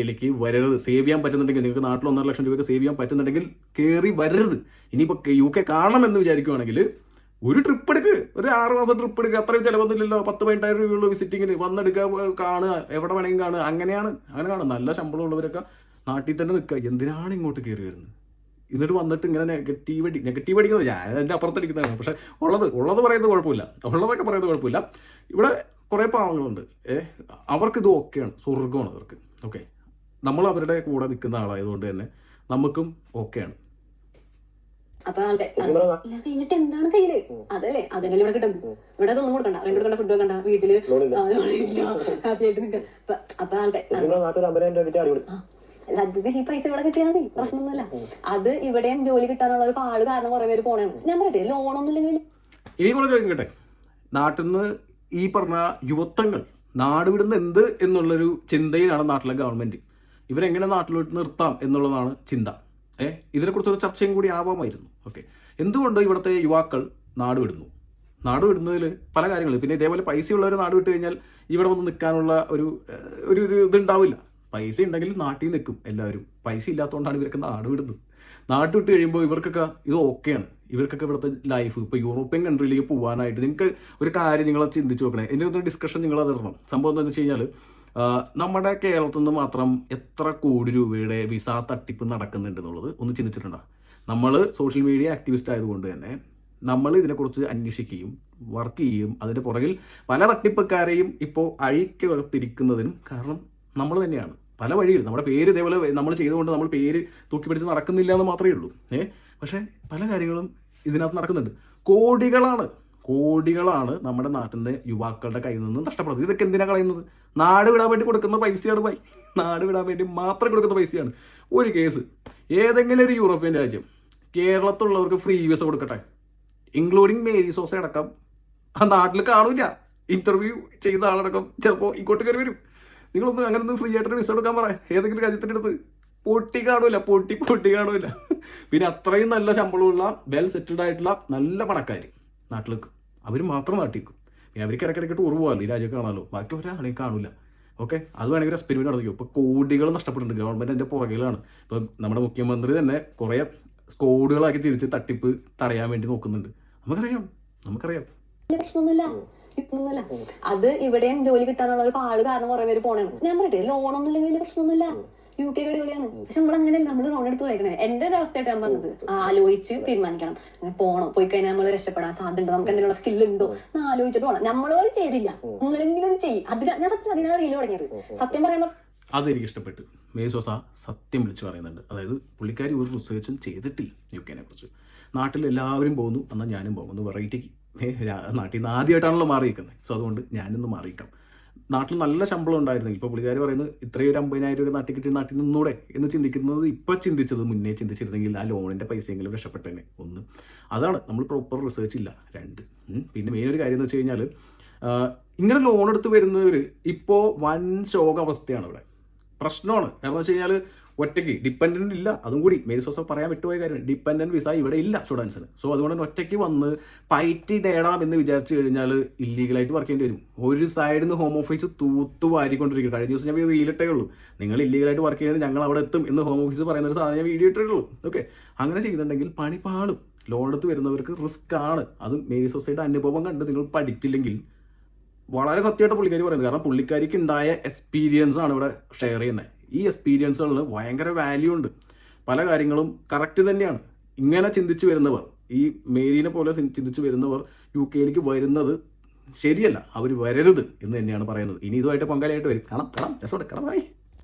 വരരുത്. സേവ് ചെയ്യാൻ പറ്റുന്നുണ്ടെങ്കിൽ, നിങ്ങൾക്ക് നാട്ടിൽ 1.5 ലക്ഷം രൂപയൊക്കെ സേവ് ചെയ്യാൻ പറ്റുന്നുണ്ടെങ്കിൽ കയറി വരരുത്. ഇനിയിപ്പോൾ UK കാണണമെന്ന് വിചാരിക്കുവാണെങ്കിൽ ഒരു ട്രിപ്പ് എടുക്ക്, ഒരു 6 മാസം ട്രിപ്പ് എടുക്കുക. അത്രയും ചിലവൊന്നുമില്ലല്ലോ. 10-12 രൂപയുള്ള വിസിറ്റിങ്ങിന് വന്നെടുക്കുക, കാണുക, എവിടെ വേണമെങ്കിലും കാണുക. അങ്ങനെ കാണും. നല്ല ശമ്പളമുള്ളവരൊക്കെ നാട്ടിൽ തന്നെ നിൽക്കുക. എന്തിനാണ് ഇങ്ങോട്ട് കയറി വരുന്നത്? എന്നിട്ട് വന്നിട്ട് ഇങ്ങനെ നെഗറ്റീവ് അടിക്കുന്നത് ഞാൻ എൻ്റെ അപ്പുറത്തടിക്കുന്നതാണ്. പക്ഷേ ഉള്ളത് പറയുന്നത് കുഴപ്പമില്ല. ഇവിടെ കുറേ പാവങ്ങളുണ്ട്. അവർക്കിത് ഓക്കെയാണ്, സ്വർഗമാണ് അവർക്ക്. ഓക്കെ, നമ്മൾ അവരുടെ കൂടെ നിൽക്കുന്ന ആളായതുകൊണ്ട് തന്നെ നമുക്കും ഓക്കെയാണ്. അപ്പൊ കഴിഞ്ഞിട്ട് എന്താണ് കയ്യില്? അതല്ലേ അതെങ്കിലും ഇവിടെ കിട്ടും. ഇവിടെ അതൊന്നും കൊടുക്കണ്ട, റെന്റ് കൊടുക്കണ്ട, ഫുഡ് വെക്കണ്ട, വീട്ടില് ഹാപ്പി ആയിട്ട് നിൽക്കാം. അപ്പൊ ഈ പൈസ ഇവിടെ കിട്ടിയാൽ മതി, പ്രശ്നമൊന്നുമില്ല. അത് ഇവിടെയും ജോലി കിട്ടാനുള്ള ഒരു പാട് കാരണം കുറെ പേര് പോണേണ്. ഞാൻ പറയട്ടെ, ലോണൊന്നും ഇല്ലെങ്കിൽ ഇനി കൂടെ ചോദിക്കട്ടെ, നാട്ടിൽ നിന്ന് ഈ പറഞ്ഞ യുവത്വങ്ങൾ നാട് വിടുന്ന എന്ത് എന്നുള്ളൊരു ചിന്തയിലാണ് നാട്ടിലെ ഗവൺമെന്റ്. ഇവരെങ്ങനെ നാട്ടിലോട്ട് നിർത്താം എന്നുള്ളതാണ് ചിന്ത. ഇതിനെക്കുറിച്ചൊരു ചർച്ചയും കൂടി ആവാമായിരുന്നു. ഓക്കെ, എന്തുകൊണ്ട് ഇവിടുത്തെ യുവാക്കൾ നാട് വിടുന്നതിൽ പല കാര്യങ്ങൾ. പിന്നെ ഇതേപോലെ പൈസയുള്ളവർ നാട് വിട്ട് കഴിഞ്ഞാൽ ഇവിടെ വന്ന് നിൽക്കാനുള്ള ഒരു ഇതുണ്ടാവില്ല. പൈസ ഉണ്ടെങ്കിൽ നാട്ടിൽ നിൽക്കും എല്ലാവരും. പൈസ ഇല്ലാത്തതുകൊണ്ടാണ് ഇവരൊക്കെ നാട് വിടുന്നത്. നാട്ടിൽ വിട്ട് കഴിയുമ്പോൾ ഇവർക്കൊക്കെ ഇത് ഓക്കെയാണ്. ഇവർക്കൊക്കെ ഇവിടുത്തെ ലൈഫ് ഇപ്പോൾ യൂറോപ്യൻ കൺട്രിയിലേക്ക് പോകാനായിട്ട് നിങ്ങൾക്ക് ഒരു കാര്യം നിങ്ങൾ ചിന്തിച്ച് നോക്കണേ. ഇതിൻ്റെ ഒരു ഡിസ്കഷൻ നിങ്ങൾ അത് ഇടണം. സംഭവം എന്താണെന്ന് വെച്ച് കഴിഞ്ഞാൽ നമ്മുടെ കേരളത്തിൽ നിന്ന് മാത്രം എത്ര കോടി രൂപയുടെ വിസ തട്ടിപ്പ് നടക്കുന്നുണ്ട് എന്നുള്ളത് ഒന്ന് ചിന്തിച്ചിട്ടുണ്ടോ? നമ്മൾ സോഷ്യൽ മീഡിയ ആക്ടിവിസ്റ്റ് ആയതുകൊണ്ട് തന്നെ നമ്മൾ ഇതിനെക്കുറിച്ച് അന്വേഷിക്കുകയും വർക്ക് ചെയ്യുകയും അതിൻ്റെ പുറകിൽ പല തട്ടിപ്പുകാരെയും ഇപ്പോൾ അഴിക്കത്തിരിക്കുന്നതിനും കാരണം നമ്മൾ തന്നെയാണ്. പല വഴിയിൽ നമ്മുടെ പേര് ഇതേപോലെ നമ്മൾ ചെയ്തുകൊണ്ട് നമ്മൾ പേര് തൂക്കി പിടിച്ച് നടക്കുന്നില്ല എന്ന് മാത്രമേ ഉള്ളൂ. പക്ഷേ പല കാര്യങ്ങളും ഇതിനകത്ത് നടക്കുന്നുണ്ട്. കോടികളാണ് നമ്മുടെ നാട്ടിൻ്റെ യുവാക്കളുടെ കയ്യിൽ നിന്ന് നഷ്ടപ്പെടുന്നത്. ഇതൊക്കെ എന്തിനാണ് കളയുന്നത്? നാട് വിടാൻ വേണ്ടി കൊടുക്കുന്ന പൈസയാണ് പോയി. നാട് വിടാൻ വേണ്ടി മാത്രം കൊടുക്കുന്ന പൈസയാണ്. ഒരു കേസ് ഏതെങ്കിലും ഒരു യൂറോപ്യൻ രാജ്യം കേരളത്തിലുള്ളവർക്ക് ഫ്രീ വിസ കൊടുക്കട്ടെ, ഇൻക്ലൂഡിങ് മേരീസ് ഹൗസ് അടക്കം, ആ നാട്ടിൽ കാണില്ല. ഇന്റർവ്യൂ ചെയ്ത ആളടക്കം ചിലപ്പോൾ ഇങ്ങോട്ട് കയറി വരും. നിങ്ങളൊന്നും അങ്ങനെ ഫ്രീ ആയിട്ടൊരു വിസ കൊടുക്കാൻ പറ ഏതെങ്കിലും രാജ്യത്തിൻ്റെ അടുത്ത്. പൊട്ടി കാണൂല. പിന്നെ അത്രയും നല്ല ശമ്പളമുള്ള വെൽ സെറ്റിൽഡ് ആയിട്ടുള്ള നല്ല പണക്കാർ നാട്ടിലേക്ക്, അവർ മാത്രം നാട്ടിക്കും. അവർക്ക് ഇടയ്ക്കിടയ്ക്ക് ടൂർ പോകാമല്ലോ, ഈ രാജ്യം കാണാമല്ലോ, ബാക്കി ഒരാളെയും കാണില്ല. ഓക്കെ, അത് വേണമെങ്കിൽ എക്സ്പെരിമെന്റ് നടത്തിക്കും. ഇപ്പോൾ കോടികൾ നഷ്ടപ്പെട്ടിട്ടുണ്ട്. ഗവൺമെന്റ് അതിൻ്റെ പുറകിലാണ്. ഇപ്പോൾ നമ്മുടെ മുഖ്യമന്ത്രി തന്നെ കുറേ സ്കോഡുകളാക്കി തിരിച്ച് തട്ടിപ്പ് തടയാൻ വേണ്ടി നോക്കുന്നുണ്ട്. നമുക്കറിയാം. പ്രശ്നമൊന്നുമില്ല, ഇപ്പൊന്നുമില്ല. അത് ഇവിടെയും ജോലി കിട്ടാനുള്ള ഒരു പാട് കാരണം കുറെ പേര് പോണേ. ഞാൻ പറയട്ടെ, ലോണൊന്നും ഇല്ലെങ്കിൽ വലിയ പ്രശ്നമൊന്നുമില്ല, UK അടിപൊളിയാണ്. പക്ഷെ നമ്മൾ അങ്ങനെയല്ല, നമ്മൾ ലോൺ എടുത്ത് പോയേക്കണേ. എന്റെ ഒരു അവസ്ഥയായിട്ട് ഞാൻ പറഞ്ഞത് ആലോചിച്ച് തീരുമാനിക്കണം. പോണം, പോയി കഴിഞ്ഞാൽ നമ്മൾ രക്ഷപ്പെടാൻ സാധ്യത, നമുക്ക് എന്തെങ്കിലും സ്കിൽ ഉണ്ടോ എന്ന് ആലോചിച്ചിട്ട് പോകണം. നമ്മളോട് ചെയ്തില്ല, നിങ്ങളെങ്കിലും ചെയ്യും. ഞാൻ സത്യം അതിനാണ് റീല് തുടങ്ങിയത്. സത്യം പറയുന്ന അതെനിക്ക് ഇഷ്ടപ്പെട്ടു. മേരി സോസ സത്യം വിളിച്ച് പറയുന്നുണ്ട്. അതായത് പുള്ളിക്കാരി ഒരു റിസർച്ചും ചെയ്തിട്ടില്ല UK കുറിച്ച്. നാട്ടിൽ എല്ലാവരും പോകുന്നു, എന്നാൽ ഞാനും പോകുന്നു. വെറൈറ്റിക്ക് നാട്ടിൽ നിന്ന് ആദ്യമായിട്ടാണല്ലോ മാറിയിരിക്കുന്നത്. സോ അതുകൊണ്ട് ഞാനൊന്ന് മാറിയിക്കാം. നാട്ടിൽ നല്ല ശമ്പളം ഉണ്ടായിരുന്നെങ്കിൽ ഇപ്പോൾ പുള്ളിക്കാർ പറയുന്നത് ഇത്രയും ഒരു 50,000 രൂപ നാട്ടിൽ കിട്ടി നാട്ടിൽ നിന്നൂടെ എന്ന് ചിന്തിക്കുന്നത് ഇപ്പോൾ ചിന്തിച്ചത് മുന്നേ ചിന്തിച്ചിരുന്നെങ്കിൽ ആ ലോണിൻ്റെ പൈസയെങ്കിലും രക്ഷപ്പെട്ടേനെ. ഒന്ന് അതാണ്, നമ്മൾ പ്രോപ്പർ റിസർച്ച് ഇല്ല. 2 പിന്നെ മെയിൻ ഒരു കാര്യം എന്ന് വെച്ച് കഴിഞ്ഞാൽ ഇങ്ങനെ ലോൺ എടുത്ത് വരുന്നവർ ഇപ്പോൾ വൻ ശോകാവസ്ഥയാണ് ഇവിടെ. പ്രശ്നമാണ്. കാരണം വെച്ച് കഴിഞ്ഞാൽ ഒറ്റയ്ക്ക് ഡിപ്പെൻഡൻ്റ് ഇല്ല. അതും കൂടി മേരി സോസ പറയാൻ വിട്ടുപോയ കാര്യമാണ്. ഡിപ്പെൻഡൻറ്റ് വിസ ഇവിടെ ഇല്ല സ്റ്റുഡൻസിന്. സോ അതുകൊണ്ട് തന്നെ ഒറ്റയ്ക്ക് വന്ന് പൈറ്റി നേടാം എന്ന് വിചാരിച്ചു കഴിഞ്ഞാൽ ഇല്ലീഗലായിട്ട് വർക്ക് ചെയ്യേണ്ടി വരും. ഒരു സൈഡിൽ നിന്ന് ഹോം ഓഫീസ് തൂത്തു വാരിക്കൊണ്ടിരിക്കും. കഴിഞ്ഞ ദിവസം ഞാൻ റീലിട്ടേ ഉള്ളൂ, നിങ്ങൾ ഇല്ലീഗലായിട്ട് വർക്ക് ചെയ്യുന്നത് ഞങ്ങൾ അവിടെ എത്തും എന്ന് ഹോം ഓഫീസ് പറയുന്ന ഒരു സാധനം ഞാൻ വീഡിയോ ഇട്ടേ ഉള്ളൂ. ഓക്കെ, അങ്ങനെ ചെയ്തിട്ടുണ്ടെങ്കിൽ പണി പാടും. ലോൺ എടുത്ത് വരുന്നവർക്ക് റിസ്ക് ആണ്. അത് മേരി സോസയുടെ അനുഭവം കണ്ട് നിങ്ങൾ പഠിച്ചില്ലെങ്കിൽ വളരെ സത്യമായിട്ട് പുള്ളിക്കാരി പറയുന്നത്. കാരണം പുള്ളിക്കാരിക്ക് ഉണ്ടായ എക്സ്പീരിയൻസ് ആണ് ഇവിടെ ഷെയർ ചെയ്യുന്നത്. ഈ എക്സ്പീരിയൻസുകളിൽ ഭയങ്കര വാല്യൂ ഉണ്ട്. പല കാര്യങ്ങളും കറക്റ്റ് തന്നെയാണ്. ഇങ്ങനെ ചിന്തിച്ച് വരുന്നവർ, ഈ മേരീനെ പോലെ ചിന്തിച്ച് വരുന്നവർ UK വരുന്നത് ശരിയല്ല. അവർ വരരുത് എന്ന് തന്നെയാണ് പറയുന്നത്. ഇനി ഇതുമായിട്ട് പങ്കാളിയായിട്ട് വരും. കാണാം.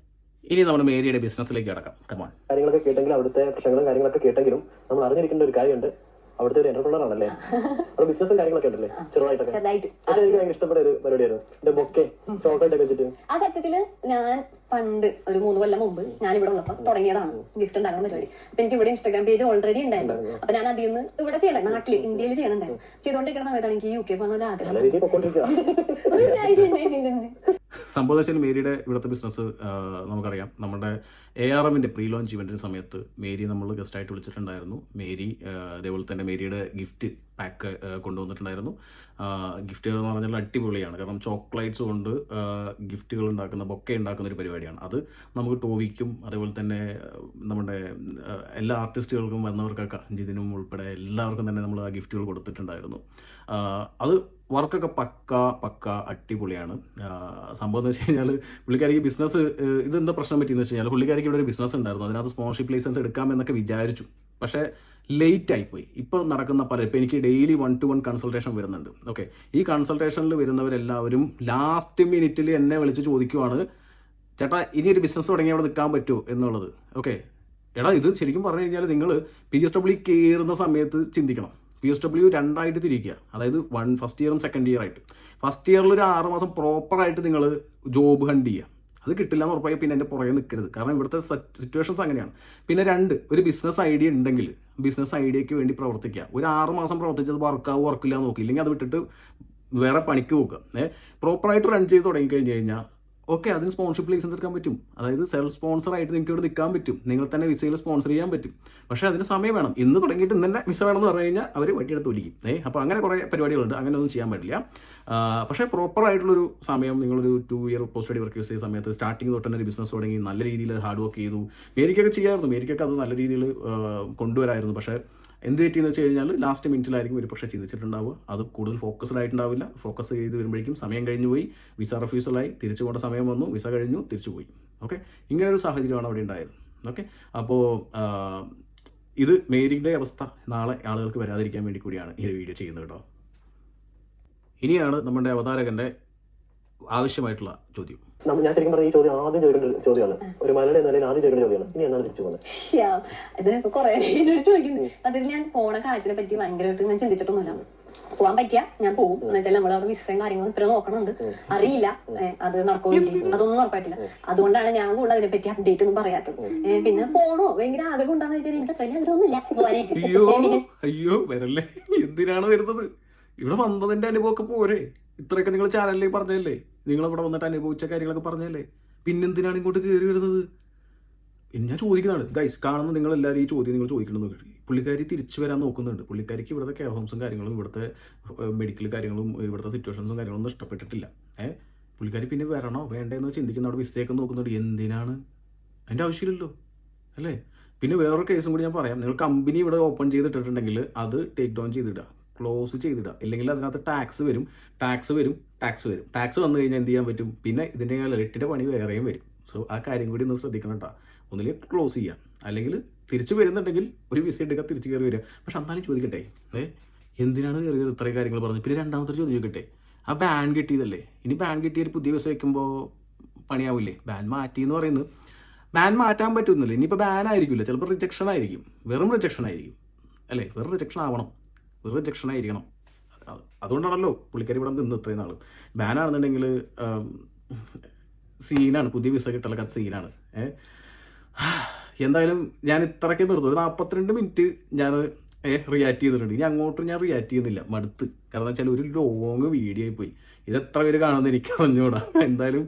ഇനി നമ്മുടെ മേരിയുടെ ബിസിനസ്സിലേക്ക് കിടക്കാം. കമാൺ. കാര്യങ്ങളൊക്കെ കേട്ടെങ്കിലും അവിടുത്തെ പ്രശ്നങ്ങളും കാര്യങ്ങളൊക്കെ കേട്ടെങ്കിലും നമ്മൾ അറിഞ്ഞിരിക്കേണ്ട ഒരു കാര്യമുണ്ട്. അവിടുത്തെ ഒരു എന്റർപ്രണർ ആണല്ലേ, അവിടെ ബിസിനസ്സും കാര്യങ്ങളൊക്കെ ഉണ്ടല്ലേ ചെറുതായിട്ടൊക്കെ. പക്ഷെ എനിക്ക് ഭയങ്കര ഇഷ്ടപ്പെട്ട ഒരു പരിപാടിയായിരുന്നു എന്റെ ബൊക്കെ ചോക്ലേറ്റ് ഒക്കെ വെച്ചിട്ട്. ആ സത്യത്തില് ഞാൻ പണ്ട് ഒരു 3 കൊല്ലം മുമ്പ് ഞാൻ ഇവിടെ ഉള്ളപ്പോൾ തുടങ്ങിയതാണ് ഗിഫ്റ്റ് ഉണ്ടാക്കുന്ന പരിപാടി. അപ്പൊ എനിക്ക് ഇവിടെ ഇൻസ്റ്റാഗ്രാം പേജ് ഓൾറെഡി ഉണ്ടായിരുന്നു. അപ്പൊ ഞാൻ അതിൽ നിന്ന് ഇവിടെ ചെയ്യണം, നാട്ടില് ഇന്ത്യയിൽ ചെയ്യണുണ്ടായിരുന്നു. ചെയ്തോണ്ടിരിക്കുന്ന സമയത്താണ് എനിക്ക് UK പോകാനുള്ള ആഗ്രഹം. സംഭവം മേരിയുടെ ഇവിടുത്തെ ബിസിനസ് നമുക്കറിയാം. നമ്മുടെ ARMന്റെ പ്രീ ലോഞ്ച് ഇവന്റിന് സമയത്ത് മേരി നമ്മൾ ഗസ്റ്റായിട്ട് വിളിച്ചിട്ടുണ്ടായിരുന്നു. മേരി അതേപോലെ തന്നെ മേരിയുടെ ഗിഫ്റ്റ് പാക്ക് കൊണ്ടുവന്നിട്ടുണ്ടായിരുന്നു. ഗിഫ്റ്റ് എന്ന് പറഞ്ഞാൽ അടിപൊളിയാണ്. കാരണം ചോക്ലേറ്റ്സ് കൊണ്ട് ഗിഫ്റ്റുകൾ ഉണ്ടാക്കുന്ന, ബൊക്കെ ഉണ്ടാക്കുന്ന ഒരു പരിപാടിയാണ് അത്. നമുക്ക് ടോവിക്കും അതേപോലെ തന്നെ നമ്മുടെ എല്ലാ ആർട്ടിസ്റ്റുകൾക്കും വന്നവർക്കൊക്കെ ജിതിനും ഉൾപ്പെടെ എല്ലാവർക്കും തന്നെ നമ്മൾ ആ ഗിഫ്റ്റുകൾ കൊടുത്തിട്ടുണ്ടായിരുന്നു. അത് വർക്കൊക്കെ പക്ക അടിപൊളിയാണ്. സംഭവം എന്ന് വെച്ച് കഴിഞ്ഞാൽ പുള്ളിക്കാരിക്ക് ബിസിനസ് ഇതെന്താ പ്രശ്നം പറ്റിയെന്ന് വെച്ച് കഴിഞ്ഞാൽ പുള്ളിക്കാരിക്ക് ഇവിടെ ഒരു ബിസിനസ് ഉണ്ടായിരുന്നു. അതിനകത്ത് സ്പോൺസർഷിപ്പ് ലൈസൻസ് എടുക്കാമെന്നൊക്കെ വിചാരിച്ചു. പക്ഷേ ലേറ്റ് ആയിപ്പോയി. ഇപ്പോൾ നടക്കുന്ന ഇപ്പോൾ എനിക്ക് ഡെയിലി 1-to-1 കൺസൾട്ടേഷൻ വരുന്നുണ്ട്. ഓക്കെ, ഈ കൺസൾട്ടേഷനിൽ വരുന്നവരെല്ലാവരും ലാസ്റ്റ് മിനിറ്റിൽ എന്നെ വിളിച്ച് ചോദിക്കുവാണ്, ചേട്ടാ ഇനി ഒരു ബിസിനസ് തുടങ്ങി അവിടെ നിൽക്കാൻ പറ്റുമോ എന്നുള്ളത്. ഓക്കെ, എടാ ഇത് ശരിക്കും പറഞ്ഞു കഴിഞ്ഞാൽ നിങ്ങൾ PSW കയറുന്ന സമയത്ത് ചിന്തിക്കണം. PSW 2ആയിട്ട് തിരിക്കുക. അതായത് ഫസ്റ്റ് ഇയറും സെക്കൻഡ് ഇയർ ആയിട്ട്. ഫസ്റ്റ് ഇയറിൽ ഒരു 6 മാസം പ്രോപ്പറായിട്ട് നിങ്ങൾ ജോബ് ഹണ്ട് ചെയ്യുക. അത് കിട്ടില്ല എന്ന് ഉറപ്പായി പിന്നെ എൻ്റെ പുറകെ നിൽക്കരുത്. കാരണം ഇവിടുത്തെ സിറ്റുവേഷൻസ് അങ്ങനെയാണ്. പിന്നെ 2, ഒരു ബിസിനസ് ഐഡിയ ഉണ്ടെങ്കിൽ ബിസിനസ് ഐഡിയയ്ക്ക് വേണ്ടി പ്രവർത്തിക്കുക. ഒരു 6 മാസം പ്രവർത്തിച്ചത് വർക്കില്ല നോക്കി, ഇല്ലെങ്കിൽ അത് വിട്ടിട്ട് വേറെ പണിക്ക് നോക്കുക. പ്രോപ്പറായിട്ട് റൺ ചെയ്ത് തുടങ്ങിക്കഴിഞ്ഞ് കഴിഞ്ഞാൽ ഓക്കെ, അതിന് സ്പോൺസർഷിപ്പ് ലൈസൻസ് എടുക്കാൻ പറ്റും. അതായത് സെൽഫ് സ്പോൺസറായിട്ട് നിങ്ങൾക്ക് ഇവിടെ നിൽക്കാൻ പറ്റും. നിങ്ങൾ തന്നെ വിസയിൽ സ്പോൺസർ ചെയ്യാൻ പറ്റും. പക്ഷേ അതിന് സമയം വേണം. ഇന്ന് തുടങ്ങിയിട്ട് ഇന്ന് തന്നെ വിസ വേണമെന്ന് പറഞ്ഞു കഴിഞ്ഞാൽ അവർ വട്ടിയെടുത്ത് ഒലിക്കും. അപ്പോൾ അങ്ങനെ കുറേ പരിപാടികളുണ്ട്. അങ്ങനെ ഒന്നും ചെയ്യാൻ പറ്റില്ല. പക്ഷേ പ്രോപ്പറായിട്ടുള്ളൊരു സമയം, നിങ്ങളൊരു 2 ഇയർ പോസ്റ്റ് സ്റ്റഡി വർക്ക് ചെയ്ത സമയത്ത് സ്റ്റാർട്ടിങ് തൊട്ട് തന്നെ ഒരു ബിസിനസ് തുടങ്ങി നല്ല രീതിയിൽ ഹാർഡ് വർക്ക് ചെയ്തു. മേരിക്കൊക്കെ ചെയ്യാമായിരുന്നു. മേരിക്കൊക്കെ അത് നല്ല രീതിയിൽ കൊണ്ടുവരായിരുന്നു. പക്ഷേ എന്ത് പറ്റിയെന്ന് വെച്ച് കഴിഞ്ഞാൽ ലാസ്റ്റ് മിനിറ്റിലായിരിക്കും ഒരു പക്ഷേ ചിന്തിച്ചിട്ടുണ്ടാവുക. അത് കൂടുതൽ ഫോക്കസ്ഡ് ആയിട്ടുണ്ടാവില്ല. ഫോക്കസ് ചെയ്ത് വരുമ്പോഴേക്കും സമയം കഴിഞ്ഞു പോയി, വിസ റിഫ്യൂസലായി, തിരിച്ചു പോകേണ്ട സമയം വന്നു, വിസ കഴിഞ്ഞു, തിരിച്ചു പോയി. ഓക്കെ, ഇങ്ങനൊരു സാഹചര്യമാണ് അവിടെ ഉണ്ടായത്. ഓക്കെ, അപ്പോൾ ഇത് മേരിയുടെ അവസ്ഥ നാളെ ആളുകൾക്ക് വരാതിരിക്കാൻ വേണ്ടി കൂടിയാണ് ഈ വീഡിയോ ചെയ്യുന്നത് കേട്ടോ. ഇനിയാണ് നമ്മുടെ അവതാരകന്റെ ആവശ്യമായിട്ടുള്ള ചോദ്യം. ഞാൻ ശരിക്കും പറഞ്ഞ ഈ ചോദ്യം ആദ്യം ചോദിക്കേണ്ട ചോദ്യമാണ്. ഒരു മലയാളി നിലയിൽ ആദ്യം ചോദിക്കേണ്ട ചോദ്യമാണ്, ഇനി എന്നാണ് തിരിച്ചു പോകുന്നത്? ഇത് കുറെ ചോദിക്കുന്നത്. അതിൽ ഞാൻ പോണ കാര്യത്തിനെ പറ്റി ഭയങ്കരമായിട്ട് ഞാൻ ചിന്തിച്ചിട്ടൊന്നുമില്ല. പോകാൻ പറ്റിയ ഞാൻ പോകും. എന്ന് വെച്ചാൽ നമ്മളവിടെ വിസയും കാര്യങ്ങളും ഇപ്പഴും നോക്കണുണ്ട്. അറിയില്ല അത് നടക്കുമെങ്കിൽ, അതൊന്നും ഉറപ്പായിട്ടില്ല. അതുകൊണ്ടാണ് ഞാൻ കൂടുതൽ അതിനെ പറ്റി അപ്ഡേറ്റ് ഒന്നും പറയാത്തത്. പിന്നെ പോണോ ഭയങ്കര ആഗ്രഹം ഉണ്ടാന്ന് വെച്ചാൽ എനിക്ക് അത്രയും ആഗ്രഹമൊന്നുമില്ല പോകാനായിട്ട്. അയ്യോ വരല്ലേ, എന്തിനാണ് വരുന്നത്? ഇവിടെ വന്നതിന്റെ അനുഭവമൊക്കെ പോരെ? ഇത്രയൊക്കെ നിങ്ങൾ ചാനലിലേക്ക് പറഞ്ഞല്ലേ, നിങ്ങളിവിടെ വന്നിട്ട് അനുഭവിച്ച കാര്യങ്ങളൊക്കെ പറഞ്ഞല്ലേ, പിന്നെന്തിനാണ് ഇങ്ങോട്ട് കയറി വരുന്നത്? ഞാൻ ചോദിക്കുന്നതാണ് ഗൈസ്. കാണുന്ന നിങ്ങളെല്ലാവരും ഈ ചോദ്യം നിങ്ങൾ ചോദിക്കണമെന്ന് കേട്ടു. പുള്ളിക്കാരി തിരിച്ചു വരാൻ നോക്കുന്നുണ്ട്. പുള്ളിക്കാരിക്ക് ഇവിടുത്തെ കെയർ ഹോംസും കാര്യങ്ങളും ഇവിടുത്തെ മെഡിക്കൽ കാര്യങ്ങളും ഇവിടുത്തെ സിറ്റുവേഷൻസും കാര്യങ്ങളൊന്നും ഇഷ്ടപ്പെട്ടിട്ടില്ല. പുള്ളിക്കാരി പിന്നെ വരണോ വേണ്ടെന്ന് ചിന്തിക്കുന്ന അവിടെ വിസയൊക്കെ നോക്കുന്നുണ്ട്. എന്തിനാണ്? അതിൻ്റെ ആവശ്യമില്ലല്ലോ അല്ലേ? പിന്നെ വേറൊരു കേസും കൂടി ഞാൻ പറയാം. നിങ്ങൾ കമ്പനി ഇവിടെ ഓപ്പൺ ചെയ്തിട്ടുണ്ടെങ്കിൽ അത് ടേക്ക് ഡൗൺ ചെയ്തിടുക, ക്ലോസ് ചെയ്തിടുക. ഇല്ലെങ്കിൽ അതിനകത്ത് ടാക്സ് വരും. ടാക്സ് വന്നു കഴിഞ്ഞാൽ എന്ത് ചെയ്യാൻ പറ്റും? പിന്നെ ഇതിൻ്റെ ഇരട്ടിയുടെ പണി വേറെയും വരും. സോ ആ കാര്യം കൂടി ഒന്ന് ശ്രദ്ധിക്കണം കേട്ടോ. ഒന്നിൽ ക്ലോസ് ചെയ്യാം, അല്ലെങ്കിൽ തിരിച്ചു വരുന്നുണ്ടെങ്കിൽ ഒരു വിസ എടുക്കുക, തിരിച്ച് കയറി വരിക. പക്ഷെ എന്നാലും ചോദിക്കട്ടെ, എന്തിനാണ് കയറി വരുന്നത്? ഇത്രയും കാര്യങ്ങൾ പറഞ്ഞു. പിന്നെ രണ്ടാമത്തെ ചോദ്യം ചോദിക്കട്ടെ, ആ ബാൻ കിട്ടിയതല്ലേ, ഇനി ബാൻ കിട്ടിയ ഒരു പുതിയ വിസ വയ്ക്കുമ്പോൾ പണിയാവില്ലേ? ബാൻ മാറ്റി എന്ന് പറയുന്നത് ബാൻ മാറ്റാൻ പറ്റുന്നില്ല. ഇനിയിപ്പോൾ ബാൻ ആയിരിക്കില്ല, ചിലപ്പോൾ റിജക്ഷൻ ആയിരിക്കും, വെറും റിജക്ഷൻ ആയിരിക്കും അല്ലേ? വെറും റിജക്ഷൻ ആവണം, വെറും റിജക്ഷൻ ആയിരിക്കണം. അതുകൊണ്ടാണല്ലോ പുള്ളിക്കാരി ഇവിടെ നിന്ന് ഇത്രയും നാൾ. ബാനാണെന്നുണ്ടെങ്കിൽ സീനാണ്, പുതിയ വിസ കിട്ടലൊക്കെ സീനാണ്. എന്തായാലും ഞാൻ ഇത്രയ്ക്ക് നിർത്തും. ഒരു 42 മിനിറ്റ് ഞാൻ റിയാക്ട് ചെയ്തിട്ടുണ്ട്. ഇനി അങ്ങോട്ടും ഞാൻ റിയാക്ട് ചെയ്യുന്നില്ല, മടുത്ത്. കാരണം എന്താ വെച്ചാൽ ഒരു ലോങ് വീഡിയോ ആയി പോയി. ഇത് എത്ര പേര് കാണുമെന്ന് എനിക്ക് അറിഞ്ഞൂടാ. എന്തായാലും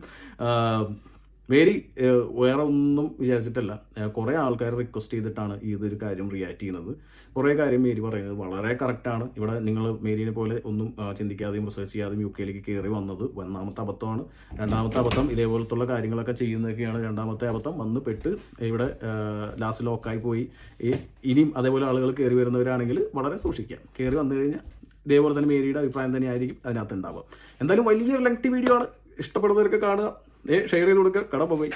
വേറെ ഒന്നും വിചാരിച്ചിട്ടല്ല. കുറേ ആൾക്കാർ റിക്വസ്റ്റ് ചെയ്തിട്ടാണ് ഇതൊരു കാര്യം റിയാക്ട് ചെയ്യുന്നത്. കുറേ കാര്യം മേരി പറയുന്നത് വളരെ കറക്റ്റാണ്. ഇവിടെ നിങ്ങൾ മേരിനെ പോലെ ഒന്നും ചിന്തിക്കാതെയും റിസർച്ച് ചെയ്യാതെയും UK യിലേക്ക് കയറി വന്നത് ഒന്നാമത്തെ അബദ്ധമാണ്. രണ്ടാമത്തെ അബദ്ധം ഇതേപോലത്തുള്ള കാര്യങ്ങളൊക്കെ ചെയ്യുന്നതൊക്കെയാണ്. രണ്ടാമത്തെ അബദ്ധം വന്ന് പെട്ട് ഇവിടെ ലാസ്റ്റ് ലോക്കായി പോയി. ഇനിയും അതേപോലെ ആളുകൾ കയറി വരുന്നവരാണെങ്കിൽ വളരെ സൂക്ഷിക്കാം. കയറി വന്നു കഴിഞ്ഞാൽ ഇതേപോലെ തന്നെ മേരിയുടെ അഭിപ്രായം തന്നെയായിരിക്കും അതിനകത്ത് ഉണ്ടാവുക. എന്തായാലും വലിയൊരു ലെങ്തി വീഡിയോ ആണ്. ഇഷ്ടപ്പെടുന്നവർക്ക് കാണുക, ഷെയർ ചെയ്ത് കൊടുക്കുക. കട പോയി.